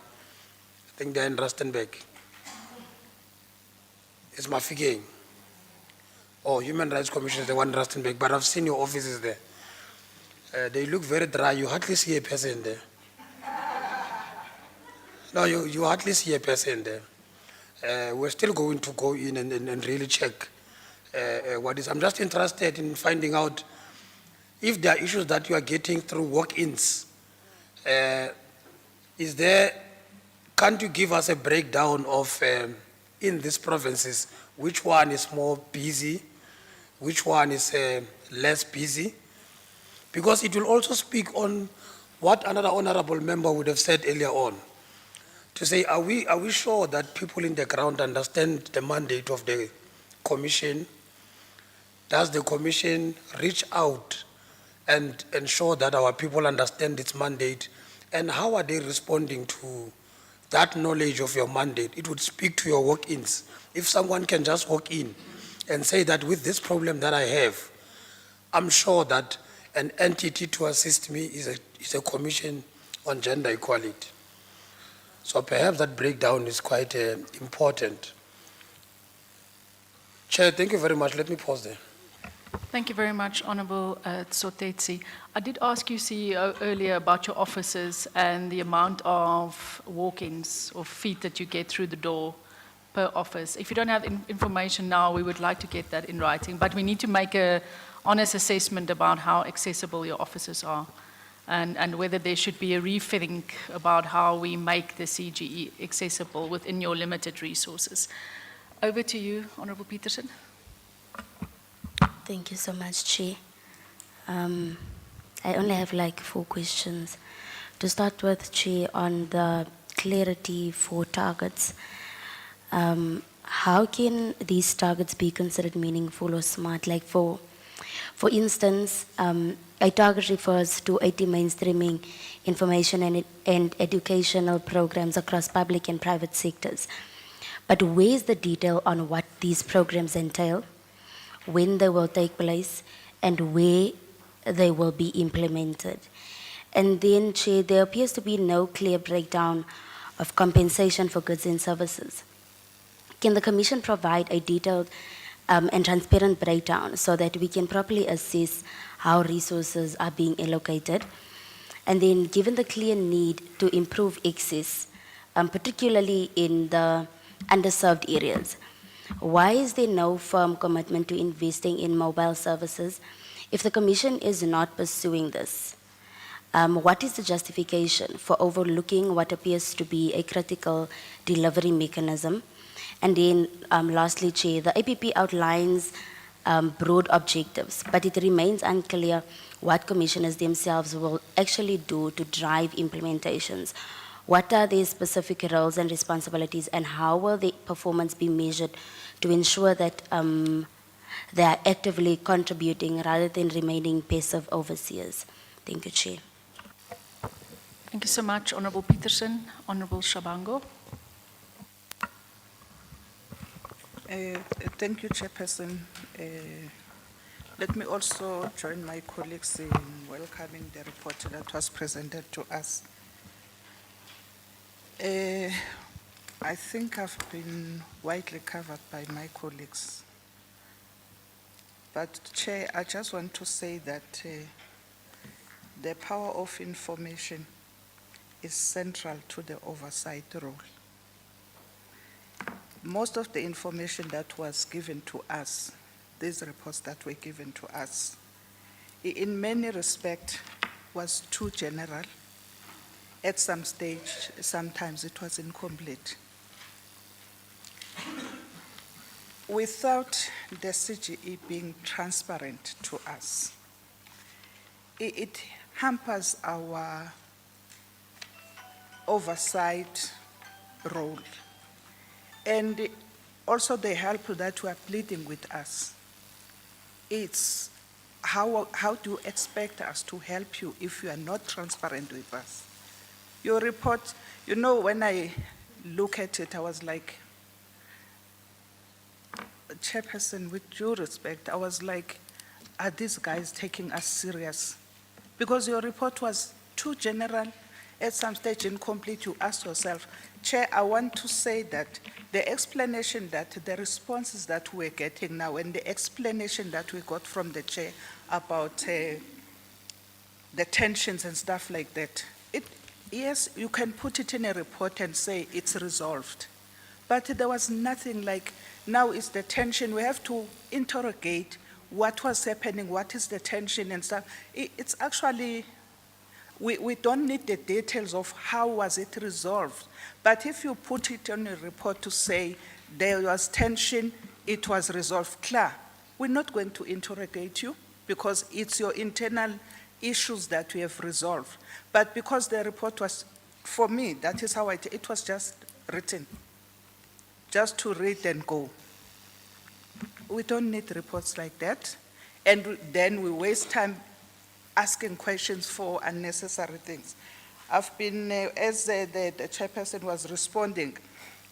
I think they're in Rustenburg. It's Mafikeng. Oh, Human Rights Commission is the one in Rustenburg, but I've seen your offices there. They look very dry. You hardly see a person there. No, you hardly see a person there. We're still going to go in and really check what is. I'm just interested in finding out if there are issues that you are getting through walk-ins. Can't you give us a breakdown of, in these provinces, which one is more busy, which one is less busy? Because it will also speak on what another honorable member would have said earlier on. To say, are we sure that people in the ground understand the mandate of the commission? Does the commission reach out and ensure that our people understand its mandate? And how are they responding to that knowledge of your mandate? It would speak to your walk-ins. If someone can just walk in and say that with this problem that I have, I'm sure that an entity to assist me is a commission on gender equality. So perhaps that breakdown is quite important. Chair, thank you very much. Let me pause there. Thank you very much, Honourable Tsotetsi. I did ask you, CEO, earlier about your offices and the amount of walk-ins or feet that you get through the door per office. If you don't have information now, we would like to get that in writing, but we need to make an honest assessment about how accessible your offices are and whether there should be a rethink about how we make the CGE accessible within your limited resources. Over to you, Honourable Peterson. Thank you so much, Chair. I only have like 4 questions. To start with, Chair, on the clarity for targets, how can these targets be considered meaningful or smart? Like for instance, a target refers to 80 mainstreaming information and educational programs across public and private sectors. But where's the detail on what these programs entail, when they will take place, and where they will be implemented? And then, Chair, there appears to be no clear breakdown of compensation for goods and services. Can the Commission provide a detailed and transparent breakdown so that we can properly assess how resources are being allocated? And then, given the clear need to improve access, particularly in the underserved areas, why is there no firm commitment to investing in mobile services if the Commission is not pursuing this? What is the justification for overlooking what appears to be a critical delivery mechanism? And then lastly, Chair, the APP outlines broad objectives, but it remains unclear what commissioners themselves will actually do to drive implementations. What are their specific roles and responsibilities, and how will their performance be measured to ensure that they are actively contributing rather than remaining passive overseers? Thank you, Chair. Thank you so much, Honourable Peterson. Honourable Shabango. Thank you, Chairperson. Let me also join my colleagues in welcoming the report that was presented to us. I think I've been widely covered by my colleagues. But, Chair, I just want to say that the power of information is central to the oversight role. Most of the information that was given to us, these reports that were given to us, in many respects was too general. At some stage, sometimes it was incomplete. Without the CGE being transparent to us, it hampers our oversight role. And also the help that you are pleading with us. It's how do you expect us to help you if you are not transparent with us? Your report, you know, when I look at it, I was like, Chairperson, with due respect, I was like, are these guys taking us serious? Because your report was too general at some stage incomplete, you ask yourself, Chair, I want to say that the explanation that the responses that we're getting now and the explanation that we got from the Chair about the tensions and stuff like that, yes, you can put it in a report and say it's resolved. But there was nothing like, now is the tension, we have to interrogate what was happening, what is the tension and stuff. It's actually, we don't need the details of how was it resolved. But if you put it on a report to say there was tension, it was resolved, clear, we're not going to interrogate you because it's your internal issues that we have resolved. But because the report was, for me, that is how it was just written, just to read and go. We don't need reports like that. And then we waste time asking questions for unnecessary things. I've been, as the chairperson was responding,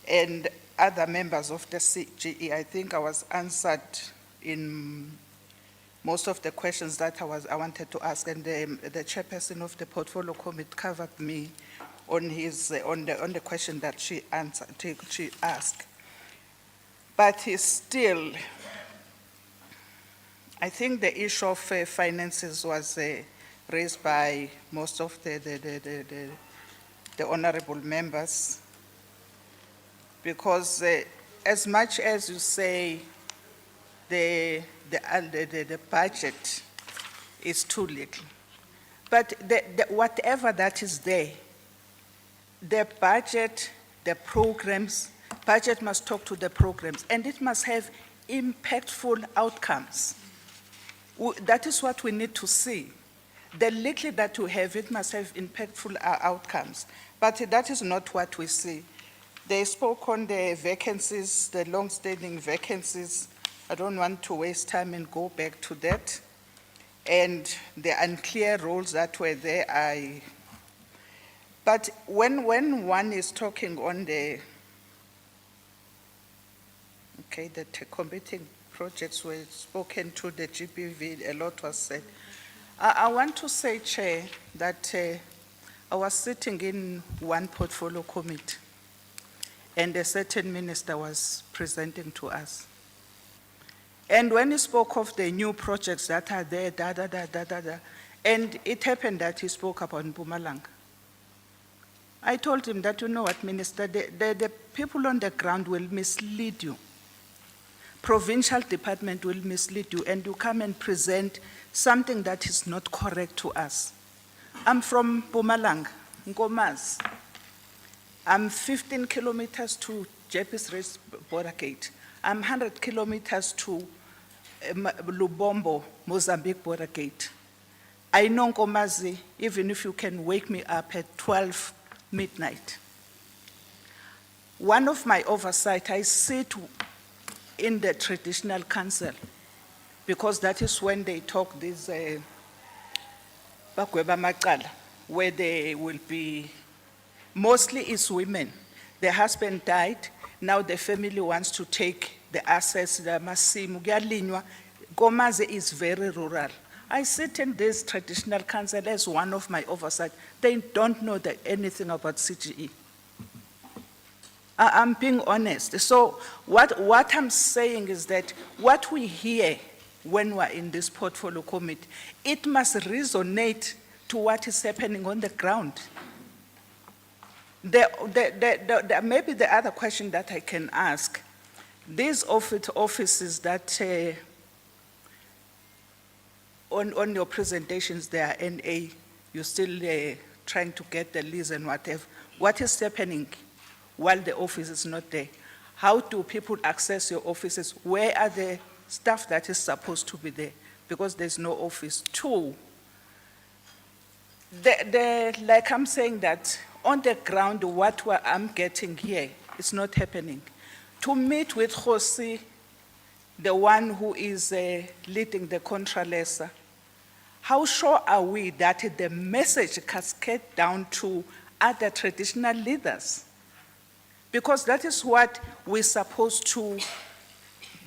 and other members of the CGE, I think I was answered in most of the questions that I wanted to ask, and the chairperson of the portfolio committee covered me on the question that she asked. But it's still, I think the issue of finances was raised by most of the honorable members, because as much as you say the budget is too little, but whatever that is there, the budget, the programs, budget must talk to the programs, and it must have impactful outcomes. That is what we need to see. The little that we have, it must have impactful outcomes. But that is not what we see. They spoke on the vacancies, the long-standing vacancies. I don't want to waste time and go back to that. And the unclear roles that were there, but when one is talking on the competing projects were spoken to the GPV, a lot was said. I want to say, Chair, that I was sitting in one portfolio committee, and a certain minister was presenting to us. And when he spoke of the new projects that are there, and it happened that he spoke about Mpumalanga. I told him that, you know what, Minister, the people on the ground will mislead you. Provincial department will mislead you, and you come and present something that is not correct to us. I'm from Mpumalanga, Nkomazi. I'm 15 kilometers to Jeppes Race border gate. I'm 100 kilometers to Lubombo, Mozambique border gate. I know Nkomazi, even if you can wake me up at 12 midnight. One of my oversight, I sit in the traditional council, because that is when they talk this Bagweba Makala, where they will be, mostly it's women. The husband died, now the family wants to take the assets, the masimu, Gyalinywa. Gomaze is very rural. I sit in this traditional council as one of my oversight. They don't know anything about CGE. I'm being honest. So what I'm saying is that what we hear when we're in this portfolio committee, it must resonate to what is happening on the ground. Maybe the other question that I can ask, these offices that on your presentations there are NA, you're still trying to get the lease and whatever. What is happening while the office is not there? How do people access your offices? Where are the staff that is supposed to be there? Because there's no office. Two, like I'm saying that on the ground, what I'm getting here is not happening. To meet with Josi, the one who is leading the Contralesa, how sure are we that the message cascades down to other traditional leaders? Because that is what we're supposed to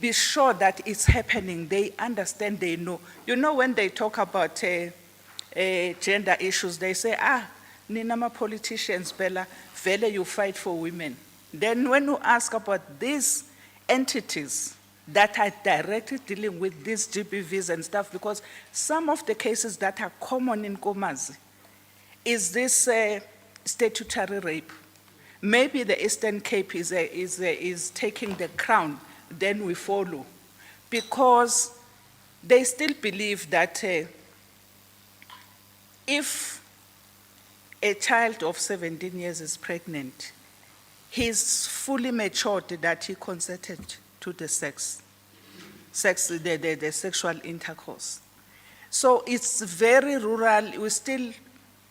be sure that it's happening. They understand, they know. You know, when they talk about gender issues, they say, nina politicians bela, vele you fight for women. Then when you ask about these entities that are directly dealing with these GBVs and stuff, because some of the cases that are common in Komazi is this statutory rape. Maybe the Eastern Cape is taking the crown, then we follow. Because they still believe that if a child of 17 years is pregnant, he's fully matured that he consented to the the sexual intercourse. So it's very rural. We still,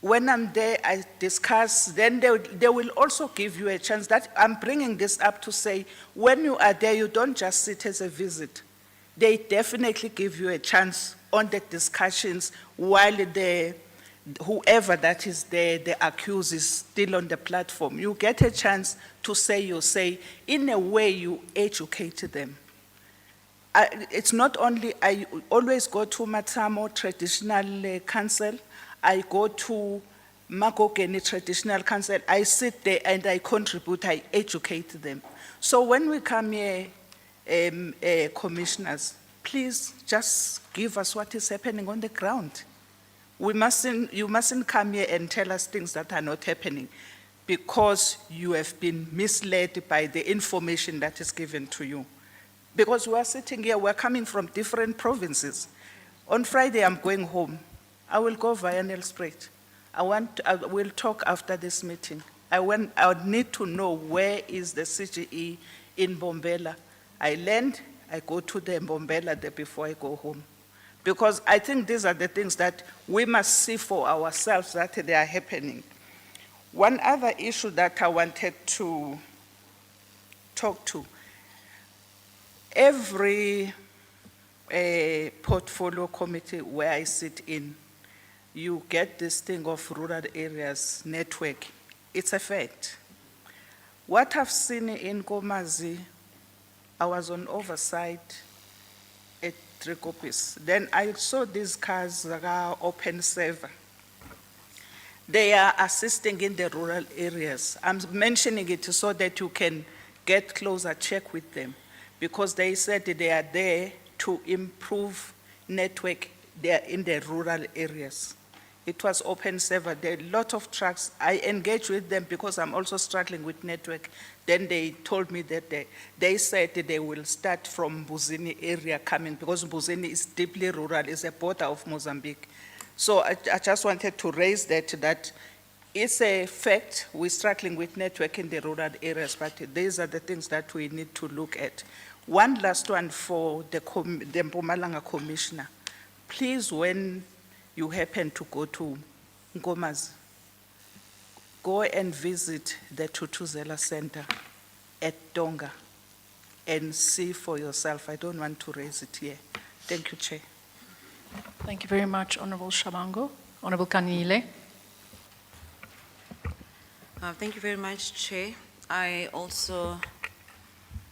when I'm there, I discuss, then they will also give you a chance. That I'm bringing this up to say, when you are there, you don't just sit as a visit. They definitely give you a chance on the discussions while whoever that is there, the accused is still on the platform. You get a chance to say your say. In a way, you educate them. It's not only, I always go to Matamo Traditional Council, I go to Makokeni Traditional Council, I sit there and I contribute, I educate them. So when we come here, commissioners, please just give us what is happening on the ground. You mustn't come here and tell us things that are not happening because you have been misled by the information that is given to you. Because we are sitting here, we're coming from different provinces. On Friday, I'm going home. I will go via Nelspruit. I will talk after this meeting. I would need to know where is the CGE in Bombela. I land, I go to the Bombela there before I go home. Because I think these are the things that we must see for ourselves that they are happening. One other issue that I wanted to talk to, every portfolio committee where I sit in, you get this thing of rural areas network. It's a fact. What I've seen in Komazi, I was on Oversight at 3 copies. Then I saw these cars that are open server. They are assisting in the rural areas. I'm mentioning it so that you can get closer, check with them, because they said they are there to improve network there in the rural areas. It was open server. There are a lot of trucks. I engage with them because I'm also struggling with network. Then they told me that they said that they will start from Mbuzini area coming, because Mbuzini is deeply rural, it's a border of Mozambique. So I just wanted to raise that it's a fact we're struggling with network in the rural areas, but these are the things that we need to look at. One last one for the Mpumalanga Commissioner. Please, when you happen to go to Nkomazi, go and visit the Tutuzela Center at Tonga and see for yourself. I don't want to raise it here. Thank you, Chair. Thank you very much, Honorable Shabango. Honorable Kanile. Thank you very much, Chair. I also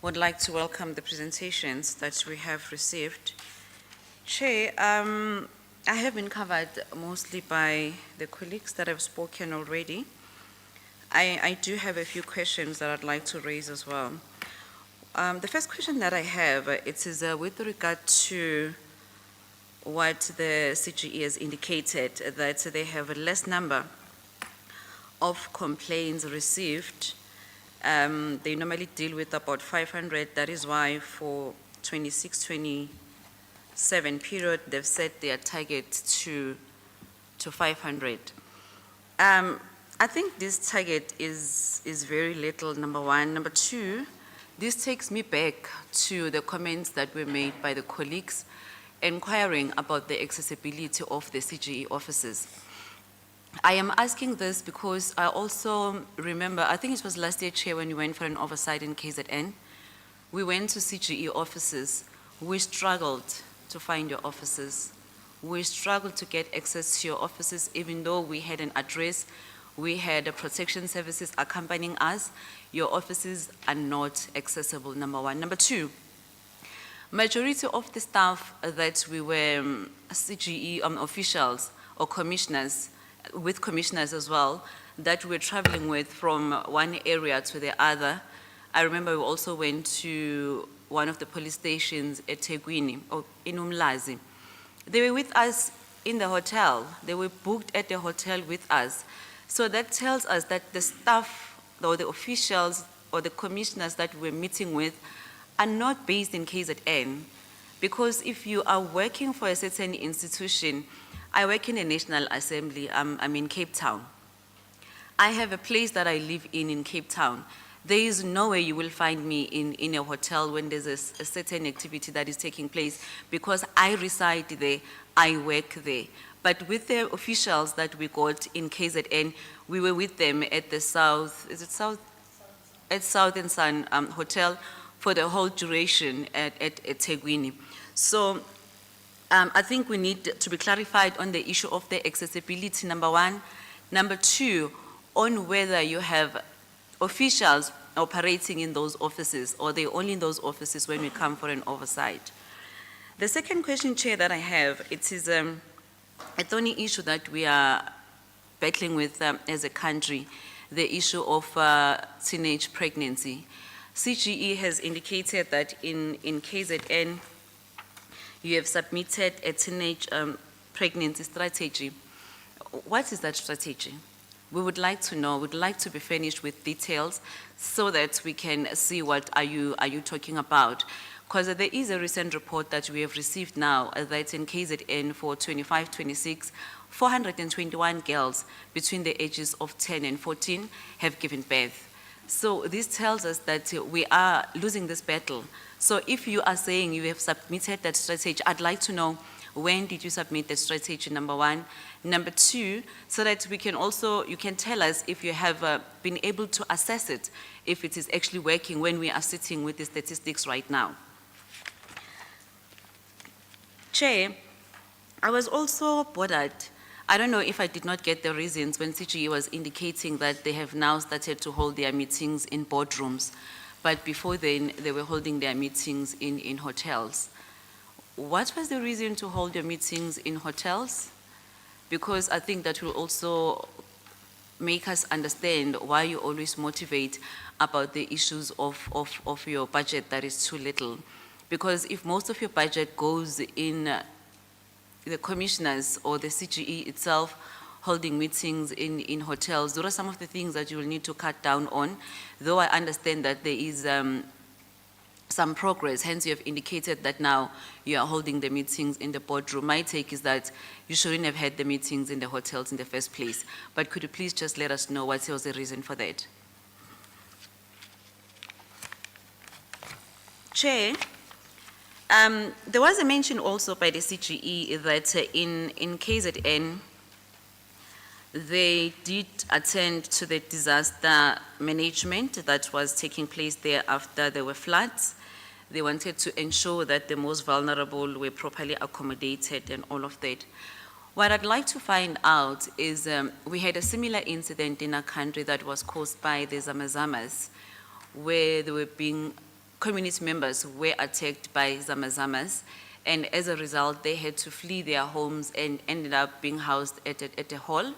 would like to welcome the presentations that we have received. Chair, I have been covered mostly by the colleagues that have spoken already. I do have a few questions that I'd like to raise as well. The first question that I have, it is with regard to what the CGE has indicated, that they have a less number of complaints received. They normally deal with about 500. That is why for 26-27 period, they've set their target to 500. I think this target is very little, number one. Number two, this takes me back to the comments that were made by the colleagues inquiring about the accessibility of the CGE offices. I am asking this because I also remember, I think it was last year, Chair, when we went for an oversight in KZN. We went to CGE offices. We struggled to find your offices. We struggled to get access to your offices, even though we had an address, we had a protection services accompanying us. Your offices are not accessible, number one. Number two, majority of the staff that we were CGE officials or commissioners, with commissioners as well, that we're traveling with from one area to the other. I remember we also went to one of the police stations at Tegwini, or in Umlazi. They were with us in the hotel. They were booked at the hotel with us. So that tells us that the staff or the officials or the commissioners that we're meeting with are not based in KZN. Because if you are working for a certain institution, I work in a National Assembly, I'm in Cape Town. I have a place that I live in Cape Town. There is no way you will find me in a hotel when there's a certain activity that is taking place, because I reside there, I work there. But with the officials that we got in KZN, we were with them at the South, is it South? At Sandton Hotel for the whole duration at Tegwini. So I think we need to be clarified on the issue of the accessibility, number one. Number two, on whether you have officials operating in those offices, or they're only in those offices when we come for an oversight. The second question, Chair, that I have, it is a thorny issue that we are battling with as a country, the issue of teenage pregnancy. CGE has indicated that in KZN, you have submitted a teenage pregnancy strategy. What is that strategy? We would like to know, we'd like to be furnished with details so that we can see what are you talking about. Because there is a recent report that we have received now that in KZN for 25-26, 421 girls between the ages of 10 and 14 have given birth. So this tells us that we are losing this battle. So if you are saying you have submitted that strategy, I'd like to know, when did you submit the strategy, number one? Number two, so that we can also, you can tell us if you have been able to assess it, if it is actually working when we are sitting with the statistics right now. Chair, I was also bothered. I don't know if I did not get the reasons when CGE was indicating that they have now started to hold their meetings in boardrooms, but before then they were holding their meetings in hotels. What was the reason to hold your meetings in hotels? Because I think that will also make us understand why you always motivate about the issues of your budget that is too little. Because if most of your budget goes in the commissioners or the CGE itself holding meetings in hotels, those are some of the things that you will need to cut down on, though I understand that there is some progress, hence you have indicated that now you are holding the meetings in the boardroom. My take is that you shouldn't have had the meetings in the hotels in the first place, but could you please just let us know what was the reason for that? Chair, there was a mention also by the CGE that in KZN, they did attend to the disaster management that was taking place there after there were floods. They wanted to ensure that the most vulnerable were properly accommodated and all of that. What I'd like to find out is we had a similar incident in our country that was caused by the Zamazamas, where they were being community members were attacked by Zamazamas, and as a result, they had to flee their homes and ended up being housed at a hall.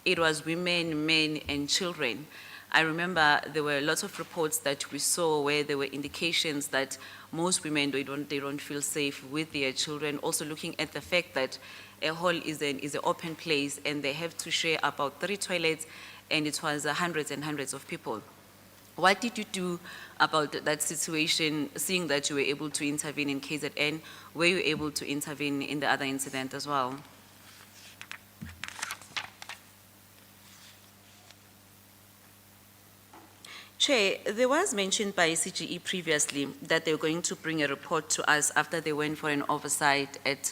It was women, men, and children. I remember there were lots of reports that we saw where there were indications that most women, they don't feel safe with their children. Also looking at the fact that a hall is an open place and they have to share about 3 toilets, and it was hundreds and hundreds of people. What did you do about that situation, seeing that you were able to intervene in KZN? Were you able to intervene in the other incident as well? Chair, there was mentioned by CGE previously that they were going to bring a report to us after they went for an oversight at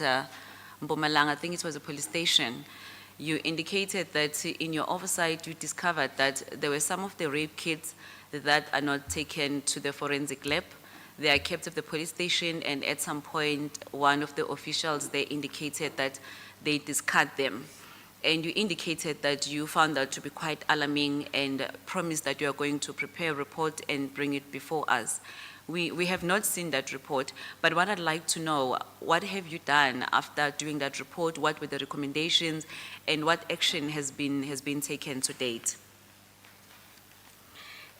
Mpumalanga. I think it was a police station. You indicated that in your oversight you discovered that there were some of the rape kits that are not taken to the forensic lab. They are kept at the police station, and at some point one of the officials, they indicated that they discard them. And you indicated that you found that to be quite alarming and promised that you are going to prepare a report and bring it before us. We have not seen that report, but what I'd like to know, what have you done after doing that report? What were the recommendations and what action has been taken to date?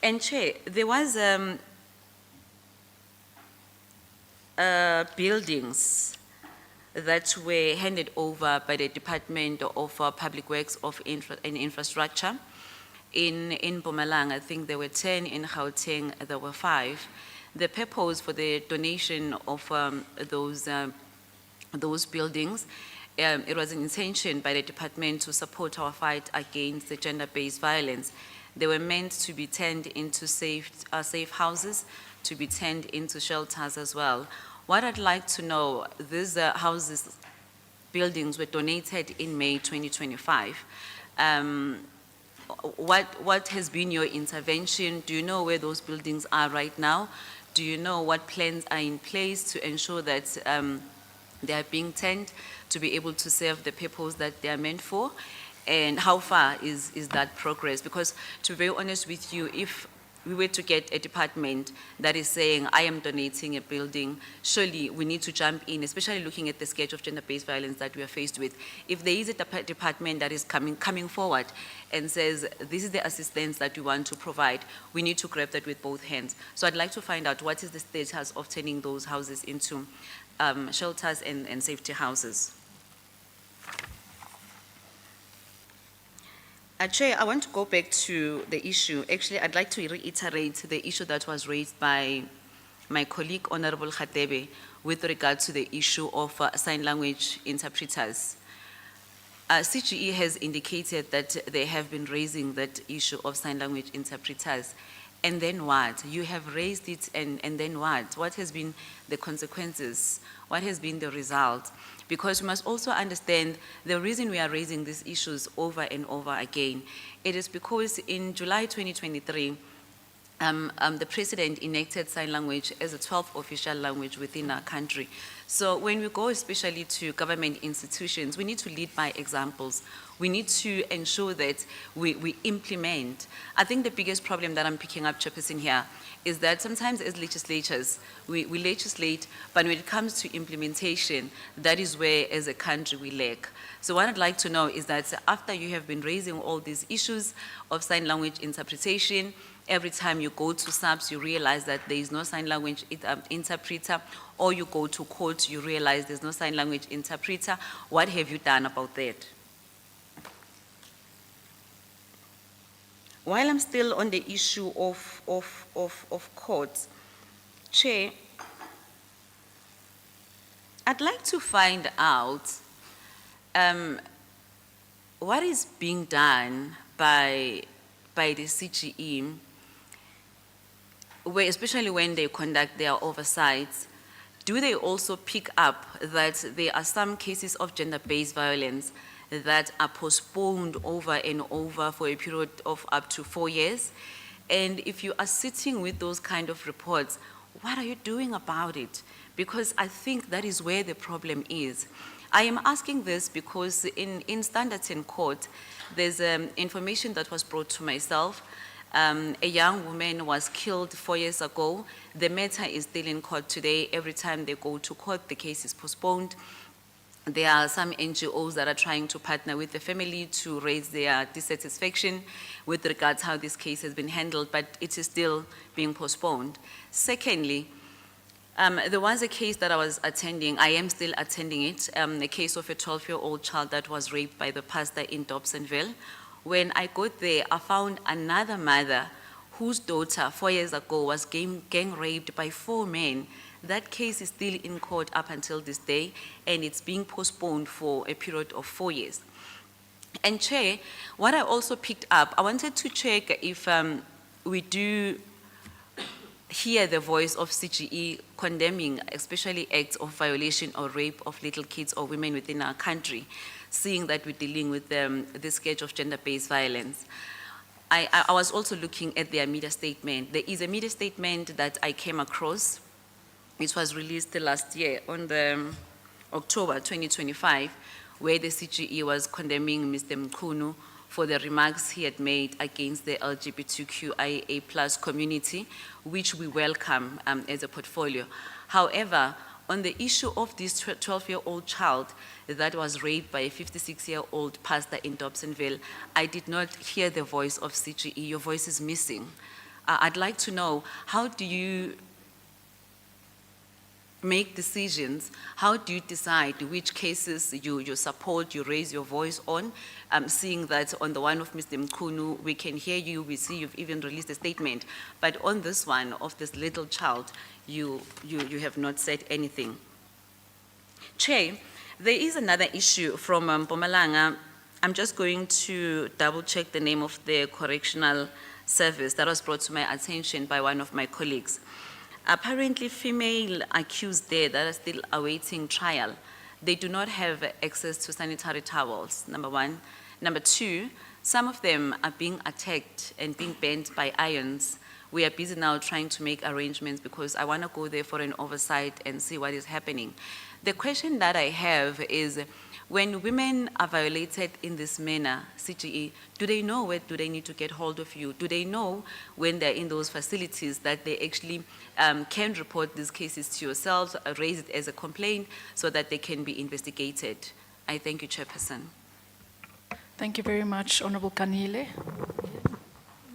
And Chair, there was buildings that were handed over by the Department of Public Works and Infrastructure in Mpumalanga. I think there were 10, in Gauteng there were 5. The purpose for the donation of those buildings, it was an intention by the department to support our fight against the gender-based violence. They were meant to be turned into safe houses, to be turned into shelters as well. What I'd like to know, these buildings were donated in May 2025. What has been your intervention? Do you know where those buildings are right now? Do you know what plans are in place to ensure that they are being turned to be able to serve the purpose that they are meant for? And how far is that progress? Because to be very honest with you, if we were to get a department that is saying, I am donating a building, surely we need to jump in, especially looking at the sketch of gender-based violence that we are faced with. If there is a department that is coming forward and says, this is the assistance that we want to provide, we need to grab that with both hands. So I'd like to find out what is the status of turning those houses into shelters and safety houses. Chair, I want to go back to the issue. Actually, I'd like to reiterate the issue that was raised by my colleague, Honorable Khatebe, with regard to the issue of sign language interpreters. CGE has indicated that they have been raising that issue of sign language interpreters. And then what? You have raised it, and then what? What has been the consequences? What has been the result? Because we must also understand the reason we are raising these issues over and over again. It is because in July 2023, the President enacted sign language as a 12th official language within our country. So when we go especially to government institutions, we need to lead by examples. We need to ensure that we implement. I think the biggest problem that I'm picking up, Chairperson, here is that sometimes as legislatures, we legislate, but when it comes to implementation, that is where as a country we lack. So what I'd like to know is that after you have been raising all these issues of sign language interpretation, every time you go to SAPS, you realize that there is no sign language interpreter, or you go to court, you realize there's no sign language interpreter. What have you done about that? While I'm still on the issue of courts, Chair, I'd like to find out what is being done by the CGE, especially when they conduct their oversights. Do they also pick up that there are some cases of gender-based violence that are postponed over and over for a period of up to 4 years? And if you are sitting with those kind of reports, what are you doing about it? Because I think that is where the problem is. I am asking this because in Sandton Court, there's information that was brought to myself. A young woman was killed 4 years ago. The matter is still in court today. Every time they go to court, the case is postponed. There are some NGOs that are trying to partner with the family to raise their dissatisfaction with regards how this case has been handled, but it is still being postponed. Secondly, there was a case that I was attending, I am still attending it, a case of a 12-year-old child that was raped by the pastor in Dobsonville. When I got there, I found another mother whose daughter 4 years ago was gang raped by 4 men. That case is still in court up until this day, and it's being postponed for a period of 4 years. And Chair, what I also picked up, I wanted to check if we do hear the voice of CGE condemning especially acts of violation or rape of little kids or women within our country, seeing that we're dealing with this scourge of gender-based violence. I was also looking at their media statement. There is a media statement that I came across. It was released last year on the October 2025, where the CGE was condemning Mr. Mkhunu for the remarks he had made against the LGBTQIA+ community, which we welcome as a portfolio. However, on the issue of this 12-year-old child that was raped by a 56-year-old pastor in Dobsonville, I did not hear the voice of CGE. Your voice is missing. I'd like to know, how do you make decisions? How do you decide which cases you support, you raise your voice on? Seeing that on the one of Mr. Mkunu, we can hear you, we see you've even released a statement, but on this one of this little child, you have not said anything. Chair, there is another issue from Mpumalanga. I'm just going to double check the name of the correctional service that was brought to my attention by one of my colleagues. Apparently, female accused there that are still awaiting trial, they do not have access to sanitary towels, number one. Number two, some of them are being attacked and being burnt by irons. We are busy now trying to make arrangements because I want to go there for an oversight and see what is happening. The question that I have is, when women are violated in this manner, CGE, do they know where do they need to get hold of you? Do they know when they're in those facilities that they actually can report these cases to yourselves, raise it as a complaint so that they can be investigated? I thank you, Chairperson. Thank you very much, Honorable Kanile.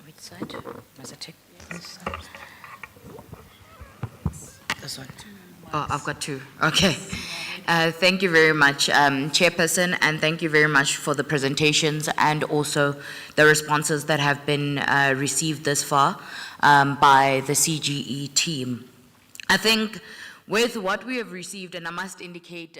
Which side? Must I take this side? This one. Oh, I've got two. Okay. Thank you very much, Chairperson, and thank you very much for the presentations and also the responses that have been received thus far by the CGE team. I think with what we have received, and I must indicate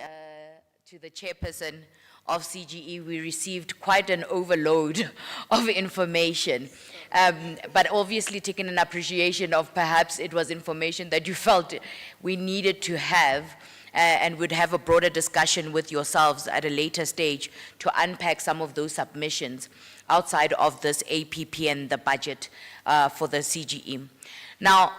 to the Chairperson of CGE, we received quite an overload of information, but obviously taking an appreciation of perhaps it was information that you felt we needed to have, and would have a broader discussion with yourselves at a later stage to unpack some of those submissions outside of this APP and the budget for the CGE. Now,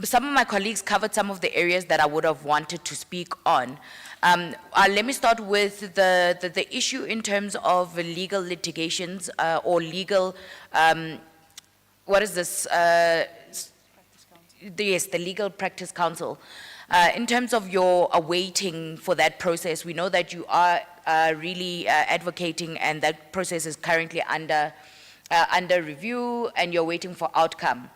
some of my colleagues covered some of the areas that I would have wanted to speak on. Let me start with the issue in terms of legal litigations or legal, what is this? Yes, the Legal Practice Council. In terms of your awaiting for that process, we know that you are really advocating, and that process is currently under review, and you're waiting for outcome.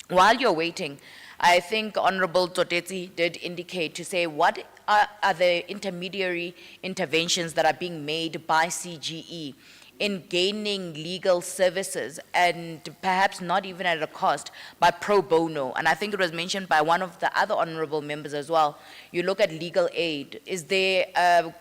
While you're waiting, I think Honorable Totesi did indicate to say what are the intermediary interventions that are being made by CGE in gaining legal services, and perhaps not even at a cost, but pro bono. And I think it was mentioned by one of the other honorable members as well. You look at legal aid. Is there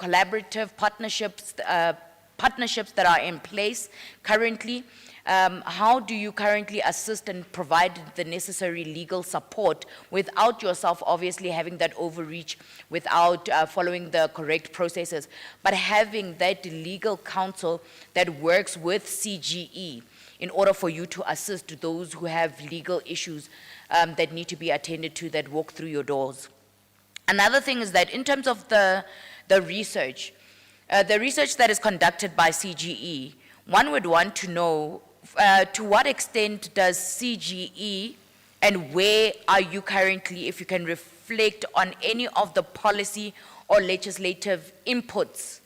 collaborative partnerships that are in place currently? How do you currently assist and provide the necessary legal support without yourself obviously having that overreach, without following the correct processes, but having that legal counsel that works with CGE in order for you to assist those who have legal issues that need to be attended to, that walk through your doors? Another thing is that in terms of the research that is conducted by CGE, one would want to know to what extent does CGE, and where are you currently, if you can reflect on any of the policy or legislative inputs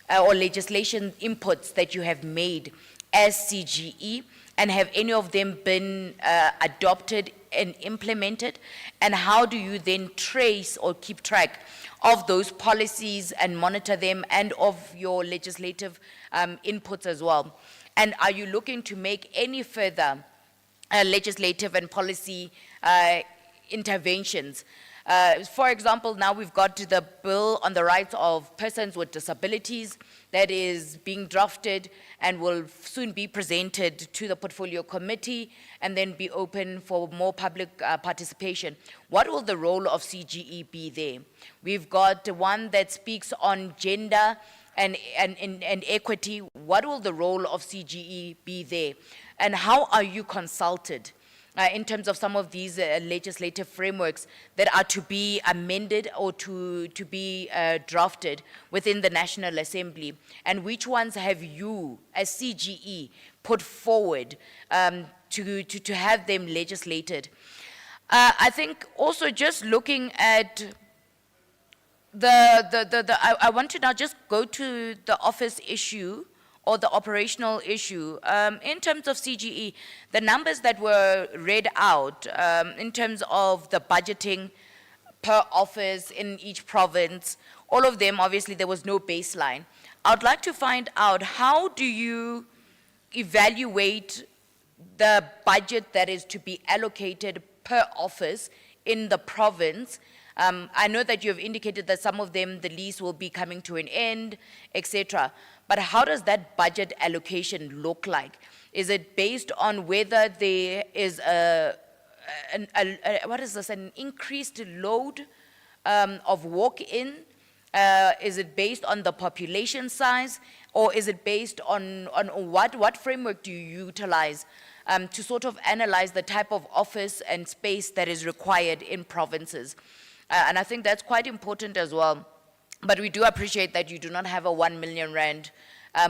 or legislation inputs that you have made as CGE, and have any of them been adopted and implemented, and how do you then trace or keep track of those policies and monitor them, and of your legislative inputs as well? And are you looking to make any further legislative and policy interventions? For example, now we've got to the bill on the rights of persons with disabilities that is being drafted and will soon be presented to the portfolio committee and then be open for more public participation. What will the role of CGE be there? We've got one that speaks on gender and equity. What will the role of CGE be there? And how are you consulted in terms of some of these legislative frameworks that are to be amended or to be drafted within the National Assembly? And which ones have you, as CGE, put forward to have them legislated? I think also just looking at I want to now just go to the office issue or the operational issue. In terms of CGE, the numbers that were read out in terms of the budgeting per office in each province, all of them, obviously there was no baseline. I'd like to find out, how do you evaluate the budget that is to be allocated per office in the province? I know that you have indicated that some of them, the lease will be coming to an end, etc. But how does that budget allocation look like? Is it based on whether there is an increased load of walk-in? Is it based on the population size? Or is it based on what framework do you utilize to sort of analyze the type of office and space that is required in provinces? And I think that's quite important as well. But we do appreciate that you do not have a 1 million rand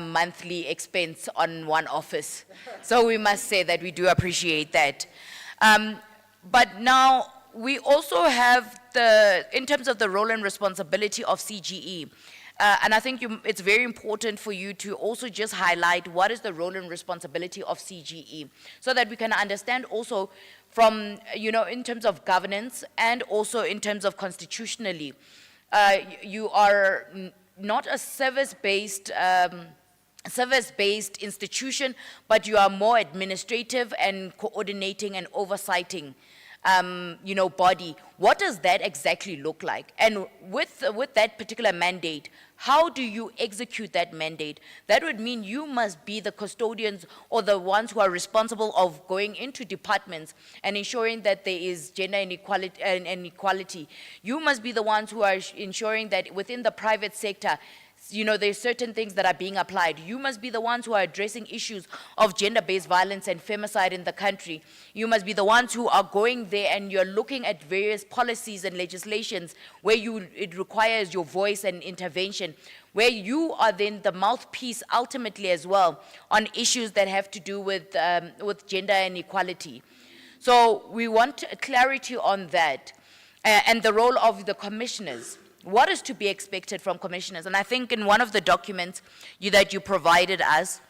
monthly expense on one office. So we must say that we do appreciate that. But now we also have in terms of the role and responsibility of CGE, and I think it's very important for you to also just highlight what is the role and responsibility of CGE, so that we can understand also from, in terms of governance and also in terms of constitutionally. You are not a service-based institution, but you are more administrative and coordinating and oversighting body. What does that exactly look like? And with that particular mandate, how do you execute that mandate? That would mean you must be the custodians or the ones who are responsible of going into departments and ensuring that there is gender inequality and equality. You must be the ones who are ensuring that within the private sector, there's certain things that are being applied. You must be the ones who are addressing issues of gender-based violence and femicide in the country. You must be the ones who are going there and you're looking at various policies and legislations where it requires your voice and intervention, where you are then the mouthpiece ultimately as well on issues that have to do with gender and equality. So we want clarity on that and the role of the commissioners. What is to be expected from commissioners? And I think in one of the documents that you provided us,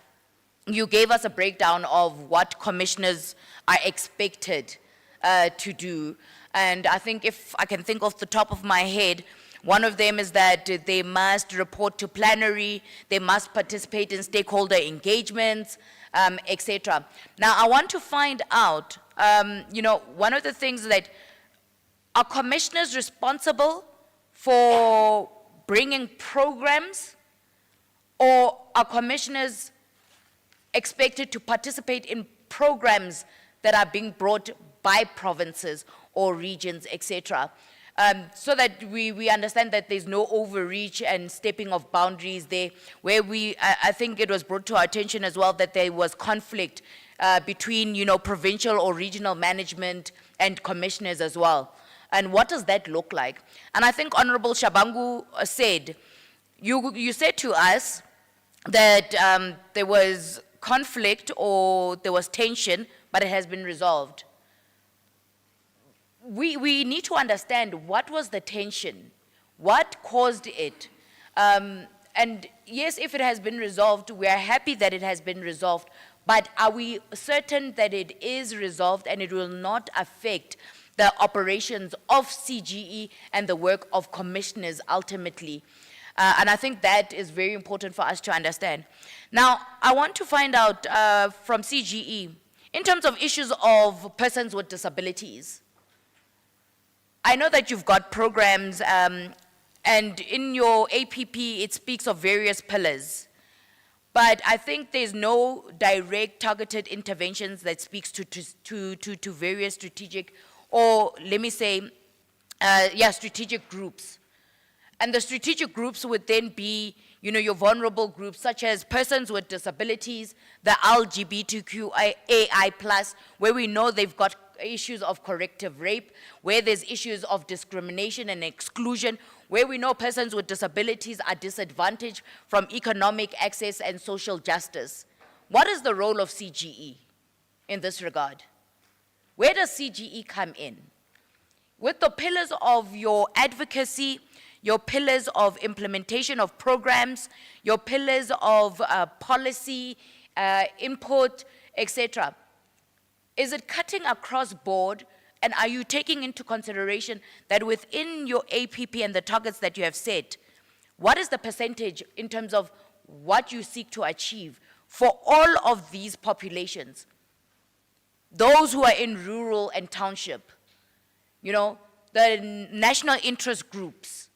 you gave us a breakdown of what commissioners are expected to do. And I think if I can think off the top of my head, one of them is that they must report to plenary, they must participate in stakeholder engagements, etc. Now, I want to find out, one of the things that are commissioners responsible for bringing programs, or are commissioners expected to participate in programs that are being brought by provinces or regions, etc., so that we understand that there's no overreach and stepping of boundaries there, where I think it was brought to our attention as well that there was conflict between, provincial or regional management and commissioners as well. And what does that look like? And I think Honorable Shabangu said, you said to us that there was conflict or there was tension, but it has been resolved. We need to understand what was the tension, what caused it. And yes, if it has been resolved, we are happy that it has been resolved, but are we certain that it is resolved and it will not affect the operations of CGE and the work of commissioners ultimately? And I think that is very important for us to understand. Now, I want to find out from CGE, in terms of issues of persons with disabilities, I know that you've got programs, and in your APP, it speaks of various pillars. But I think there's no direct targeted interventions that speaks to various strategic, or let me say, strategic groups. And the strategic groups would then be, your vulnerable groups, such as persons with disabilities, the LGBTQIA+, where we know they've got issues of corrective rape, where there's issues of discrimination and exclusion, where we know persons with disabilities are disadvantaged from economic access and social justice. What is the role of CGE in this regard? Where does CGE come in? With the pillars of your advocacy, your pillars of implementation of programs, your pillars of policy, input, etc. Is it cutting across board, and are you taking into consideration that within your APP and the targets that you have set, what is the percentage in terms of what you seek to achieve for all of these populations? Those who are in rural and township, you know, the national interest groups.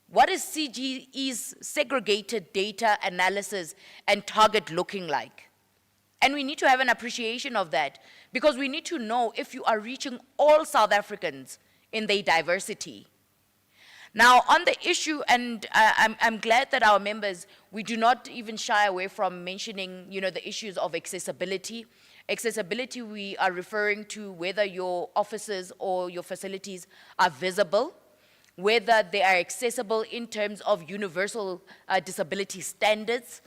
What is CGE's segregated data analysis and target looking like? And we need to have an appreciation of that, because we need to know if you are reaching all South Africans in their diversity. Now, on the issue, and I'm glad that our members, we do not even shy away from mentioning, you know, the issues of accessibility. Accessibility, we are referring to whether your offices or your facilities are visible, whether they are accessible in terms of universal disability standards,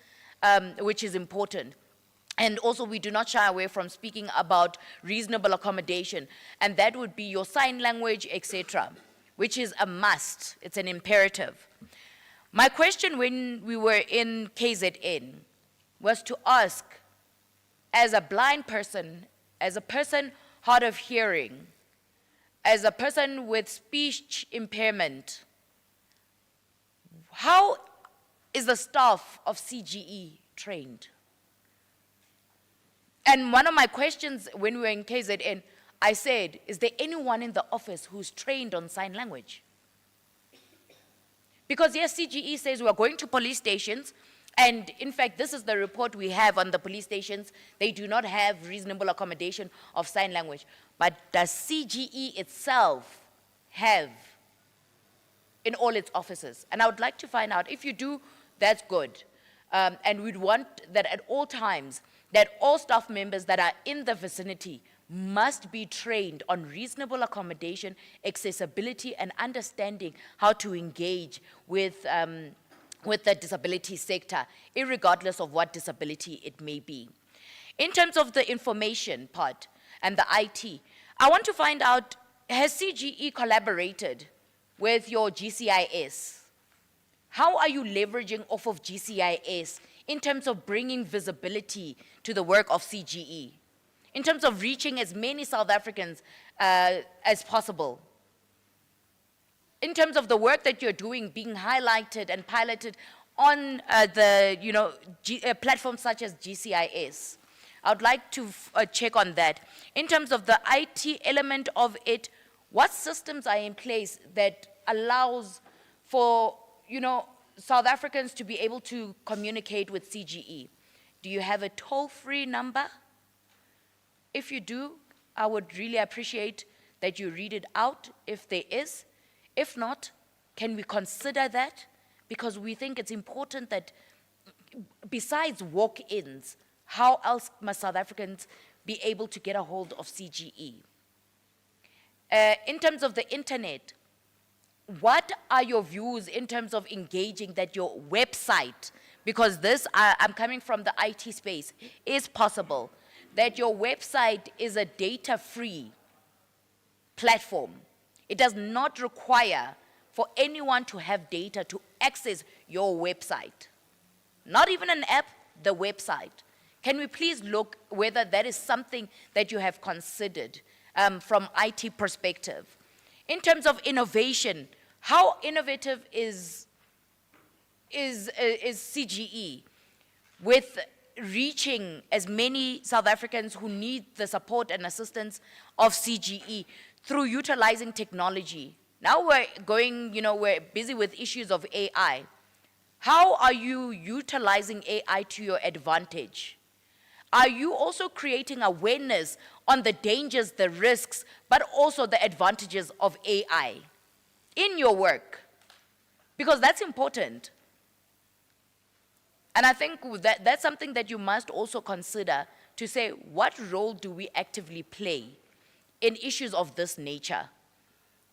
which is important. And also, we do not shy away from speaking about reasonable accommodation, and that would be your sign language, etc., which is a must. It's an imperative. My question when we were in KZN was to ask, as a blind person, as a person hard of hearing, as a person with speech impairment, how is the staff of CGE trained? And one of my questions when we were in KZN, I said, is there anyone in the office who's trained on sign language? Because yes, CGE says we're going to police stations, and in fact, this is the report we have on the police stations. They do not have reasonable accommodation of sign language. But does CGE itself have in all its offices? And I would like to find out, if you do, that's good. And we'd want that at all times, that all staff members that are in the vicinity must be trained on reasonable accommodation, accessibility, and understanding how to engage with the disability sector, irregardless of what disability it may be. In terms of the information part and the IT, I want to find out, has CGE collaborated with your GCIS? How are you leveraging off of GCIS in terms of bringing visibility to the work of CGE, in terms of reaching as many South Africans as possible, in terms of the work that you're doing being highlighted and piloted on platforms such as GCIS? I would like to check on that. In terms of the IT element of it, what systems are in place that allows for, South Africans to be able to communicate with CGE? Do you have a toll-free number? If you do, I would really appreciate that you read it out if there is. If not, can we consider that? Because we think it's important that besides walk-ins, how else must South Africans be able to get a hold of CGE? In terms of the internet, what are your views in terms of engaging that your website, because this, I'm coming from the IT space, is possible, that your website is a data-free platform. It does not require for anyone to have data to access your website. Not even an app, the website. Can we please look whether that is something that you have considered from IT perspective? In terms of innovation, how innovative is CGE with reaching as many South Africans who need the support and assistance of CGE through utilizing technology? Now we're going, we're busy with issues of AI. How are you utilizing AI to your advantage? Are you also creating awareness on the dangers, the risks, but also the advantages of AI in your work? Because that's important. And I think that's something that you must also consider to say, what role do we actively play in issues of this nature.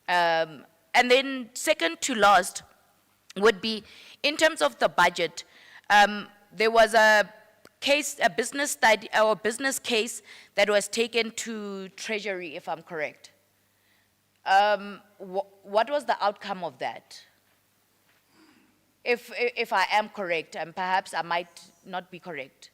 And then second to last would be, in terms of the budget, there was a case, a business study, or business case that was taken to Treasury, if I'm correct. What was the outcome of that? If I am correct, and perhaps I might not be correct.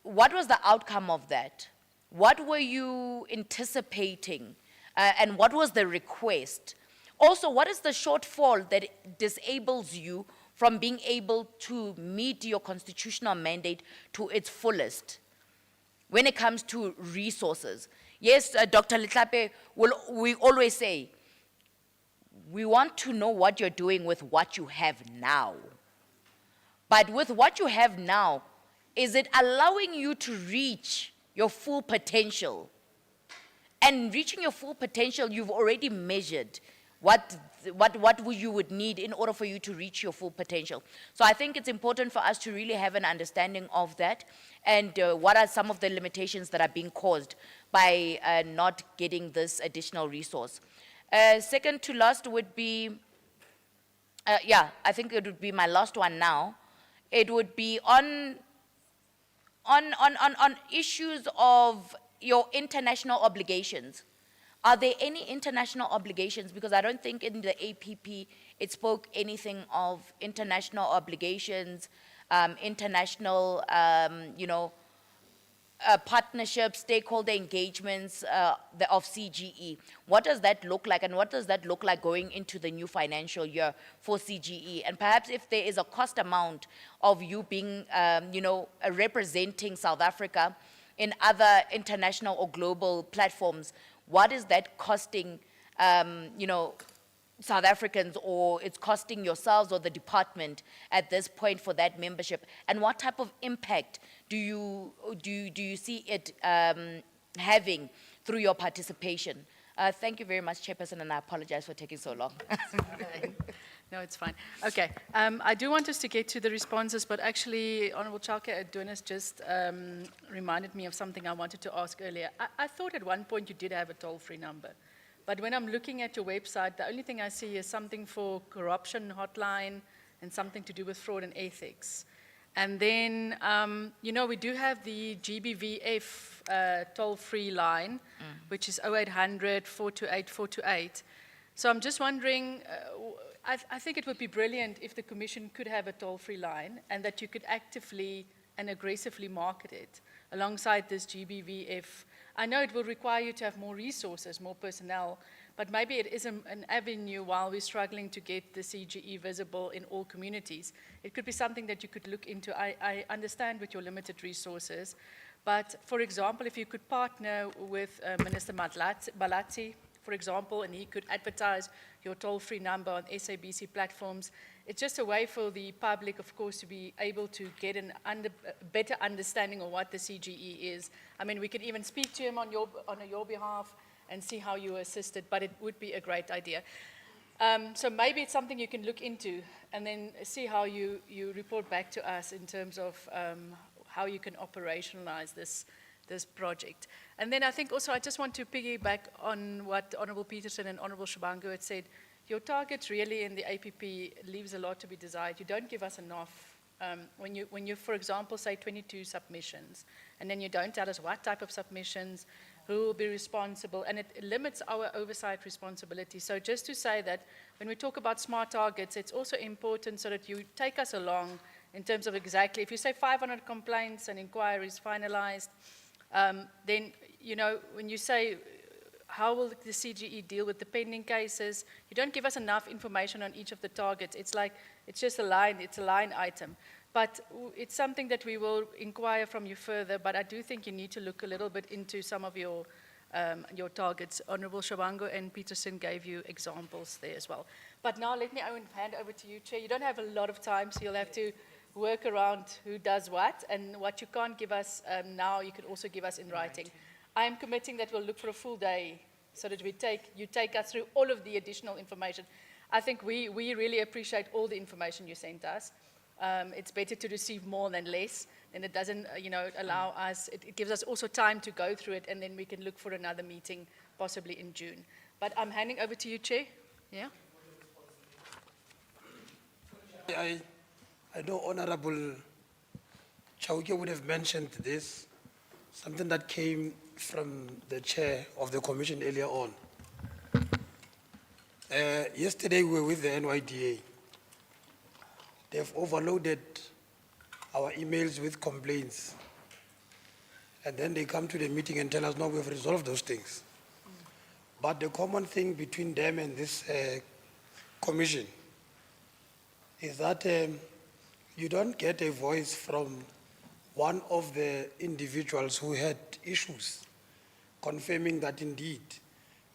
What was the outcome of that? What were you anticipating? And what was the request? Also, what is the shortfall that disables you from being able to meet your constitutional mandate to its fullest when it comes to resources? Yes, Dr. Letlape, we always say, we want to know what you're doing with what you have now. But with what you have now, is it allowing you to reach your full potential? And reaching your full potential, you've already measured what you would need in order for you to reach your full potential. So I think it's important for us to really have an understanding of that, and what are some of the limitations that are being caused by not getting this additional resource. Second to last would be, I think it would be my last one now. It would be on issues of your international obligations. Are there any international obligations? Because I don't think in the APP it spoke anything of international obligations, international, partnerships, stakeholder engagements of CGE. What does that look like, and what does that look like going into the new financial year for CGE? And perhaps if there is a cost amount of you being, representing South Africa in other international or global platforms, what is that costing, South Africans, or it's costing yourselves or the department at this point for that membership? And what type of impact do you see it having through your participation? Thank you very much, Chairperson, and I apologize for taking so long. No, it's fine. Okay, I do want us to get to the responses, but actually, Honourable Chalke Adonis just reminded me of something I wanted to ask earlier. I thought at one point you did have a toll-free number, but when I'm looking at your website, the only thing I see is something for corruption hotline and something to do with fraud and ethics. And then, we do have the GBVF toll-free line, which is 0800 428 428. So I'm just wondering, I think it would be brilliant if the Commission could have a toll-free line and that you could actively and aggressively market it alongside this GBVF. I know it will require you to have more resources, more personnel, but maybe it is an avenue while we're struggling to get the CGE visible in all communities. It could be something that you could look into. I understand with your limited resources, but for example, if you could partner with Minister Balati, for example, and he could advertise your toll-free number on SABC platforms. It's just a way for the public, of course, to be able to get a better understanding of what the CGE is. I mean, we could even speak to him on your behalf and see how you assisted, but it would be a great idea. So maybe it's something you can look into and then see how you report back to us in terms of how you can operationalize this project. And then I think also I just want to piggyback on what Honourable Peterson and Honourable Shabangu had said. Your target really in the APP leaves a lot to be desired. You don't give us enough. When you, for example, say 22 submissions, and then you don't tell us what type of submissions, who will be responsible, and it limits our oversight responsibility. So just to say that when we talk about smart targets, it's also important so that you take us along in terms of exactly, if you say 500 complaints and inquiries finalized, then, when you say, how will the CGE deal with the pending cases? You don't give us enough information on each of the targets. It's like, it's just a line item. But it's something that we will inquire from you further, but I do think you need to look a little bit into some of your targets. Honourable Shabangu and Peterson gave you examples there as well. But now let me hand over to you, Chair. You don't have a lot of time, so you'll have to work around who does what, and what you can't give us now, you can also give us in writing. I am committing that we'll look for a full day so that you take us through all of the additional information. I think we really appreciate all the information you sent us. It's better to receive more than less, then it doesn't, allow us, it gives us also time to go through it, and then we can look for another meeting, possibly in June. But I'm handing over to you, Chair. Yeah? I know Honorable Chauke would have mentioned this, something that came from the chair of the commission earlier on. Yesterday we were with the NYDA. They've overloaded our emails with complaints. And then they come to the meeting and tell us, no, we've resolved those things. But the common thing between them and this commission is that you don't get a voice from one of the individuals who had issues, confirming that indeed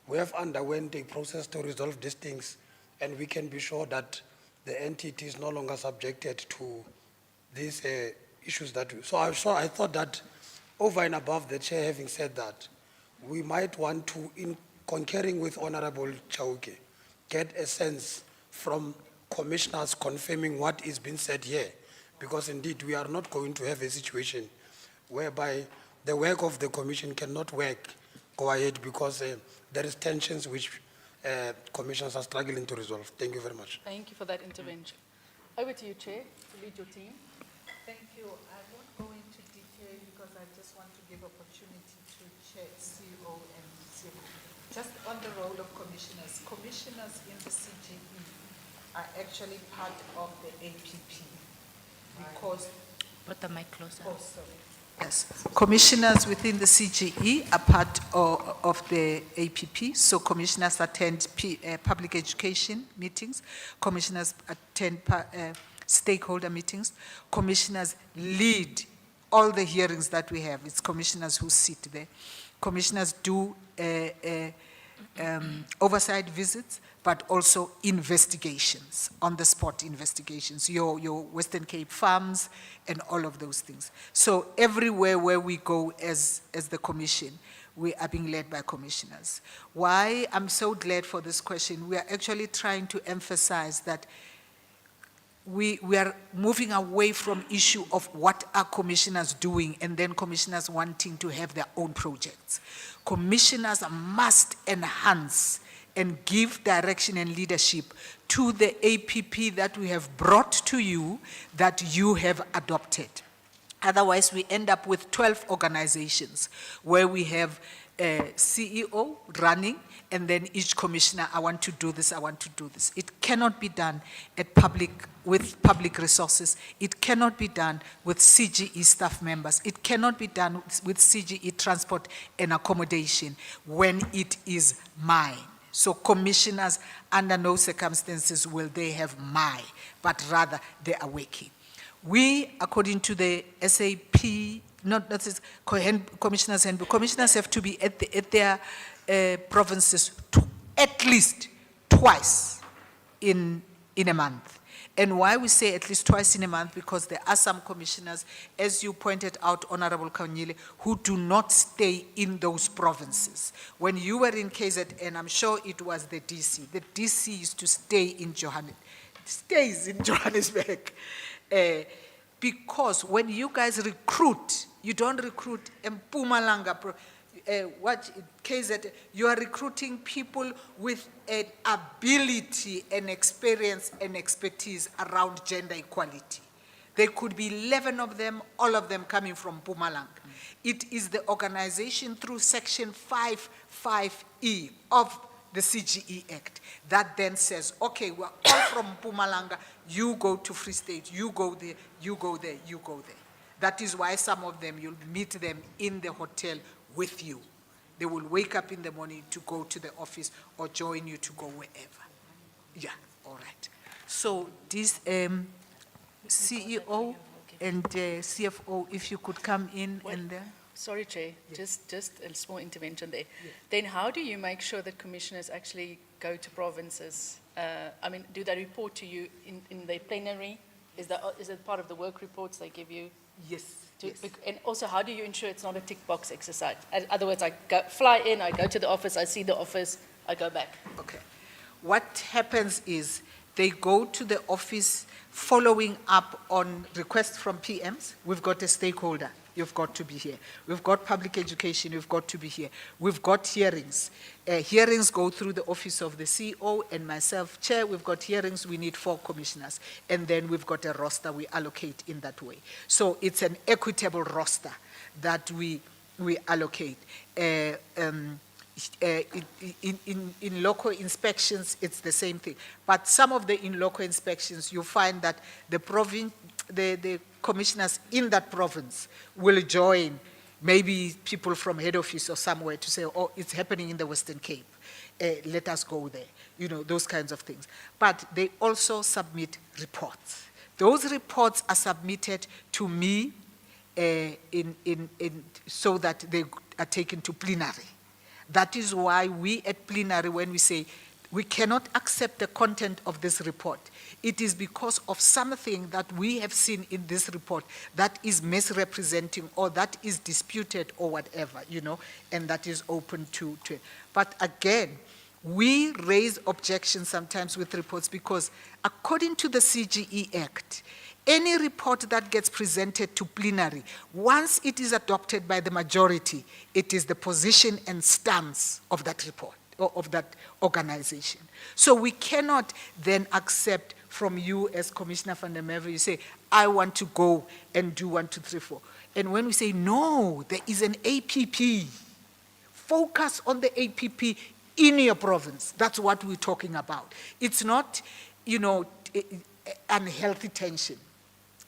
we have underwent a process to resolve these things, and we can be sure that the entity is no longer subjected to these issues that we. So I thought that over and above the chair having said that, we might want to, in concurring with Honorable Chauke, get a sense from commissioners confirming what is being said here, because indeed we are not going to have a situation whereby the work of the commission cannot go ahead because there is tensions which commissioners are struggling to resolve. Thank you very much. Thank you for that intervention. Over to you, Chair, to lead your team. Thank you. I won't go into detail because I just want to give opportunity to Chair, CEO and CFO. Just on the role of commissioners. Commissioners in the CGE are actually part of the APP because... Put the mic closer. Oh, sorry. Yes, commissioners within the CGE are part of the APP, so commissioners attend public education meetings, commissioners attend stakeholder meetings, commissioners lead all the hearings that we have. It's commissioners who sit there. Commissioners do oversight visits, but also investigations, on-the-spot investigations, your Western Cape farms and all of those things. So everywhere where we go as the commission, we are being led by commissioners. Why I'm so glad for this question, we are actually trying to emphasize that we are moving away from issue of what are commissioners doing and then commissioners wanting to have their own projects. Commissioners must enhance and give direction and leadership to the APP that we have brought to you, that you have adopted. Otherwise, we end up with 12 organizations where we have a CEO running, and then each commissioner, I want to do this, I want to do this. It cannot be done with public resources. It cannot be done with CGE staff members. It cannot be done with CGE transport and accommodation when it is mine. So commissioners, under no circumstances will they have but rather they are working. We, according to the SAP, commissioners have to be at their provinces at least twice in a month. And why we say at least twice in a month, because there are some commissioners, as you pointed out, Honorable Kanyile, who do not stay in those provinces. When you were in KZN, I'm sure it was the DC used to stay in stays in Johannesburg. Because when you guys recruit, you don't recruit in Mpumalanga, KZN, you are recruiting people with an ability and experience and expertise around gender equality. There could be 11 of them, all of them coming from Mpumalanga. It is the organization through Section 55E of the CGE Act that then says, okay, we're all from Mpumalanga, you go to Free State, you go there, you go there, you go there. That is why some of them, you'll meet them in the hotel with you. They will wake up in the morning to go to the office or join you to go wherever. Yeah, all right. So this CEO and CFO, if you could come in and there. Sorry, Chair, just a small intervention there. Then how do you make sure that commissioners actually go to provinces? Do they report to you in the plenary? Is it part of the work reports they give you? Yes. And also, how do you ensure it's not a tick box exercise? In other words, I fly in, I go to the office, I see the office, I go back. Okay. What happens is they go to the office following up on requests from PMs. We've got a stakeholder, you've got to be here. We've got public education, you've got to be here. We've got hearings. Hearings go through the office of the CEO and myself, Chair. We've got hearings, we need 4 commissioners. And then we've got a roster we allocate in that way. So it's an equitable roster that we allocate. In local inspections, it's the same thing. But some of the in-local inspections, you find that the commissioners in that province will join maybe people from head office or somewhere to say, oh, it's happening in the Western Cape. Let us go there. You know, those kinds of things. But they also submit reports. Those reports are submitted to me so that they are taken to plenary. That is why we at plenary, when we say we cannot accept the content of this report, it is because of something that we have seen in this report that is misrepresenting or that is disputed or whatever, you know, and that is open to it. But again, we raise objections sometimes with reports because according to the CGE Act, any report that gets presented to plenary, once it is adopted by the majority, it is the position and stance of that report, or of that organization. So we cannot then accept from you as Commissioner van der Merwe, you say, I want to go and do 1, 2, 3, 4. And when we say, no, there is an APP, focus on the APP in your province. That's what we're talking about. It's not, you know, unhealthy tension.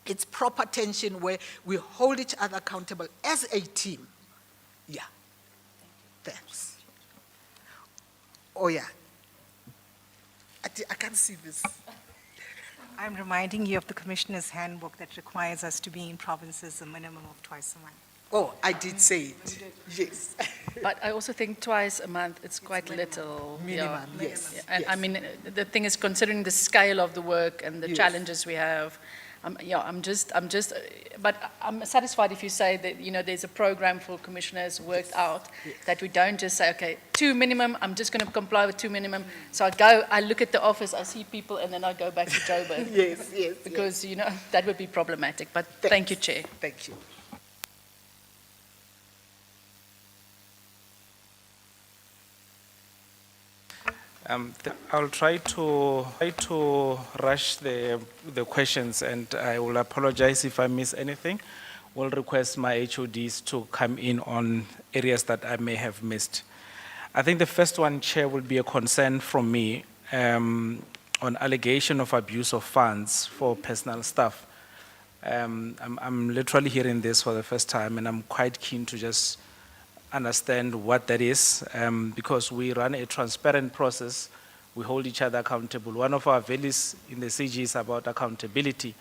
It's proper tension where we hold each other accountable as a team. Yeah. Thanks. Oh, yeah. I can't see this. I'm reminding you of the Commissioner's Handbook that requires us to be in provinces a minimum of twice a month. Oh, I did say it. Yes. But I also think twice a month, it's quite little. Minimum, yeah. yes. Yeah. And yes. I mean, the thing is, considering the scale of the work and the Yes. challenges we have, but I'm satisfied if you say that, you know, there's a program for commissioners worked out, that we don't just say, okay, 2 minimum, I'm just going to comply with 2 minimum. So I look at the office, I see people, and then I go back to Joburg. Yes, yes. Because, you know, that would be problematic. But thank you, Chair. Thank you. I'll try to rush the questions, and I will apologize if I miss anything. Will request my HODs to come in on areas that I may have missed. I think the first one, Chair, will be a concern from me on allegation of abuse of funds for personal staff. I'm literally hearing this for the first time, and I'm quite keen to just understand what that is, because we run a transparent process. We hold each other accountable. One of our values in the CG is about accountability.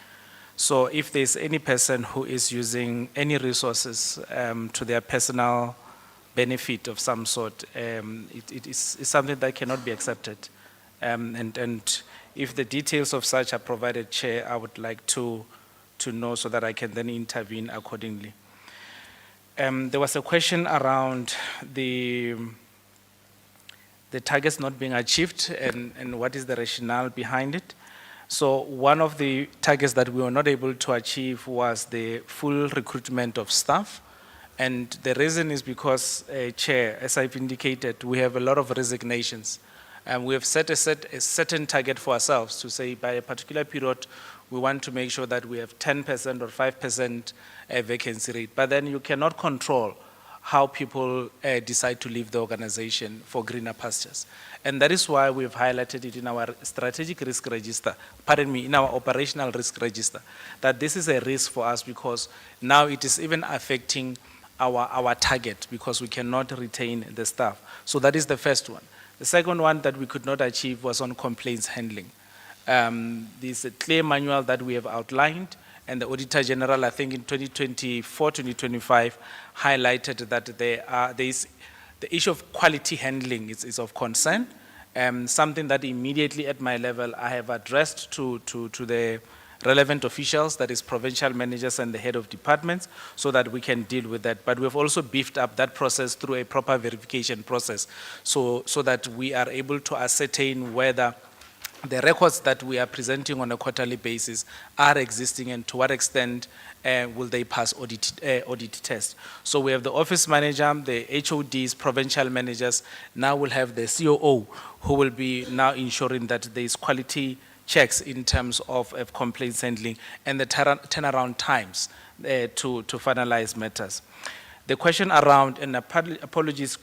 So if there's any person who is using any resources to their personal benefit of some sort, it is something that cannot be accepted. And if the details of such are provided, Chair, I would like to know so that I can then intervene accordingly. There was a question around the targets not being achieved and what is the rationale behind it. So one of the targets that we were not able to achieve was the full recruitment of staff. And the reason is because, Chair, as I've indicated, we have a lot of resignations. And we have set a certain target for ourselves to say by a particular period, we want to make sure that we have 10% or 5% vacancy rate. But then you cannot control how people decide to leave the organization for greener pastures. And that is why we've highlighted it in our strategic risk register, in our operational risk register, that this is a risk for us because now it is even affecting our target because we cannot retain the staff. So that is the first one. The second one that we could not achieve was on complaints handling. There's a clear manual that we have outlined, and the Auditor General, I think in 2024, 2025, highlighted that there is the issue of quality handling is of concern, something that immediately at my level I have addressed to the relevant officials, that is provincial managers and the head of departments, so that we can deal with that. But we've also beefed up that process through a proper verification process, so that we are able to ascertain whether the records that we are presenting on a quarterly basis are existing and to what extent will they pass audit test. So we have the office manager, the HODs, provincial managers, now we'll have the COO who will be now ensuring that there is quality checks in terms of complaints handling and the turnaround times to finalize matters. The question around, and apologies,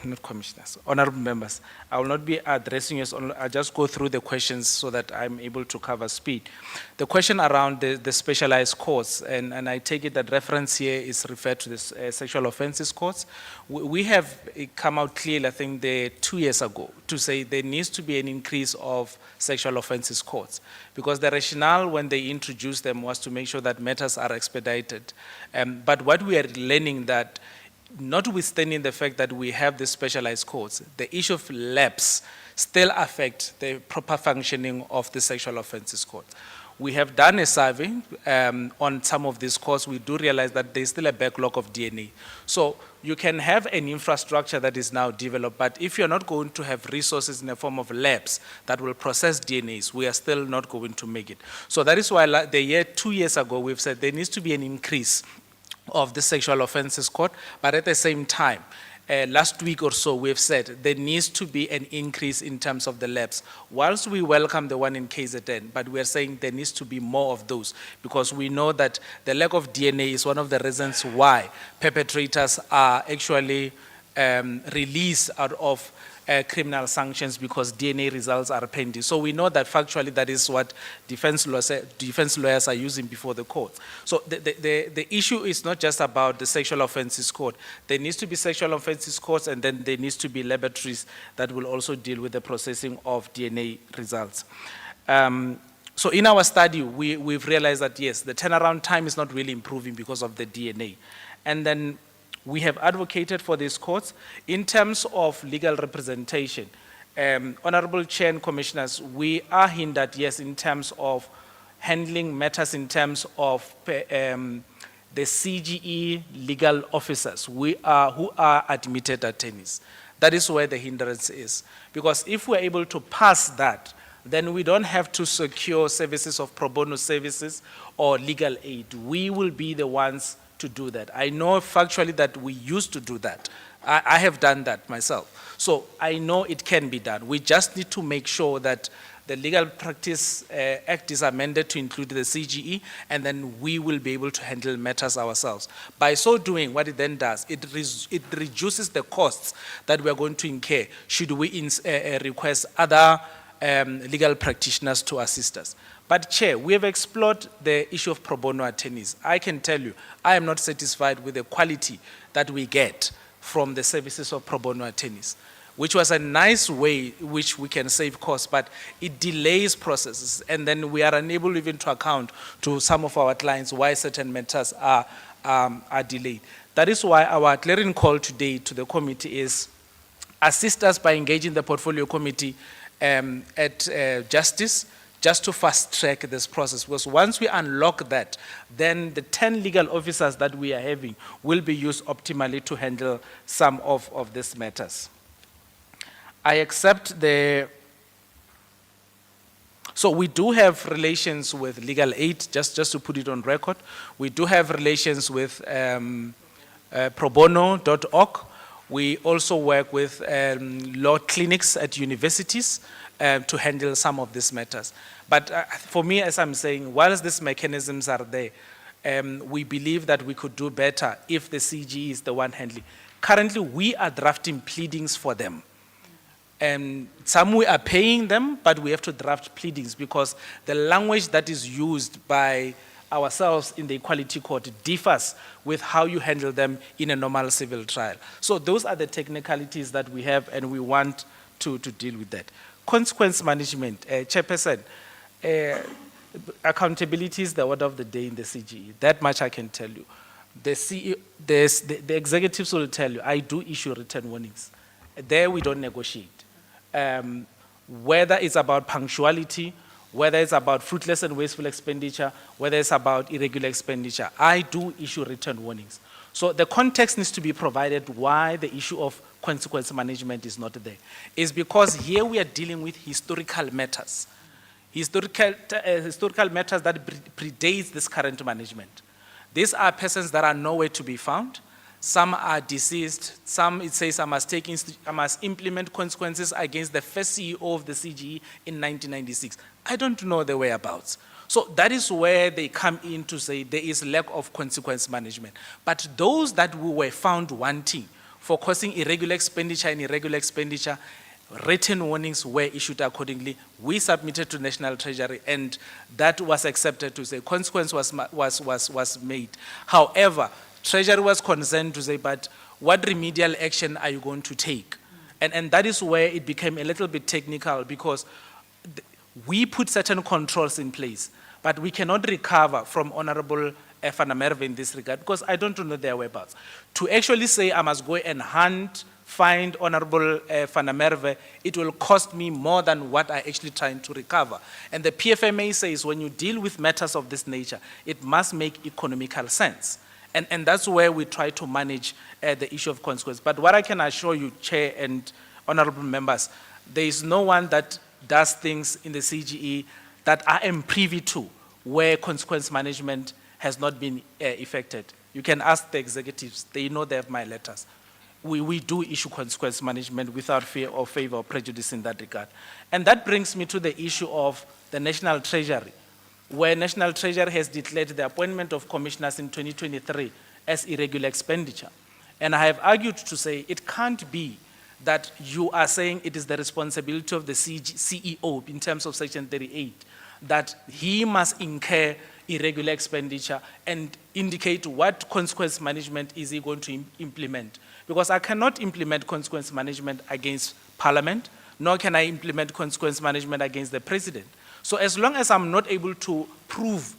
not commissioners, honorable members, I will not be addressing you, I'll just go through the questions so that I'm able to cover speed. The question around the specialized courts, and I take it that reference here is referred to the sexual offences courts. We have come out clearly, I think, 2 years ago, to say there needs to be an increase of sexual offences courts, because the rationale when they introduced them was to make sure that matters are expedited. But what we are learning that, notwithstanding the fact that we have the specialized courts, the issue of lapse still affect the proper functioning of the sexual offences court. We have done a survey on some of these courts. We do realize that there's still a backlog of DNA. So you can have an infrastructure that is now developed, but if you're not going to have resources in the form of labs that will process DNAs, we are still not going to make it. So that is why 2 years ago, we've said there needs to be an increase of the sexual offences court, but at the same time, last week or so, we've said there needs to be an increase in terms of the labs. Whilst we welcome the one in KZN, but we're saying there needs to be more of those, because we know that the lack of DNA is one of the reasons why perpetrators are actually released out of criminal sanctions, because DNA results are pending. So we know that factually that is what defense lawyers are using before the court. So the issue is not just about the sexual offences court. There needs to be sexual offences courts, and then there needs to be laboratories that will also deal with the processing of DNA results. So in our study, we've realized that yes, the turnaround time is not really improving because of the DNA. And then we have advocated for these courts in terms of legal representation. Honorable Chair and Commissioners, we are hindered, yes, in terms of handling matters in terms of the CGE legal officers who are admitted attorneys. That is where the hindrance is. Because if we're able to pass that, then we don't have to secure services of pro bono services or legal aid. We will be the ones to do that. I know factually that we used to do that. I have done that myself. So I know it can be done. We just need to make sure that the Legal Practice Act is amended to include the CGE, and then we will be able to handle matters ourselves. By so doing, what it then does, it reduces the costs that we are going to incur should we request other legal practitioners to assist us. But Chair, we have explored the issue of pro bono attorneys. I can tell you, I am not satisfied with the quality that we get from the services of pro bono attorneys, which was a nice way which we can save costs, but it delays processes, and then we are unable even to account to some of our clients why certain matters are delayed. That is why our clearing call today to the committee is assist us by engaging the portfolio committee at Justice, just to fast track this process, because once we unlock that, then the 10 legal officers that we are having will be used optimally to handle some of these matters. I accept so we do have relations with legal aid, just to put it on record. We do have relations with probono.org. We also work with law clinics at universities to handle some of these matters. But for me, as I'm saying, whilst these mechanisms are there, we believe that we could do better if the CGE is the one handling. Currently, we are drafting pleadings for them. Some we are paying them, but we have to draft pleadings because the language that is used by ourselves in the Equality Court differs with how you handle them in a normal civil trial. So those are the technicalities that we have, and we want to deal with that. Consequence management, Chairperson, accountability is the order of the day in the CGE. That much I can tell you. The CEO, the executives will tell you, I do issue written warnings. There we don't negotiate. Whether it's about punctuality, whether it's about fruitless and wasteful expenditure, whether it's about irregular expenditure, I do issue written warnings. So the context needs to be provided why the issue of consequence management is not there. It's because here we are dealing with historical matters. Historical matters that predates this current management. These are persons that are nowhere to be found. Some are deceased. Some, it says, I must implement consequences against the first CEO of the CGE in 1996. I don't know the whereabouts. So that is where they come in to say there is lack of consequence management. But those that we were found wanting for causing irregular expenditure and irregular expenditure, written warnings were issued accordingly. We submitted to National Treasury, and that was accepted to say consequence was made. However, Treasury was concerned to say, but what remedial action are you going to take? And that is where it became a little bit technical, because we put certain controls in place, but we cannot recover from Honorable Van Merwe in this regard, because I don't know their whereabouts. To actually say I must go and hunt, find Honorable Van Merwe, it will cost me more than what I actually trying to recover. And the PFMA says when you deal with matters of this nature, it must make economical sense. And that's where we try to manage the issue of consequence. But what I can assure you, Chair and honorable members, there is no one that does things in the CGE that I am privy to where consequence management has not been effected. You can ask the executives, they know they have my letters. We do issue consequence management without fear or favor or prejudice in that regard. And that brings me to the issue of the National Treasury, where National Treasury has declared the appointment of commissioners in 2023 as irregular expenditure. And I have argued to say it can't be that you are saying it is the responsibility of the CEO in terms of Section 38, that he must incur irregular expenditure and indicate what consequence management is he going to implement. Because I cannot implement consequence management against Parliament, nor can I implement consequence management against the President. So as long as I'm not able to prove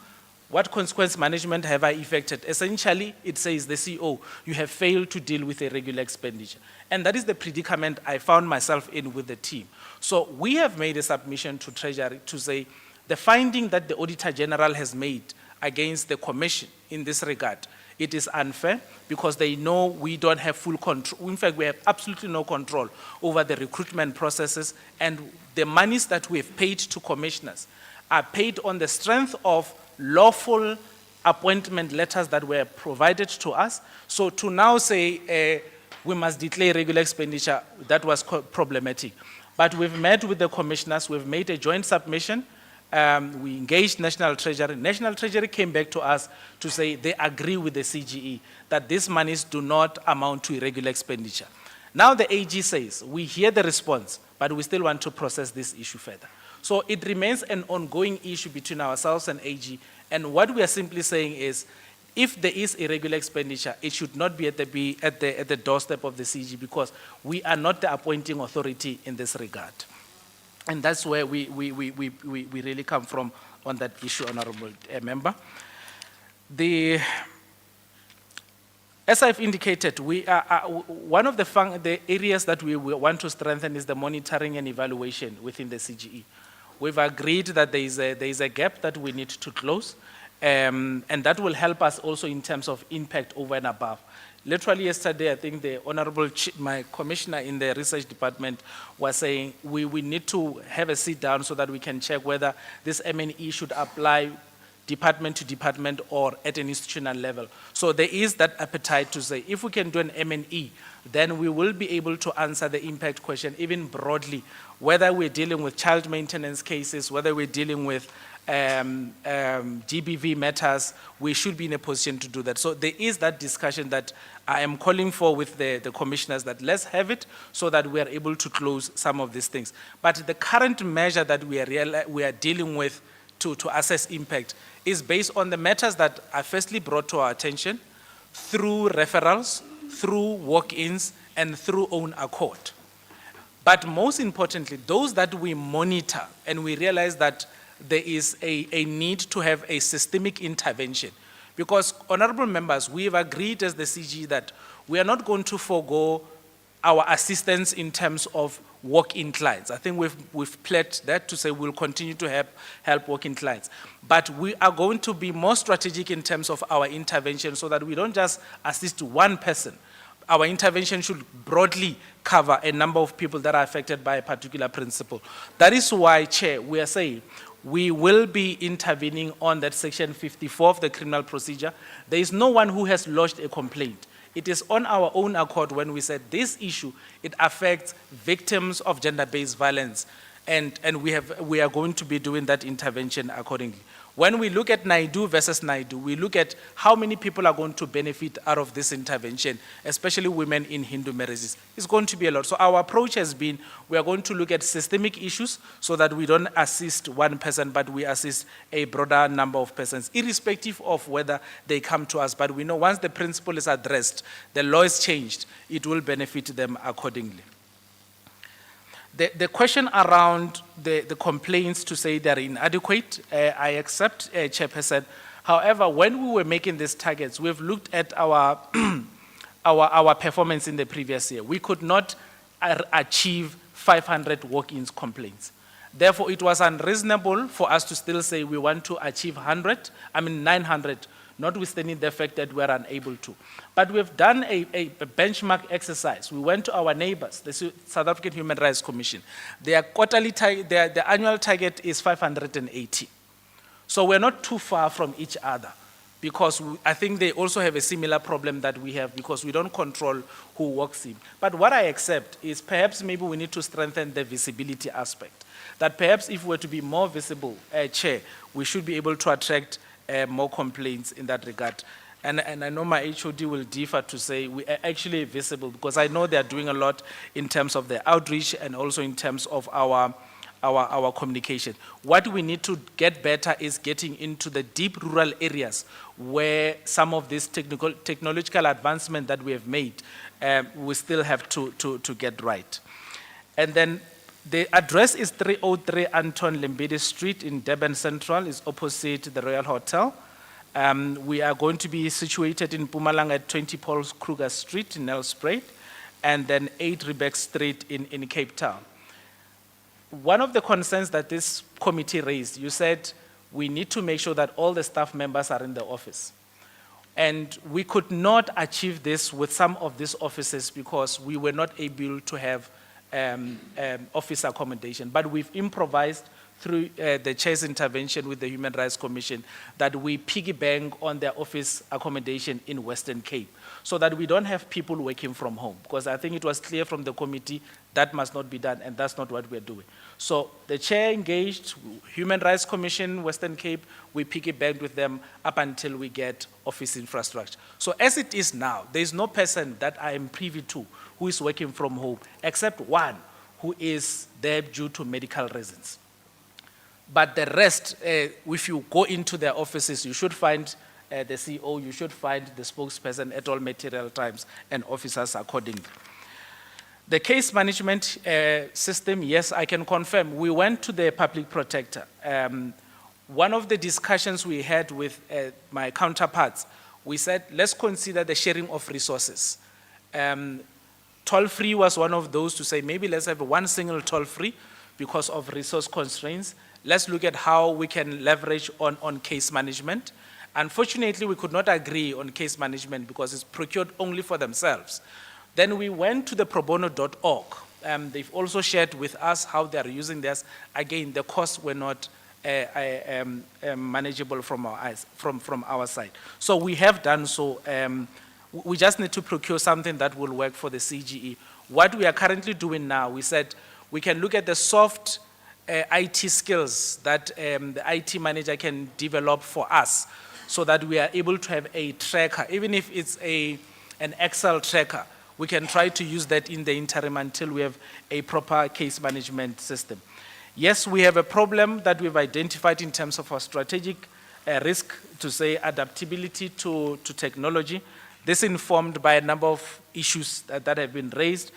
what consequence management have I effected, essentially it says the CEO, you have failed to deal with irregular expenditure. And that is the predicament I found myself in with the team. So we have made a submission to Treasury to say the finding that the Auditor General has made against the Commission in this regard, it is unfair because they know we don't have full control. In fact, we have absolutely no control over the recruitment processes, and the monies that we have paid to commissioners are paid on the strength of lawful appointment letters that were provided to us. So to now say we must declare regular expenditure, that was problematic. But we've met with the commissioners, we've made a joint submission. We engaged National Treasury. National Treasury came back to us to say they agree with the CGE that these monies do not amount to irregular expenditure. Now the AG says, we hear the response, but we still want to process this issue further. So it remains an ongoing issue between ourselves and AG, and what we are simply saying is, if there is irregular expenditure, it should not be at the doorstep of the CG, because we are not the appointing authority in this regard. And that's where we really come from on that issue, honorable member. As I've indicated, we are, one of the areas that we want to strengthen is the monitoring and evaluation within the CGE. We've agreed that there is a gap that we need to close, and that will help us also in terms of impact over and above. Literally yesterday, I think the honorable, my commissioner in the research department was saying we need to have a sit down so that we can check whether this M&E should apply department to department or at an institutional level. So there is that appetite to say, if we can do an M&E, then we will be able to answer the impact question even broadly, whether we're dealing with child maintenance cases, whether we're dealing with GBV matters, we should be in a position to do that. So there is that discussion that I am calling for with the commissioners, that let's have it so that we are able to close some of these things. But the current measure that we are dealing with to assess impact is based on the matters that are firstly brought to our attention through referrals, through walk-ins, and through own accord. But most importantly, those that we monitor and we realize that there is a need to have a systemic intervention. Because, honorable members, we have agreed as the CG that we are not going to forego our assistance in terms of walk-in clients. I think we've pledged that to say we'll continue to help walk-in clients. But we are going to be more strategic in terms of our intervention so that we don't just assist one person, our intervention should broadly cover a number of people that are affected by a particular principle. That is why, Chair, we are saying we will be intervening on that section 54 of the criminal procedure. There is no one who has lodged a complaint. It is on our own accord when we said this issue, it affects victims of gender-based violence. And we are going to be doing that intervention accordingly. When we look at Naidu versus Naidu, we look at how many people are going to benefit out of this intervention, especially women in Hindu marriages. It's going to be a lot. So our approach has been, we are going to look at systemic issues so that we don't assist one person, but we assist a broader number of persons, irrespective of whether they come to us. But we know once the principle is addressed, the law is changed, it will benefit them accordingly. The question around the complaints to say they're inadequate, I accept, Chairperson. However, when we were making these targets, we've looked at our, our performance in the previous year. We could not achieve 500 walk-ins complaints. Therefore, it was unreasonable for us to still say we want to achieve 900, notwithstanding the fact that we're unable to. But we've done a benchmark exercise. We went to our neighbors, the South African Human Rights Commission. Their their annual target is 580. So we're not too far from each other, because I think they also have a similar problem that we have, because we don't control who walks in. But what I accept is perhaps maybe we need to strengthen the visibility aspect. That perhaps if we're to be more visible, Chair, we should be able to attract more complaints in that regard. And I know my HOD will differ to say we are actually visible, because I know they're doing a lot in terms of the outreach and also in terms of our communication. What we need to get better is getting into the deep rural areas where some of this technological advancement that we have made, we still have to get right. And then the address is 303 Anton Lembede Street in Durban Central, is opposite the Royal Hotel. We are going to be situated in Mpumalanga at 20 Paul Kruger Street in Nelspruit, and then 8 Riebeck Street in Cape Town. One of the concerns that this committee raised, you said we need to make sure that all the staff members are in the office. And we could not achieve this with some of these offices because we were not able to have office accommodation. But we've improvised through the chair's intervention with the Human Rights Commission that we piggy bank on their office accommodation in Western Cape so that we don't have people working from home, because I think it was clear from the committee that must not be done, and that's not what we're doing. So the chair engaged Human Rights Commission, Western Cape, we piggy banked with them up until we get office infrastructure. So as it is now, there is no person that I am privy to who is working from home, except one who is there due to medical reasons. But the rest, if you go into their offices, you should find the CEO, you should find the spokesperson at all material times, and officers accordingly. The case management system, yes, I can confirm. We went to the public protector. One of the discussions we had with my counterparts, we said, let's consider the sharing of resources. Toll-free was one of those to say, maybe let's have one single toll-free because of resource constraints. Let's look at how we can leverage on case management. Unfortunately, we could not agree on case management because it's procured only for themselves. Then we went to the probono.org. They've also shared with us how they're using this. Again, the costs were not manageable from our side. So we have done so. We just need to procure something that will work for the CGE. What we are currently doing now, we said we can look at the soft IT skills that the IT manager can develop for us so that we are able to have a tracker, even if it's an Excel tracker. We can try to use that in the interim until we have a proper case management system. Yes, we have a problem that we've identified in terms of our strategic risk, to say adaptability to technology. This informed by a number of issues that have been raised.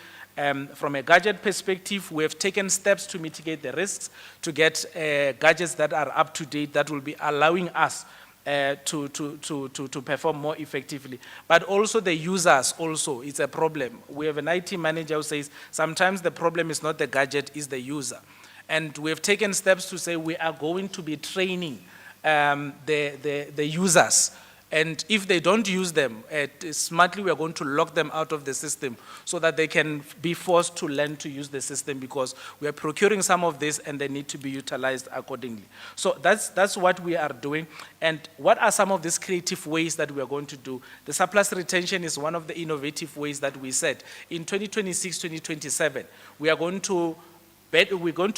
From a gadget perspective, we have taken steps to mitigate the risks, to get gadgets that are up to date, that will be allowing us to perform more effectively. But also the users also, it's a problem. We have an IT manager who says sometimes the problem is not the gadget, it's the user. And we have taken steps to say we are going to be training the users And if they don't use them, smartly we are going to lock them out of the system so that they can be forced to learn to use the system, because we are procuring some of this and they need to be utilized accordingly. So that's what we are doing. And what are some of these creative ways that we are going to do? The surplus retention is one of the innovative ways that we said. In 2026, 2027, we're going to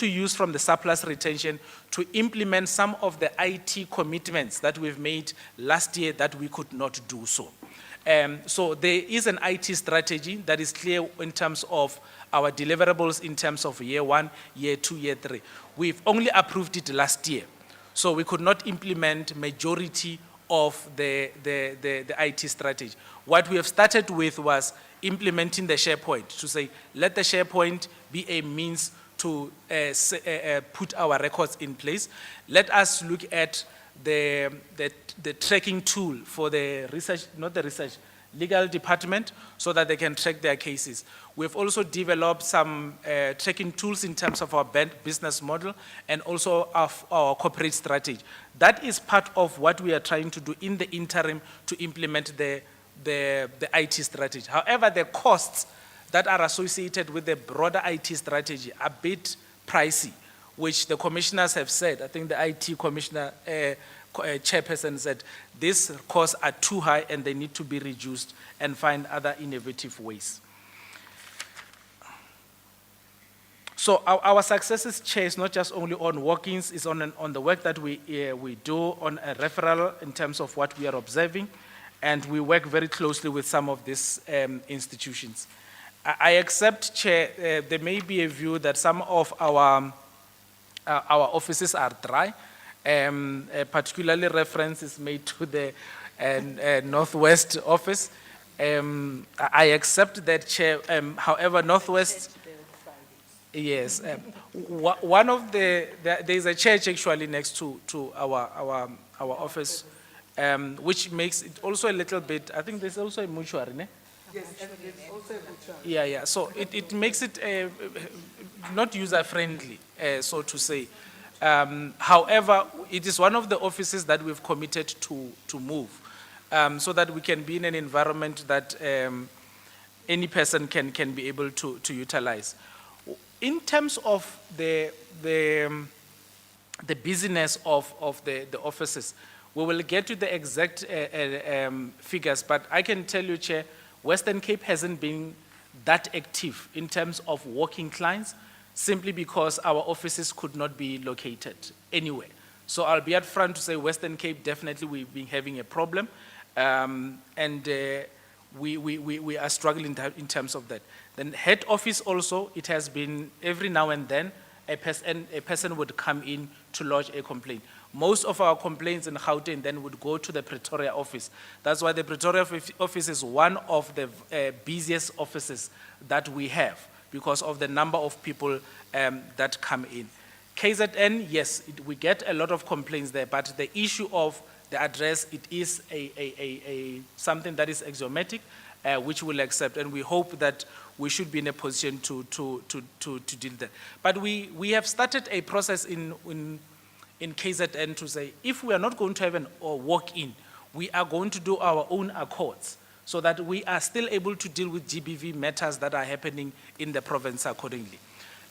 use from the surplus retention to implement some of the IT commitments that we've made last year that we could not do so. So there is an IT strategy that is clear in terms of our deliverables in terms of year 1, year 2, year 3. We've only approved it last year, so we could not implement majority of the IT strategy. What we have started with was implementing the SharePoint, to say, let the SharePoint be a means to put our records in place. Let us look at the tracking tool for the research, not the research, legal department, so that they can track their cases. We've also developed some tracking tools in terms of our business model and also of our corporate strategy. That is part of what we are trying to do in the interim to implement the IT strategy. However, the costs that are associated with the broader IT strategy are a bit pricey, which the commissioners have said. I think the IT commissioner chairperson said these costs are too high and they need to be reduced and find other innovative ways. So our successes, Chair, is not just only on walk-ins, it's on the work that we do on a referral in terms of what we are observing, and we work very closely with some of these institutions. I accept, Chair, there may be a view that some of our offices are dry. Particularly reference is made to the Northwest office. I accept that, Chair. However, Northwest, yes. One of there is a church actually next to our office, which makes it also a little bit. I think there's also a mortuary, ne? Yes, and there's also a mortuary. Yeah. So it makes it not user-friendly, so to say. However, it is one of the offices that we've committed to move, so that we can be in an environment that any person can be able to utilize. In terms of the busyness of the offices, we will get to the exact figures, but I can tell you, Chair, Western Cape hasn't been that active in terms of walking clients, simply because our offices could not be located anywhere. So I'll be upfront to say Western Cape, definitely we've been having a problem, and we are struggling in terms of that. Then head office also, it has been every now and then a person would come in to lodge a complaint. Most of our complaints in Gauteng then would go to the Pretoria office. That's why the Pretoria office is one of the busiest offices that we have, because of the number of people that come in. KZN, yes, we get a lot of complaints there, but the issue of the address, it is something that is axiomatic, which we'll accept, and we hope that we should be in a position to deal with that. But we have started a process in KZN to say, if we are not going to have a walk-in, we are going to do our own accords, so that we are still able to deal with GBV matters that are happening in the province accordingly.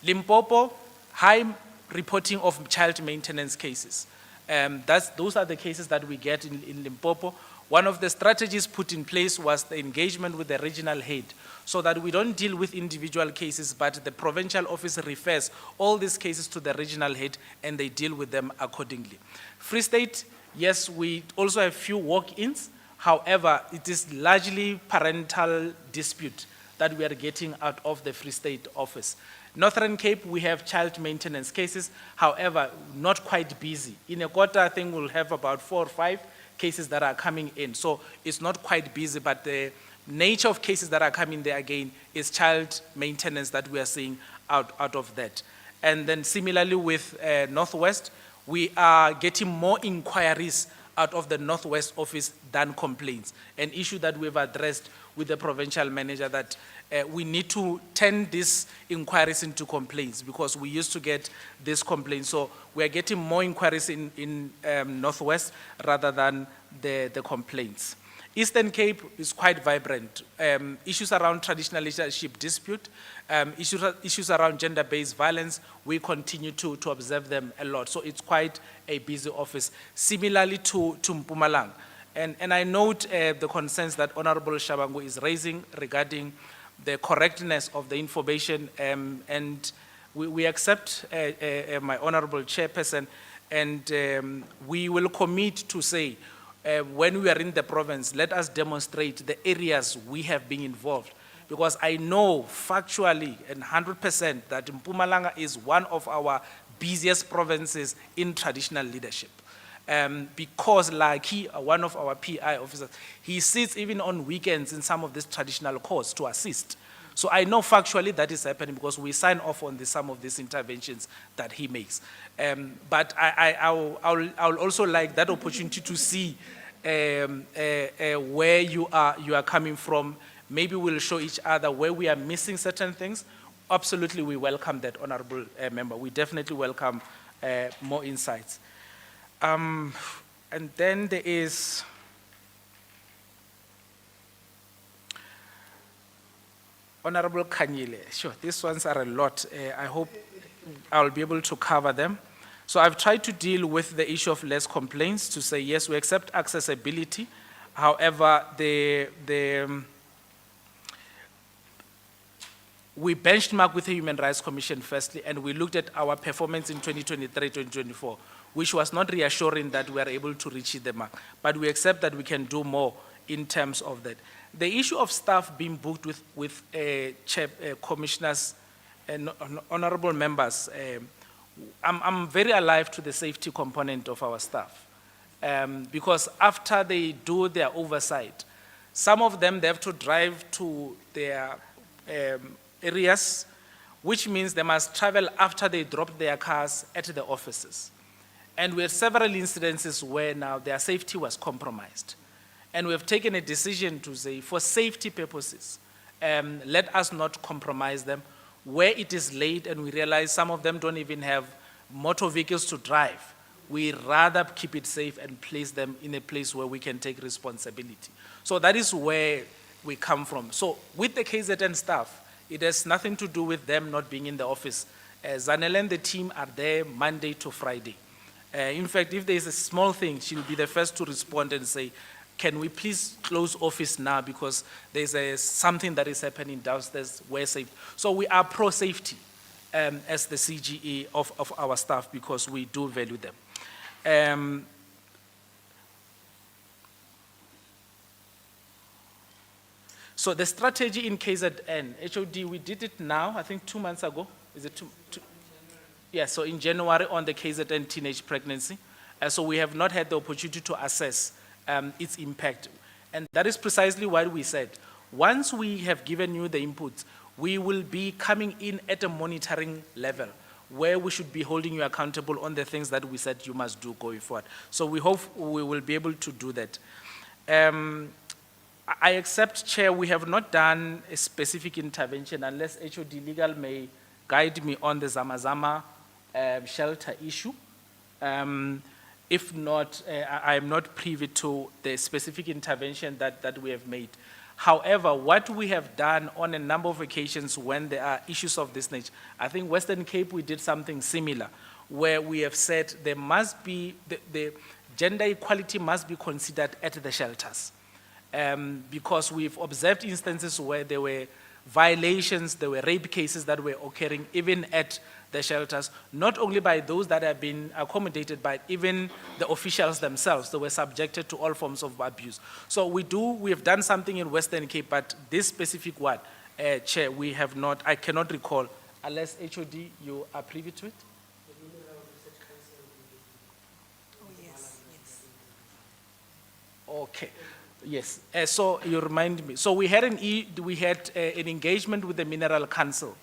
Limpopo, high reporting of child maintenance cases. Those are the cases that we get in Limpopo. One of the strategies put in place was the engagement with the regional head, so that we don't deal with individual cases, but the provincial office refers all these cases to the regional head and they deal with them accordingly. Free State, yes, we also have few walk-ins. However, it is largely parental dispute that we are getting out of the Free State office. Northern Cape, we have child maintenance cases, however, not quite busy. In a quarter, I think we'll have about 4 or 5 cases that are coming in. So it's not quite busy, but the nature of cases that are coming there again is child maintenance that we are seeing out of that. And then similarly with Northwest, we are getting more inquiries out of the Northwest office than complaints. An issue that we've addressed with the provincial manager that we need to turn these inquiries into complaints because we used to get these complaints. So we are getting more inquiries in Northwest rather than the complaints. Eastern Cape is quite vibrant. Issues around traditional leadership dispute, issues around gender-based violence, we continue to observe them a lot. So it's quite a busy office. Similarly to Mpumalanga. And I note the concerns that Honorable Shabangu is raising regarding the correctness of the information, and we accept my Honorable Chairperson, and we will commit to say, when we are in the province, let us demonstrate the areas we have been involved. Because I know factually and 100% that Mpumalanga is one of our busiest provinces in traditional leadership. Because like one of our PI officers, he sits even on weekends in some of these traditional courts to assist. So I know factually that is happening because we sign off on some of these interventions that he makes. But I'll also like that opportunity to see where you are coming from. Maybe we'll show each other where we are missing certain things. Absolutely, we welcome that, Honorable Member. We definitely welcome more insights. And then there is Honorable Kanyile. Sure, these ones are a lot. I hope I'll be able to cover them. So I've tried to deal with the issue of less complaints to say, yes, we accept accessibility. However, we benchmarked with the Human Rights Commission firstly, and we looked at our performance in 2023, 2024, which was not reassuring that we are able to reach the mark. But we accept that we can do more in terms of that. The issue of staff being booked with commissioners and honorable members, I'm very alive to the safety component of our staff. Because after they do their oversight, some of them, they have to drive to their areas, which means they must travel after they drop their cars at the offices. And we have several incidences where now their safety was compromised. And we have taken a decision to say, for safety purposes, let us not compromise them. Where it is late and we realize some of them don't even have motor vehicles to drive, we rather keep it safe and place them in a place where we can take responsibility. So that is where we come from. So with the KZN staff, it has nothing to do with them not being in the office. Zanele and the team are there Monday to Friday. In fact, if there is a small thing, she'll be the first to respond and say, can we please close office now because there's something that is happening downstairs, we're safe. So we are pro-safety as the CGE of our staff because we do value them. So the strategy in KZN, HOD, we did it now, I think 2 months ago. Is it two? Yeah, so in January on the KZN teenage pregnancy. So we have not had the opportunity to assess its impact. And that is precisely why we said, once we have given you the inputs, we will be coming in at a monitoring level where we should be holding you accountable on the things that we said you must do going forward. So we hope we will be able to do that. I accept, Chair, we have not done a specific intervention unless HOD Legal may guide me on the Zamazama shelter issue. If not, I am not privy to the specific intervention that we have made. However, what we have done on a number of occasions when there are issues of this nature, I think Western Cape, we did something similar, where we have said there must be, the gender equality must be considered at the shelters. Because we've observed instances where there were violations, there were rape cases that were occurring even at the shelters, not only by those that have been accommodated, but even the officials themselves that were subjected to all forms of abuse. So we have done something in Western Cape, but this specific one, Chair, we have not, I cannot recall, unless HOD, you are privy to it? Oh, yes, yes. Okay. Yes, so you remind me. So we had an engagement with the Mineral Council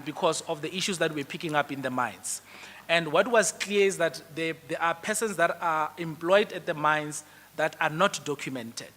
because of the issues that we're picking up in the mines. And what was clear is that there are persons that are employed at the mines that are not documented.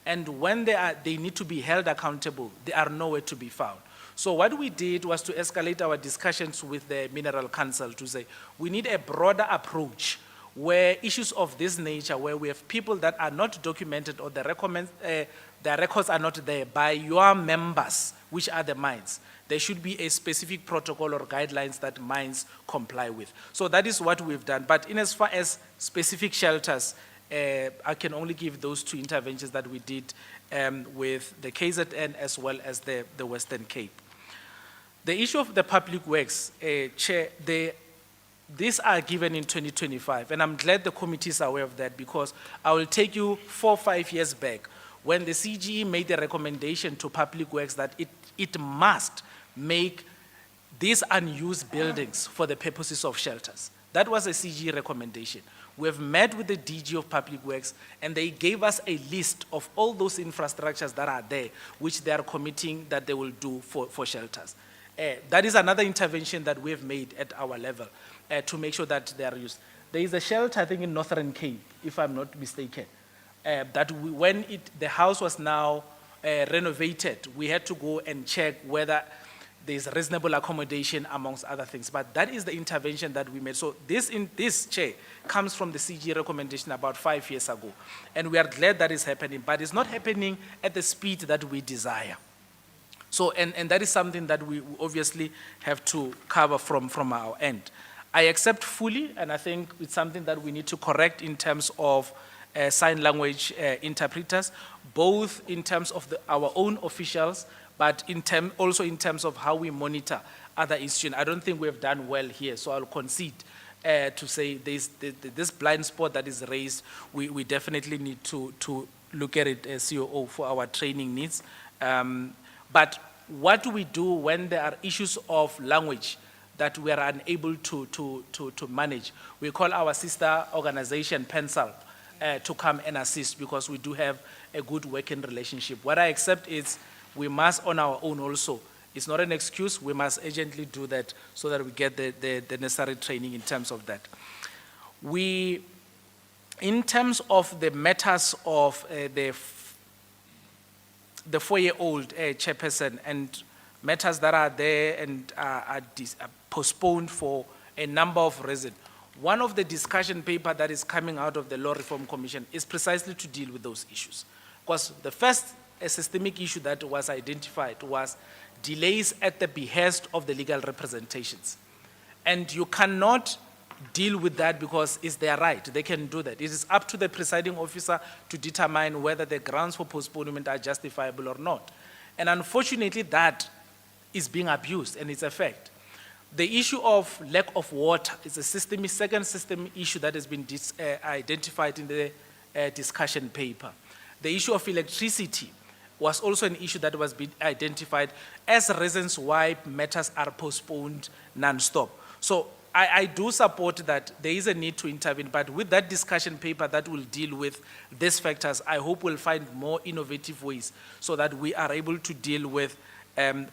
And when they need to be held accountable, they are nowhere to be found. So what we did was to escalate our discussions with the Mineral Council to say, we need a broader approach where issues of this nature, where we have people that are not documented or the records are not there by your members, which are the mines, there should be a specific protocol or guidelines that mines comply with. So that is what we've done. But in as far as specific shelters, I can only give those 2 interventions that we did with the KZN as well as the Western Cape. The issue of the public works, Chair, these are given in 2025, and I'm glad the committee is aware of that, because I will take you 4 or 5 years back when the CGE made a recommendation to public works that it must make these unused buildings for the purposes of shelters. That was a CGE recommendation. We have met with the DG of Public Works, and they gave us a list of all those infrastructures that are there, which they are committing that they will do for shelters. That is another intervention that we have made at our level to make sure that they are used. There is a shelter, I think, in Northern Cape, if I'm not mistaken, that when the house was now renovated, we had to go and check whether there's reasonable accommodation amongst other things. But that is the intervention that we made. So this Chair comes from the CG recommendation about 5 years ago. And we are glad that is happening, but it's not happening at the speed that we desire. So, and that is something that we obviously have to cover from our end. I accept fully, and I think it's something that we need to correct in terms of sign language interpreters, both in terms of our own officials, but also in terms of how we monitor other institutions. I don't think we have done well here, so I'll concede to say this blind spot that is raised, we definitely need to look at it as COO for our training needs. But what do we do when there are issues of language that we are unable to manage? We call our sister organization, Pencil, to come and assist, because we do have a good working relationship. What I accept is we must on our own also. It's not an excuse, we must urgently do that so that we get the necessary training in terms of that. In terms of the matters of the 4-year-old chairperson and matters that are there and are postponed for a number of reasons, one of the discussion paper that is coming out of the Law Reform Commission is precisely to deal with those issues. Because the first systemic issue that was identified was delays at the behest of the legal representations. And you cannot deal with that because it's their right, they can do that. It is up to the presiding officer to determine whether the grounds for postponement are justifiable or not. And unfortunately, that is being abused, and it's a fact. The issue of lack of water is a second system issue that has been identified in the discussion paper. The issue of electricity was also an issue that was being identified as reasons why matters are postponed non-stop. So I do support that there is a need to intervene, but with that discussion paper that will deal with these factors, I hope we'll find more innovative ways so that we are able to deal with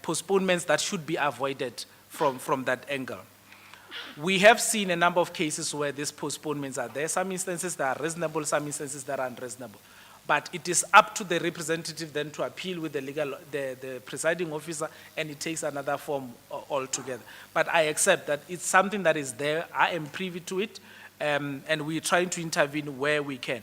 postponements that should be avoided from that angle. We have seen a number of cases where these postponements are there. Some instances that are reasonable, some instances that are unreasonable. But it is up to the representative then to appeal with the presiding officer, and it takes another form altogether. But I accept that it's something that is there. I am privy to it, and we're trying to intervene where we can.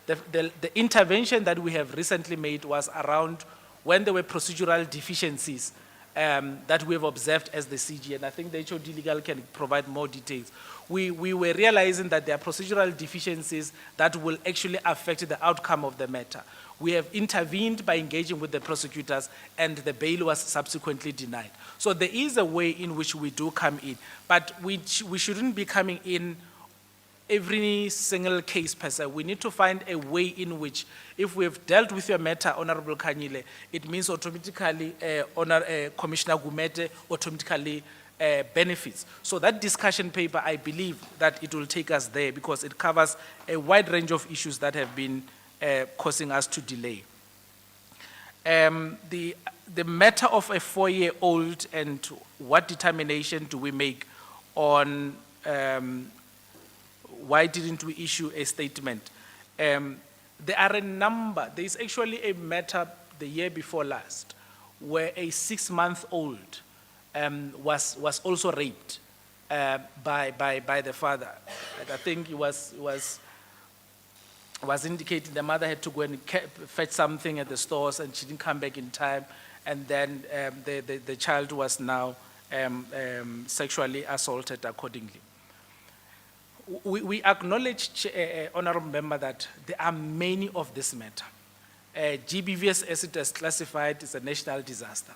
The intervention that we have recently made was around when there were procedural deficiencies that we have observed as the CG, and I think the HOD Legal can provide more details. We were realizing that there are procedural deficiencies that will actually affect the outcome of the matter. We have intervened by engaging with the prosecutors, and the bail was subsequently denied. So there is a way in which we do come in, but we shouldn't be coming in every single case per se. We need to find a way in which, if we've dealt with your matter, Honorable Kanyile, it means automatically Commissioner Gumete automatically benefits. So that discussion paper, I believe that it will take us there because it covers a wide range of issues that have been causing us to delay. The matter of a 4-year-old and what determination do we make on why didn't we issue a statement? there are a number, there is actually a matter the year before last, where a 6-month-old was also raped by the father. And I think it was indicating the mother had to go and fetch something at the stores and she didn't come back in time, and then the child was now sexually assaulted accordingly. We acknowledge, Honorable Member, that there are many of this matter. GBVS, as it is classified, is a national disaster.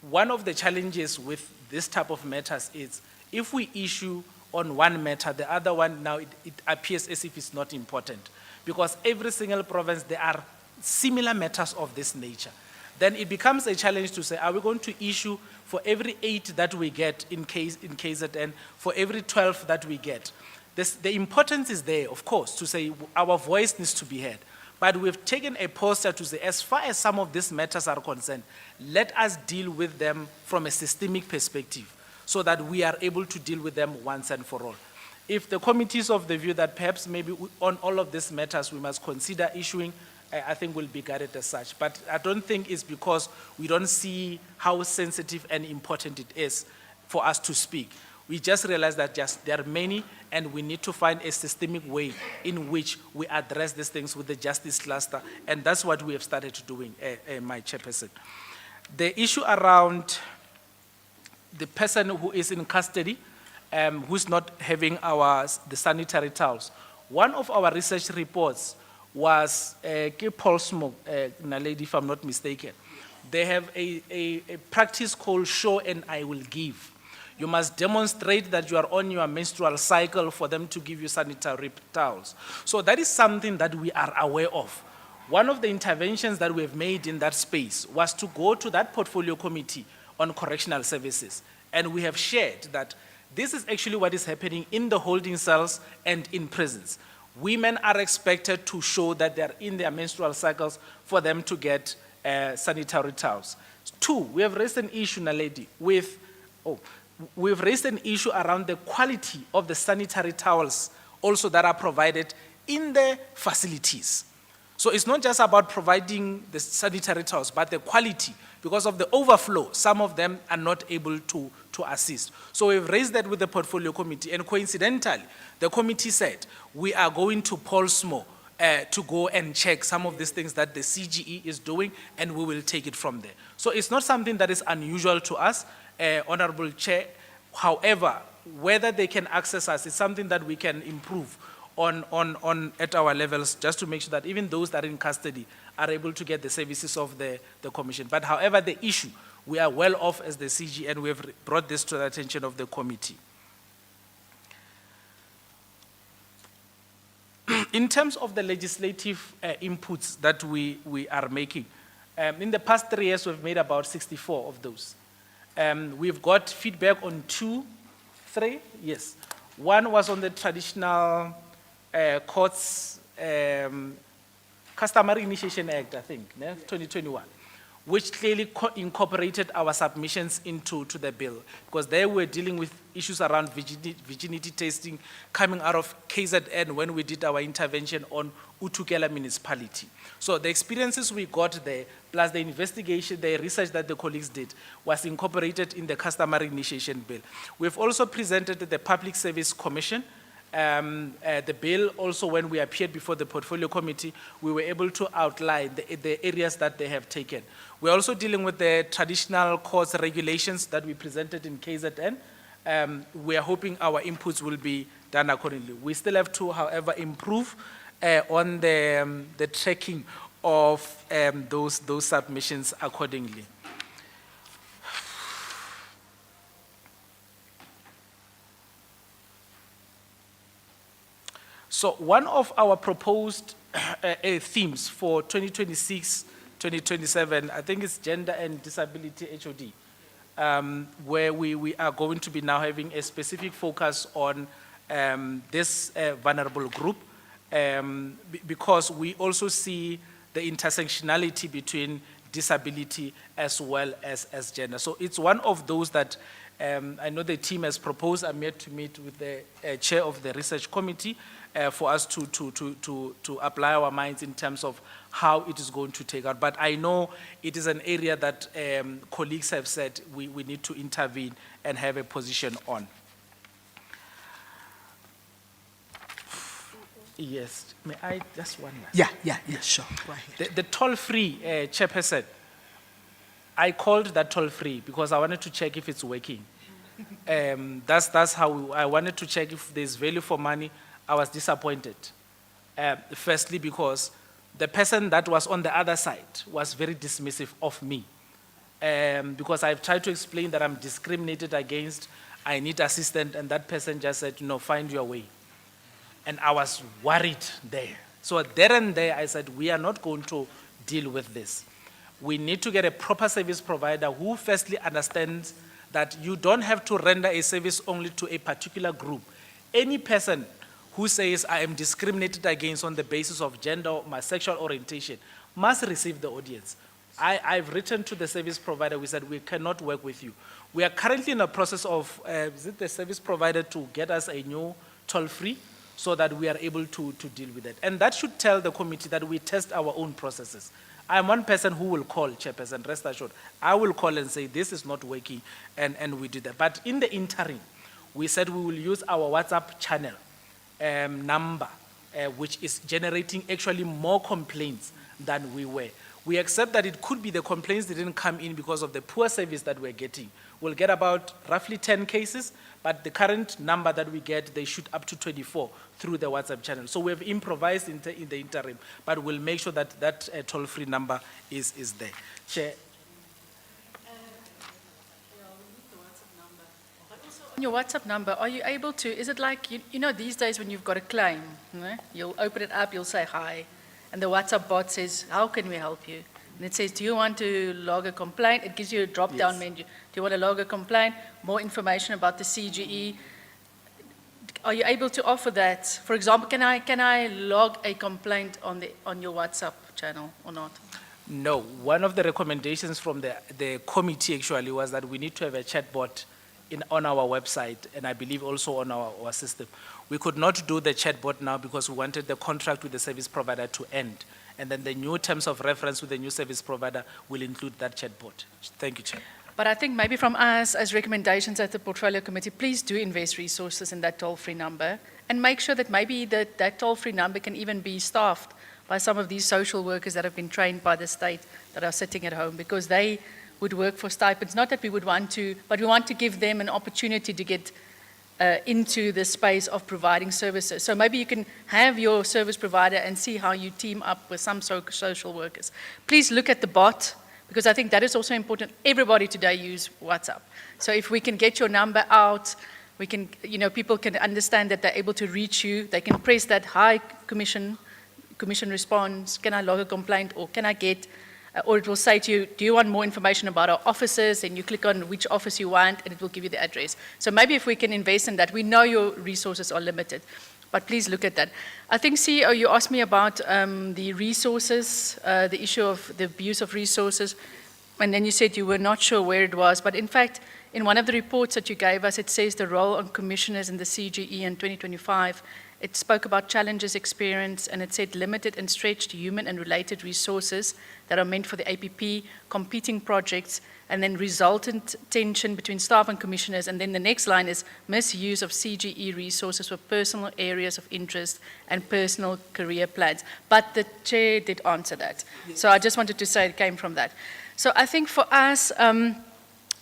One of the challenges with this type of matters is if we issue on one matter, the other one now it appears as if it's not important, because every single province there are similar matters of this nature. Then it becomes a challenge to say, are we going to issue for every 8 that we get in KZN, for every 12 that we get? The importance is there, of course, to say our voice needs to be heard. But we've taken a posture to say, as far as some of these matters are concerned, let us deal with them from a systemic perspective so that we are able to deal with them once and for all. If the committee is of the view that perhaps maybe on all of these matters we must consider issuing, I think we'll be guided as such. But I don't think it's because we don't see how sensitive and important it is for us to speak. We just realize that there are many, and we need to find a systemic way in which we address these things with the justice cluster, and that's what we have started doing, my chairperson. The issue around the person who is in custody, who's not having the sanitary towels. One of our research reports was Polsmo, Naledi, if I'm not mistaken. They have a practice called show and I will give. You must demonstrate that you are on your menstrual cycle for them to give you sanitary towels. So that is something that we are aware of. One of the interventions that we have made in that space was to go to that portfolio committee on correctional services. And we have shared that this is actually what is happening in the holding cells and in prisons. Women are expected to show that they're in their menstrual cycles for them to get sanitary towels. 2, we have raised an issue, Naledi, we've raised an issue around the quality of the sanitary towels also that are provided in the facilities. So it's not just about providing the sanitary towels, but the quality. Because of the overflow, some of them are not able to assist. So we've raised that with the portfolio committee, and coincidentally, the committee said, we are going to Polsmo to go and check some of these things that the CGE is doing, and we will take it from there. So it's not something that is unusual to us, Honorable Chair. However, whether they can access us is something that we can improve on at our levels, just to make sure that even those that are in custody are able to get the services of the commission. But however, the issue, we are well off as the CG, and we have brought this to the attention of the committee. In terms of the legislative inputs that we are making, in the past 3 years, we've made about 64 of those. We've got feedback on 3, yes. One was on the traditional courts Customary Initiation Act, I think, 2021, which clearly incorporated our submissions into the bill, because there we're dealing with issues around virginity testing coming out of KZN when we did our intervention on Utukela municipality. So the experiences we got there, plus the investigation, the research that the colleagues did, was incorporated in the Customary Initiation Bill. We've also presented the Public Service Commission. The bill also, when we appeared before the Portfolio Committee, we were able to outline the areas that they have taken. We're also dealing with the traditional courts regulations that we presented in KZN. We are hoping our inputs will be done accordingly. We still have to, however, improve on the tracking of those submissions accordingly. So one of our proposed themes for 2026, 2027, I think it's gender and disability HOD, where we are going to be now having a specific focus on this vulnerable group, because we also see the intersectionality between disability as well as gender. So it's one of those that I know the team has proposed. I'm yet to meet with the chair of the research committee for us to apply our minds in terms of how it is going to take out. But I know it is an area that colleagues have said we need to intervene and have a position on. Yes, may I just one last? Yeah, sure. Go ahead. The toll-free, Chairperson, I called that toll-free because I wanted to check if it's working. That's how I wanted to check if there's value for money. I was disappointed. Firstly, because the person that was on the other side was very dismissive of me. Because I've tried to explain that I'm discriminated against, I need assistance, and that person just said, no, find your way. And I was worried there. So there and there, I said, we are not going to deal with this. We need to get a proper service provider who firstly understands that you don't have to render a service only to a particular group. Any person who says, I am discriminated against on the basis of gender or my sexual orientation must receive the audience. I've written to the service provider, we said, we cannot work with you. We are currently in a process of, is it the service provider to get us a new toll-free, so that we are able to deal with it. And that should tell the committee that we test our own processes. I'm one person who will call, Chairperson, rest assured. I will call and say, this is not working, and we do that. But in the interim, we said we will use our WhatsApp channel number, which is generating actually more complaints than we were. We accept that it could be the complaints that didn't come in because of the poor service that we're getting. We'll get about roughly 10 cases, but the current number that we get, they shoot up to 24 through the WhatsApp channel. So we have improvised in the interim, but we'll make sure that that toll-free number is there. Chair. On your WhatsApp number, are you able to, is it like, you know, these days when you've got a claim, you'll open it up, you'll say hi, and the WhatsApp bot says, how can we help you? And it says, do you want to log a complaint? It gives you a drop-down menu. Do you want to log a complaint? More information about the CGE. Are you able to offer that? For example, can I log a complaint on your WhatsApp channel or not? No. One of the recommendations from the committee actually was that we need to have a chatbot on our website, and I believe also on our system. We could not do the chatbot now because we wanted the contract with the service provider to end. And then the new terms of reference with the new service provider will include that chatbot. Thank you, Chair. But I think maybe from us as recommendations at the Portfolio Committee, please do invest resources in that toll-free number and make sure that maybe that toll-free number can even be staffed by some of these social workers that have been trained by the state that are sitting at home, because they would work for stipends. Not that we would want to, but we want to give them an opportunity to get into the space of providing services. So maybe you can have your service provider and see how you team up with some social workers. Please look at the bot, because I think that is also important. Everybody today use WhatsApp. So if we can get your number out, we can, people can understand that they're able to reach you. They can press that hi commission response, can I log a complaint, or can I get, or it will say to you, do you want more information about our offices? And you click on which office you want, and it will give you the address. So maybe if we can invest in that, we know your resources are limited, but please look at that. I think, CEO, you asked me about the resources, the issue of the abuse of resources, and then you said you were not sure where it was, but in fact, in one of the reports that you gave us, it says the role on commissioners in the CGE in 2025. It spoke about challenges experienced, and it said limited and stretched human and related resources that are meant for the APP, competing projects, and then resultant tension between staff and commissioners. And then the next line is misuse of CGE resources for personal areas of interest and personal career plans. But the chair did answer that. So I just wanted to say it came from that. So I think for us,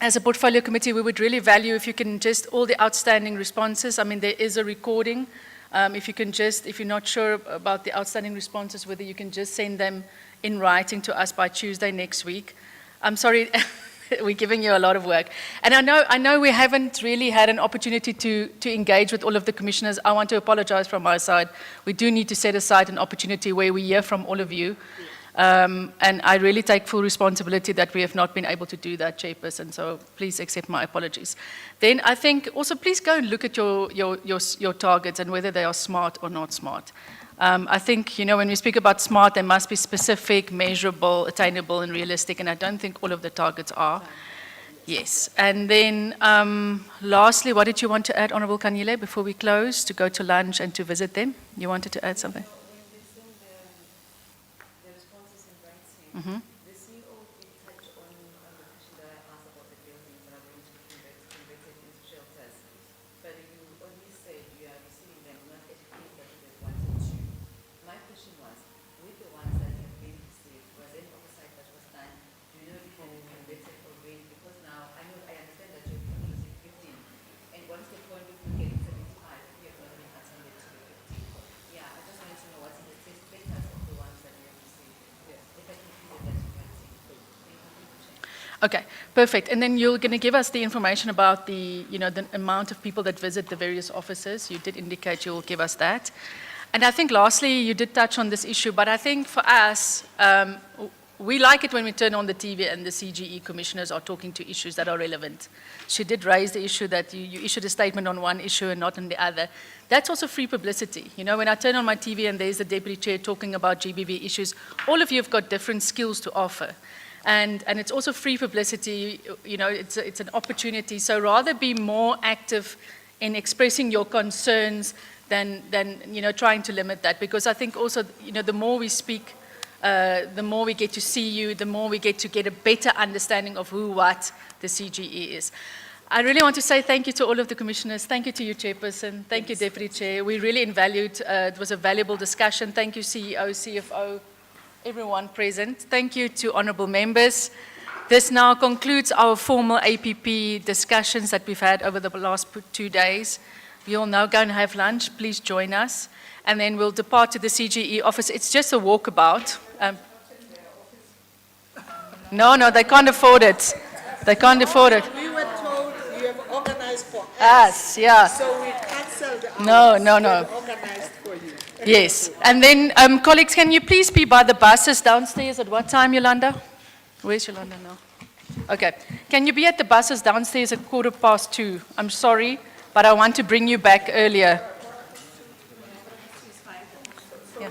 as a portfolio committee, we would really value if you can just all the outstanding responses. I mean, there is a recording. If you can just, if you're not sure about the outstanding responses, whether you can just send them in writing to us by Tuesday next week. I'm sorry, we're giving you a lot of work. And I know we haven't really had an opportunity to engage with all of the commissioners. I want to apologize from my side. We do need to set aside an opportunity where we hear from all of you. And I really take full responsibility that we have not been able to do that, Chairperson, so please accept my apologies. Then I think also please go and look at your targets and whether they are smart or not smart. I think, when we speak about SMART, they must be specific, measurable, attainable, and realistic, and I don't think all of the targets are. Yes. And then lastly, what did you want to add, Honorable Kanyile, before we close, to go to lunch and to visit them? You wanted to add something? Mm-hmm. The CEO did touch on the question that I asked about the buildings that are going to be converted into shelters. But you only said you are receiving them not at the pace that you had wanted to. My question was, with the ones that have been received, was there any oversight that was done? Do you know if they have been converted already? Because now, I understand that you've only received 15. And what's the point if you get 75 if you have not been attended to the 15? Yeah, I just wanted to know what's the status of the ones that you have received. Yes. If I can see that you can see. Okay, perfect. And then you're going to give us the information about the amount of people that visit the various offices. You did indicate you will give us that. And I think lastly, you did touch on this issue, but I think for us, we like it when we turn on the TV and the CGE commissioners are talking to issues that are relevant. She did raise the issue that you issued a statement on one issue and not on the other. That's also free publicity. When I turn on my TV and there's the deputy chair talking about GBV issues, all of you have got different skills to offer. And it's also free publicity, it's an opportunity. So rather be more active in expressing your concerns than trying to limit that. Because I think also, the more we speak, the more we get to see you, the more we get to get a better understanding of what the CGE is. I really want to say thank you to all of the commissioners. Thank you to you, Chairperson. Thank you, Deputy Chair. We really valued, it was a valuable discussion. Thank you, CEO, CFO, everyone present. Thank you to honorable members. This now concludes our formal APP discussions that we've had over the last 2 days. We'll now go and have lunch. Please join us. And then we'll depart to the CGE office. It's just a walkabout. No, they can't afford it. They can't afford it. We were told you have organized for Us, yeah. So we cancelled the No. We have organized for you. Yes. And then, colleagues, can you please be by the buses downstairs at what time, Yolanda? Where's Yolanda now? Okay. Can you be at the buses downstairs at 2:15? I'm sorry, but I want to bring you back earlier. Yeah.